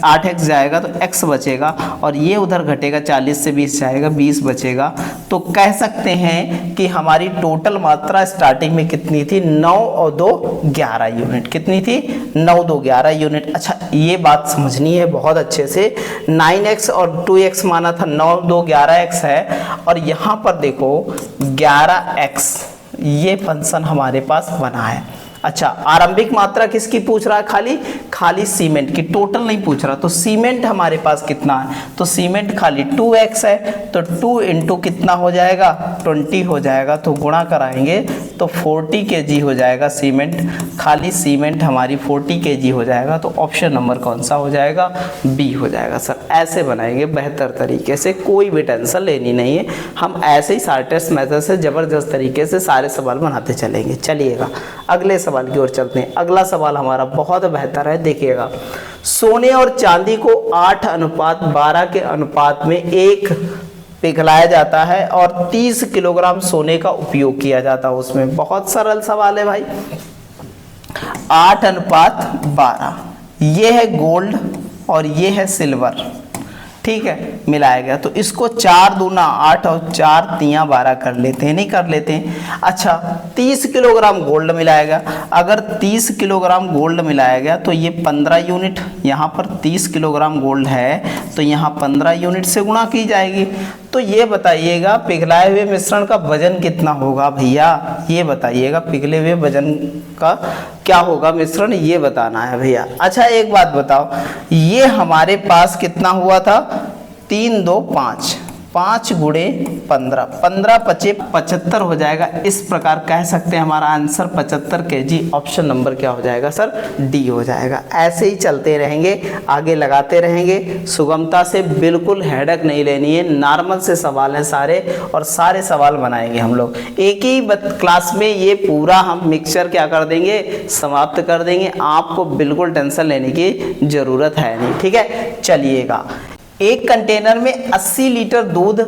8x जाएगा तो x बचेगा, और ये उधर घटेगा, 40 से 20 जाएगा, 20 बचेगा। तो कह सकते हैं कि हमारी टोटल मात्रा स्टार्टिंग में कितनी थी? 9 और 2 11 यूनिट। कितनी थी? 9 2 11 यूनिट। अच्छा ये बात समझनी है बहुत अच्छे से। 9x और 2x माना था, 9 2 11x है, और यहाँ पर देखो 11x ये फंक्शन हमारे पास बना है। अच्छा आरंभिक मात्रा किसकी पूछ रहा है? खाली सीमेंट की, टोटल नहीं पूछ रहा। तो सीमेंट हमारे पास कितना है? तो सीमेंट खाली 2x है, तो 2 इंटू कितना हो जाएगा? 20 हो जाएगा। तो गुणा कराएंगे तो 40 kg हो जाएगा सीमेंट। खाली सीमेंट हमारी 40 kg हो जाएगा। तो ऑप्शन नंबर कौन सा हो जाएगा? बी हो जाएगा सर। ऐसे बनाएंगे बेहतर तरीके से, कोई भी टेंशन लेनी नहीं है। हम ऐसे ही शार्टेस्ट मेथड से ज़बरदस्त तरीके से सारे सवाल बनाते चलेंगे। चलिएगा अगले सवाल की ओर चलते हैं। अगला सवाल हमारा बहुत बेहतर है, देखिएगा। सोने और चांदी को 8:12 के अनुपात में एक पिघलाया जाता है और 30 किलोग्राम सोने का उपयोग किया जाता है उसमें। बहुत सरल सवाल है भाई। 8:12 ये है गोल्ड और ये है सिल्वर, ठीक है, मिलाया गया। तो इसको 4 दूना 8 और 4 तियां 12 कर लेते हैं, नहीं कर लेते हैं। अच्छा, 30 किलोग्राम गोल्ड मिलाया गया। अगर 30 किलोग्राम गोल्ड मिलाया गया तो ये 15 यूनिट, यहाँ पर 30 किलोग्राम गोल्ड है तो यहाँ 15 यूनिट से गुणा की जाएगी। तो ये बताइएगा पिघलाए हुए मिश्रण का वजन कितना होगा भैया, ये बताइएगा पिघले हुए वजन का क्या होगा मिश्रण, ये बताना है भैया। अच्छा एक बात बताओ, ये हमारे पास कितना हुआ था, 3 2 5, 5 गुणे 15, 15 पचे 75 हो जाएगा। इस प्रकार कह सकते हैं हमारा आंसर 75 kg। ऑप्शन नंबर क्या हो जाएगा सर, डी हो जाएगा। ऐसे ही चलते रहेंगे, आगे लगाते रहेंगे सुगमता से, बिल्कुल हेडक नहीं लेनी है। नॉर्मल से सवाल हैं सारे और सारे सवाल बनाएंगे हम लोग एक ही क्लास में। ये पूरा हम मिक्सचर क्या कर देंगे, समाप्त कर देंगे। आपको बिल्कुल टेंशन लेने की जरूरत है नहीं, ठीक है। चलिएगा, एक कंटेनर में 80 लीटर दूध,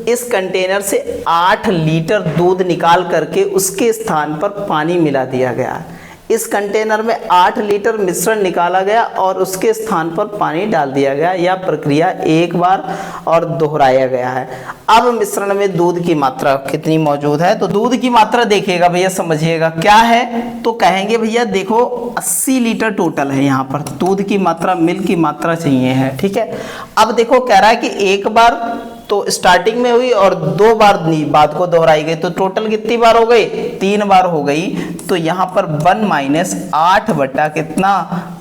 इस कंटेनर से 8 लीटर दूध निकाल करके उसके स्थान पर पानी मिला दिया गया। इस कंटेनर में 8 लीटर मिश्रण निकाला गया और उसके स्थान पर पानी डाल दिया गया। यह प्रक्रिया एक बार और दोहराया गया है। अब मिश्रण में दूध की मात्रा कितनी मौजूद है, तो दूध की मात्रा देखिएगा भैया, समझिएगा क्या है। तो कहेंगे भैया देखो 80 लीटर टोटल है, यहाँ पर दूध की मात्रा, मिल्क की मात्रा चाहिए है, ठीक है। अब देखो कह रहा है कि एक बार तो स्टार्टिंग में हुई और 2 बार बात को दोहराई गई, तो टोटल कितनी बार हो गई, 3 बार हो गई। तो यहाँ पर 1 - 8 बटा कितना,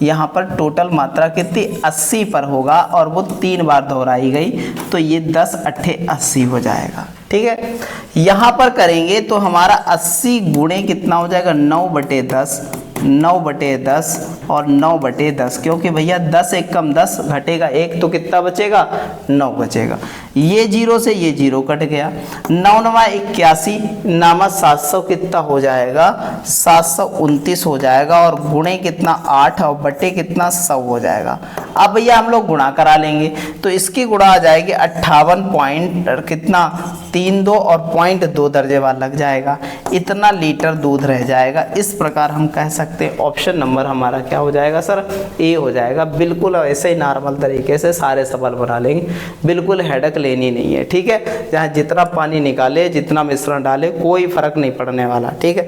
यहाँ पर टोटल मात्रा कितनी 80 पर होगा और वो 3 बार दोहराई गई, तो ये 10 8 80 हो जाएगा, ठीक है। यहाँ पर करेंगे तो हमारा 80 गुणे कितना हो जाएगा, 9/10, 9/10 और 9/10, क्योंकि भैया 10 एक कम 10 घटेगा 1, तो कितना बचेगा, 9 बचेगा। ये 0 से ये 0 कट गया। 9 9 81, नामा 700 कितना हो जाएगा, 729 हो जाएगा। और गुणे कितना 8 और बटे कितना 100 हो जाएगा। अब भैया हम लोग गुणा करा लेंगे तो इसकी गुणा आ जाएगी 58 पॉइंट कितना 32 और 0.2 दर्जे वाला लग जाएगा। इतना लीटर दूध रह जाएगा। इस प्रकार हम कह सकते हैं ऑप्शन नंबर हमारा क्या हो जाएगा सर, ए हो जाएगा। बिल्कुल ऐसे ही नॉर्मल तरीके से सारे सवाल बना लेंगे, बिल्कुल हेडक लेनी नहीं है, ठीक है। जहाँ जितना पानी निकाले, जितना मिश्रण डाले, कोई फर्क नहीं पड़ने वाला, ठीक है।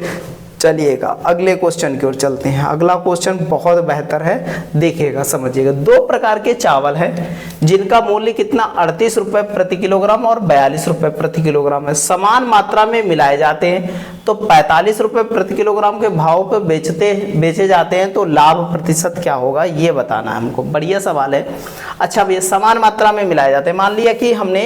चलिएगा अगले क्वेश्चन की ओर चलते हैं। अगला क्वेश्चन बहुत बेहतर है, देखिएगा समझिएगा। 2 प्रकार के चावल हैं जिनका मूल्य कितना 38 रुपये प्रति किलोग्राम और 42 रुपये प्रति किलोग्राम है। समान मात्रा में मिलाए जाते हैं तो 45 रुपये प्रति किलोग्राम के भाव पर बेचे जाते हैं, तो लाभ प्रतिशत क्या होगा ये बताना है हमको। बढ़िया सवाल है। अच्छा भैया, समान मात्रा में मिलाए जाते हैं, मान लिया कि हमने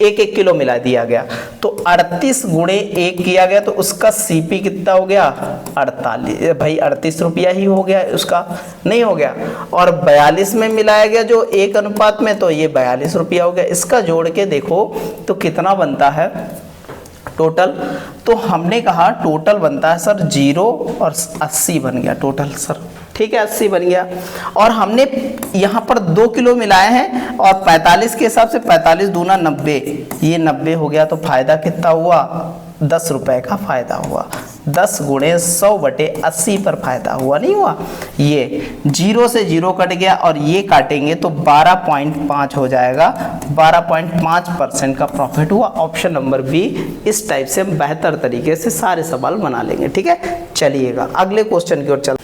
1 किलो मिला दिया गया, तो 38 गुणे 1 किया गया, तो उसका सीपी कितना हो गया 48, भाई 38 रुपया ही हो गया, उसका नहीं हो गया। और 42 में मिलाया गया जो 1 अनुपात में, तो ये 42 रुपया हो गया। इसका जोड़ के देखो तो कितना बनता है टोटल। तो हमने कहा टोटल बनता है सर 0 और 80 बन गया टोटल सर, ठीक है, 80 बन गया। और हमने यहाँ पर 2 किलो मिलाए हैं और 45 के हिसाब से 45 दूना 90, ये 90 हो गया। तो फायदा कितना हुआ, 10 रुपए का फायदा हुआ। 10 गुणे 100/80 पर फायदा हुआ, नहीं हुआ। ये 0 से 0 कट गया और ये काटेंगे तो 12.5 हो जाएगा। 12.5% का प्रॉफिट हुआ। Option number B. इस टाइप से हम बेहतर तरीके से सारे सवाल बना लेंगे, ठीक है। चलिएगा अगले क्वेश्चन की ओर चल।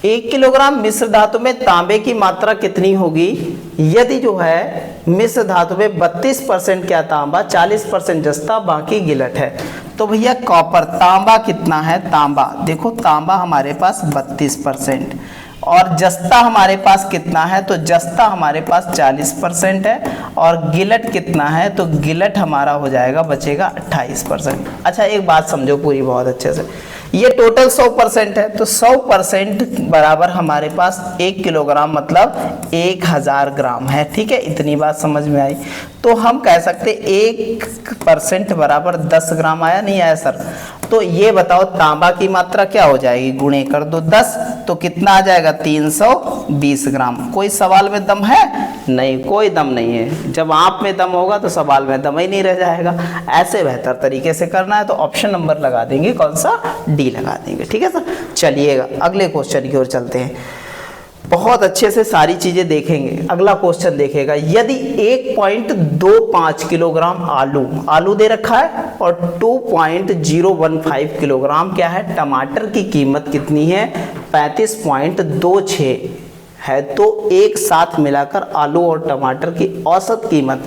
1 किलोग्राम मिश्र धातु में तांबे की मात्रा कितनी होगी यदि जो है मिश्र धातु में 32% क्या तांबा, 40% जस्ता, बाकी गिलट है। तो भैया कॉपर, तांबा कितना है, तांबा देखो, तांबा हमारे पास 32% और जस्ता हमारे पास कितना है, तो जस्ता हमारे पास 40% है। और गिलट कितना है, तो गिलट हमारा हो जाएगा, बचेगा 28%। अच्छा एक बात समझो पूरी बहुत अच्छे से, ये टोटल 100% है, तो 100% बराबर हमारे पास 1 किलोग्राम मतलब 1000 ग्राम है, ठीक है। इतनी बात समझ में आई। तो हम कह सकते 1% बराबर 10 ग्राम आया, नहीं आया सर। तो ये बताओ तांबा की मात्रा क्या हो जाएगी, गुणे कर दो 10 तो कितना आ जाएगा 320 ग्राम। कोई सवाल में दम है? नहीं, कोई दम नहीं है। जब आप में दम होगा तो सवाल में दम ही नहीं रह जाएगा। ऐसे बेहतर तरीके से करना है तो ऑप्शन नंबर लगा देंगे, कौन सा, डी लगा देंगे। ठीक है सर, चलिएगा अगले क्वेश्चन की ओर चलते हैं। बहुत अच्छे से सारी चीजें देखेंगे। अगला क्वेश्चन देखेगा, यदि 1.25 किलोग्राम आलू दे रखा है और 2.015 किलोग्राम क्या है, टमाटर की कीमत कितनी है, 35.26 है, तो एक साथ मिलाकर आलू और टमाटर की औसत कीमत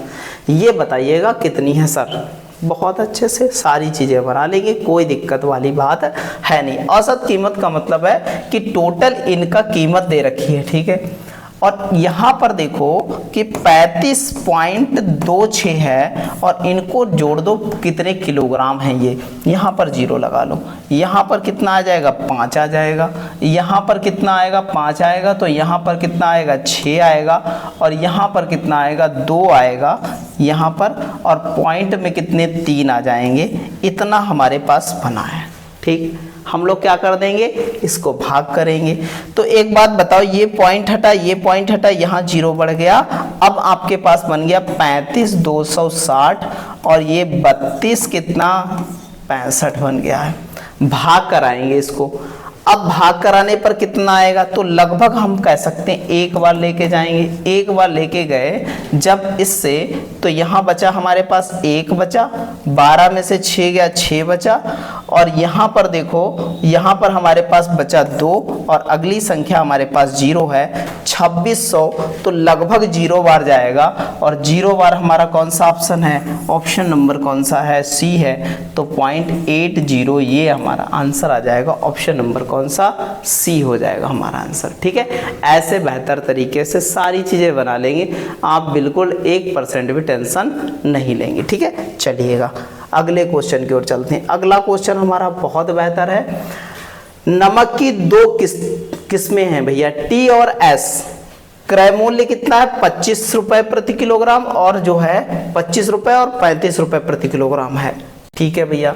ये बताइएगा कितनी है सर। बहुत अच्छे से सारी चीजें बना लेंगे, कोई दिक्कत वाली बात है नहीं। औसत कीमत का मतलब है कि टोटल इनका कीमत दे रखी है, ठीक है। और यहाँ पर देखो कि 35.26 है और इनको जोड़ दो कितने किलोग्राम है ये, यहाँ पर 0 लगा लो। यहाँ पर कितना आ जाएगा, 5 आ जाएगा। यहाँ पर कितना आएगा, 5 आएगा। तो यहाँ पर कितना आएगा, 6 आएगा। और यहाँ पर कितना आएगा, 2 आएगा यहाँ पर। और पॉइंट में कितने, 3 आ जाएंगे। इतना हमारे पास बना है, ठीक। हम लोग क्या कर देंगे, इसको भाग करेंगे। तो एक बात बताओ, ये पॉइंट हटा, ये पॉइंट हटा, यहाँ 0 बढ़ गया। अब आपके पास बन गया 35,260 और ये 32 कितना, 65 बन गया है। भाग कराएंगे इसको। अब भाग कराने पर कितना आएगा, तो लगभग हम कह सकते हैं एक बार लेके जाएंगे। एक बार लेके गए जब इससे, तो यहाँ बचा हमारे पास 1 बचा, 12 में से 6 गया, 6 बचा। और यहाँ पर देखो, यहाँ पर हमारे पास बचा 2 और अगली संख्या हमारे पास 0 है, 2600। तो लगभग 0 बार जाएगा। और 0 बार हमारा कौन सा ऑप्शन है, ऑप्शन नंबर कौन सा है, सी है। तो 0.80 ये हमारा आंसर आ जाएगा। ऑप्शन नंबर कौन सा, सी हो जाएगा हमारा आंसर। ठीक है, ऐसे बेहतर तरीके से सारी चीजें बना लेंगे, आप बिल्कुल 1% भी टेंशन नहीं लेंगे। ठीक है, चलिएगा अगले क्वेश्चन की ओर चलते हैं। अगला क्वेश्चन हमारा बहुत बेहतर है। नमक की 2 किस्में हैं भैया, टी और एस। क्रय मूल्य कितना है, 25 रुपए प्रति किलोग्राम, और जो है 25 रुपए और 35 रुपए प्रति किलोग्राम है। ठीक है भैया,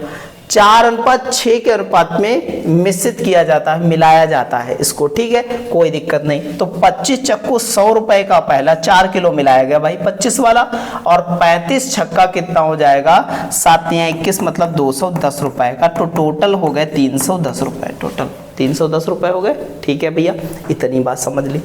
4:6 के अनुपात में मिश्रित किया जाता है, मिलाया जाता है इसको। ठीक है, कोई दिक्कत नहीं। तो 25 चक्कू 100 रुपए का पहला 4 किलो मिलाया गया भाई 25 वाला, और 35 छक्का कितना हो जाएगा, 7 या 21 मतलब 210 रुपए का। तो टोटल हो गए 310 रुपए, टोटल 310 रुपए हो गए। ठीक है भैया, इतनी बात समझ ली।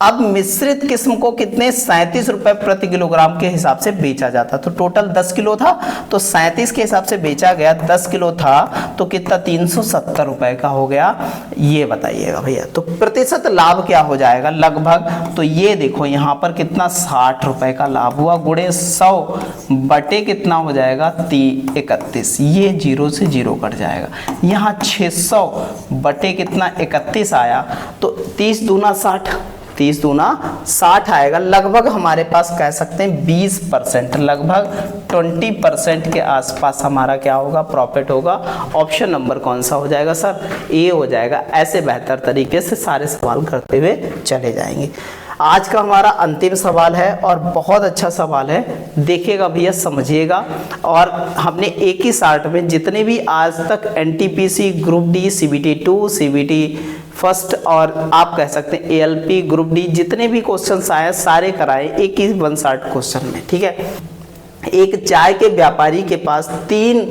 अब मिश्रित किस्म को कितने, 37 रुपए प्रति किलोग्राम के हिसाब से बेचा जाता। तो टोटल 10 किलो था, तो 37 के हिसाब से बेचा गया। 10 किलो था तो कितना, 370 रुपए का हो गया। ये बताइएगा भैया, तो प्रतिशत लाभ क्या हो जाएगा लगभग, तो ये देखो यहाँ पर कितना, 60 रुपए का लाभ हुआ, गुणे 100 बटे कितना हो जाएगा, 31। ये 0 से 0 कट जाएगा। यहाँ 600 बटे कितना, 31 आया। तो 30 दूना 60, 30 दूना 60 आएगा। लगभग हमारे पास कह सकते हैं 20%, लगभग 20% के आसपास हमारा क्या होगा, प्रॉफिट होगा। ऑप्शन नंबर कौन सा हो जाएगा सर, ए हो जाएगा। ऐसे बेहतर तरीके से सारे सवाल करते हुए चले जाएंगे। आज का हमारा अंतिम सवाल है और बहुत अच्छा सवाल है, देखिएगा भैया, समझिएगा। और हमने एक ही सार्ट में जितने भी आज तक NTPC group D, CBT 2, CBT first और आप कह सकते हैं ALP ग्रुप डी, जितने भी क्वेश्चंस आए सारे कराए एक ही 1 शार्ट क्वेश्चन में। ठीक है, एक चाय के व्यापारी के पास 3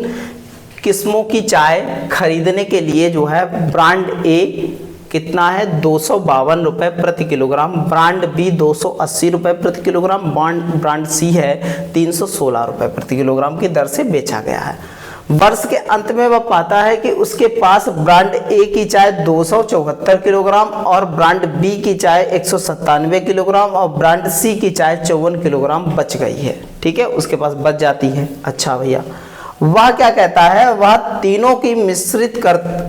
किस्मों की चाय खरीदने के लिए जो है ब्रांड ए कितना है, 252 रुपए प्रति किलोग्राम, ब्रांड बी 280 रुपए प्रति किलोग्राम, ब्रांड सी है 316 रुपए प्रति किलोग्राम की दर से बेचा गया है। वर्ष के अंत में वह पाता है कि उसके पास ब्रांड ए की चाय 274 किलोग्राम और ब्रांड बी की चाय 197 किलोग्राम और ब्रांड सी की चाय 54 किलोग्राम बच गई है। ठीक है, उसके पास बच जाती है। अच्छा भैया, वह क्या कहता है, वह तीनों की मिश्रित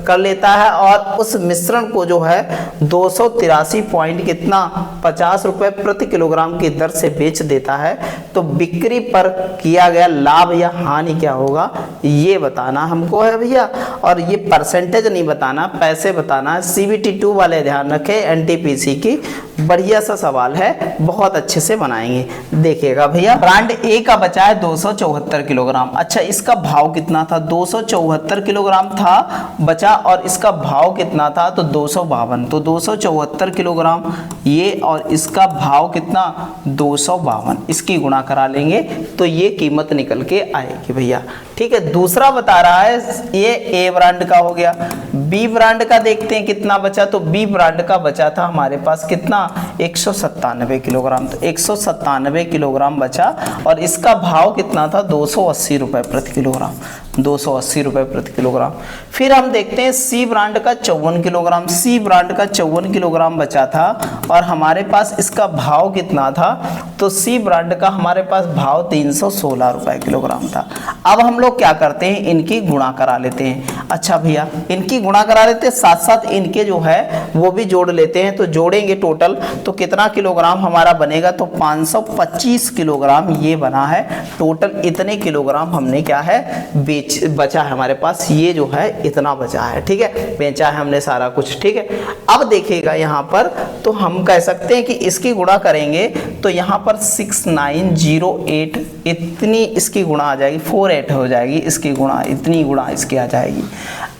कर लेता है और उस मिश्रण को जो है 283 पॉइंट कितना, 50 रुपए प्रति किलोग्राम की दर से बेच देता है। तो बिक्री पर किया गया लाभ या हानि क्या होगा, ये बताना हमको है भैया। और ये परसेंटेज नहीं बताना, पैसे बताना है। CBT 2 वाले ध्यान रखें, NTPC की बढ़िया सा सवाल है, बहुत अच्छे से बनाएंगे। देखिएगा भैया, ब्रांड ए का बचा है 274 किलोग्राम। अच्छा, इसका भाव कितना था? 274 किलोग्राम था बचा, और इसका भाव कितना था? तो 252। तो 274 किलोग्राम ये, और इसका भाव कितना? 252। इसकी गुणा करा लेंगे तो ये कीमत निकल के आएगी भैया। ठीक है, दूसरा बता रहा है, ये ए ब्रांड का हो गया। बी ब्रांड का देखते हैं कितना बचा। तो बी ब्रांड का बचा था हमारे पास कितना? 197 किलोग्राम। तो 197 किलोग्राम बचा, और इसका भाव कितना था? 280 रुपए प्रति किलोग्राम। 280 रुपए प्रति किलोग्राम। फिर हम देखते हैं सी ब्रांड का 54 किलोग्राम। सी ब्रांड का 54 किलोग्राम बचा था, और हमारे पास इसका भाव कितना था? तो सी ब्रांड का हमारे पास भाव 316 रुपए किलोग्राम था। अब हम लोग क्या करते हैं, इनकी गुणा करा लेते हैं। अच्छा भैया, इनकी गुणा करा लेते हैं, साथ साथ इनके जो है वो भी जोड़ लेते हैं। तो जोड़ेंगे टोटल तो कितना किलोग्राम हमारा बनेगा? तो 525 किलोग्राम ये बना है टोटल। इतने किलोग्राम हमने क्या है बचा है हमारे पास, ये जो है इतना बचा है। ठीक है, बेचा है हमने सारा कुछ। ठीक है, अब देखिएगा यहाँ पर, तो हम कह सकते हैं कि इसकी गुणा करेंगे तो यहाँ पर 6908 इतनी इसकी गुणा आ जाएगी, 48 हो जाएगी इसकी गुणा, इतनी गुणा इसकी आ जाएगी।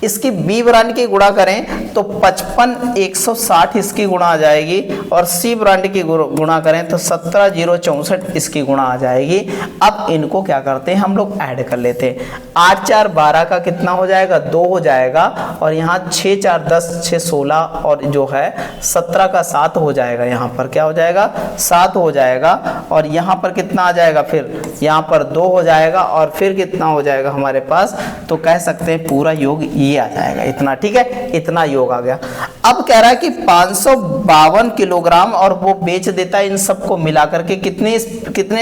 इसकी बी ब्रांड की गुणा करें तो 55,160 इसकी गुणा आ जाएगी, और सी ब्रांड की गुणा करें तो 17,064 इसकी गुणा आ जाएगी। अब इनको क्या करते हैं, हम लोग ऐड कर लेते हैं। 8 4 12 का कितना हो जाएगा? 2 हो जाएगा, और यहाँ 6 4 10 6 16, और जो है 17 का 7 हो जाएगा। यहाँ पर क्या हो जाएगा? 7 हो जाएगा, और यहाँ पर कितना आ जाएगा? फिर यहाँ पर 2 हो जाएगा, और फिर कितना हो जाएगा हमारे पास? तो कह सकते हैं पूरा योग ये आ जाएगा इतना। ठीक है, इतना योग आ गया। अब कह रहा है कि 552 किलोग्राम, और वो बेच देता है इन सबको मिलाकर के कितने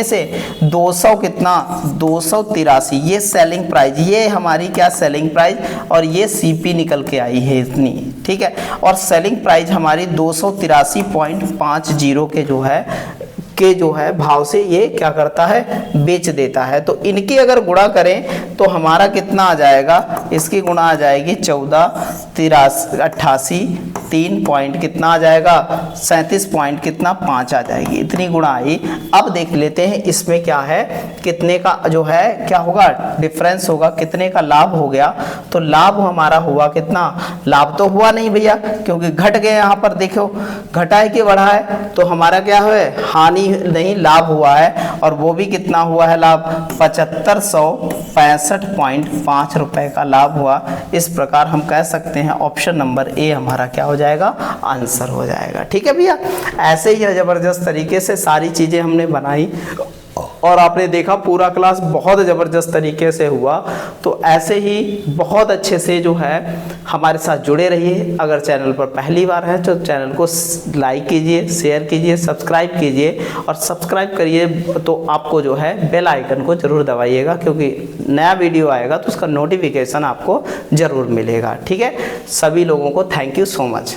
से? 200 कितना? 283। ये सेलिंग प्राइस, ये हमारी क्या सेलिंग प्राइस, और ये सीपी निकल के आई है इतनी। ठीक है, और सेलिंग प्राइस हमारी 283.50 के जो है भाव से ये क्या करता है? बेच देता है। तो इनकी अगर गुणा करें तो हमारा कितना आ जाएगा? इसकी गुणा आ जाएगी 14,88 3 पॉइंट कितना आ जाएगा? 37 पॉइंट कितना? 5 आ जाएगी, इतनी गुणा आई। अब देख लेते हैं इसमें क्या है, कितने का जो है क्या होगा? डिफरेंस होगा, कितने का लाभ हो गया? तो लाभ हमारा हुआ कितना? लाभ तो हुआ नहीं भैया, क्योंककि घट गए। यहाँ पर देखो, घटा है कि बढ़ा है? तो हमारा क्या है? हानि नहीं, लाभ हुआ है। और वो भी कितना हुआ है लाभ? 7565.5 रुपए का लाभ हुआ। इस प्रकार हम कह सकते हैं ऑप्शन नंबर ए हमारा क्या हो जाएगा? आंसर हो जाएगा। ठीक है भैया, ऐसे ही जबरदस्त तरीके से सारी चीजें हमने बनाई, और आपने देखा पूरा क्लास बहुत ज़बरदस्त तरीके से हुआ। तो ऐसे ही बहुत अच्छे से जो है हमारे साथ जुड़े रहिए। अगर चैनल पर पहली बार है तो चैनल को लाइक कीजिए, शेयर कीजिए, सब्सक्राइब कीजिए, और सब्सक्राइब करिए तो आपको जो है बेल आइकन को ज़रूर दबाइएगा, क्योंकि नया वीडियो आएगा तो उसका नोटिफिकेशन आपको ज़रूर मिलेगा। ठीक है, सभी लोगों को थैंक यू सो मच।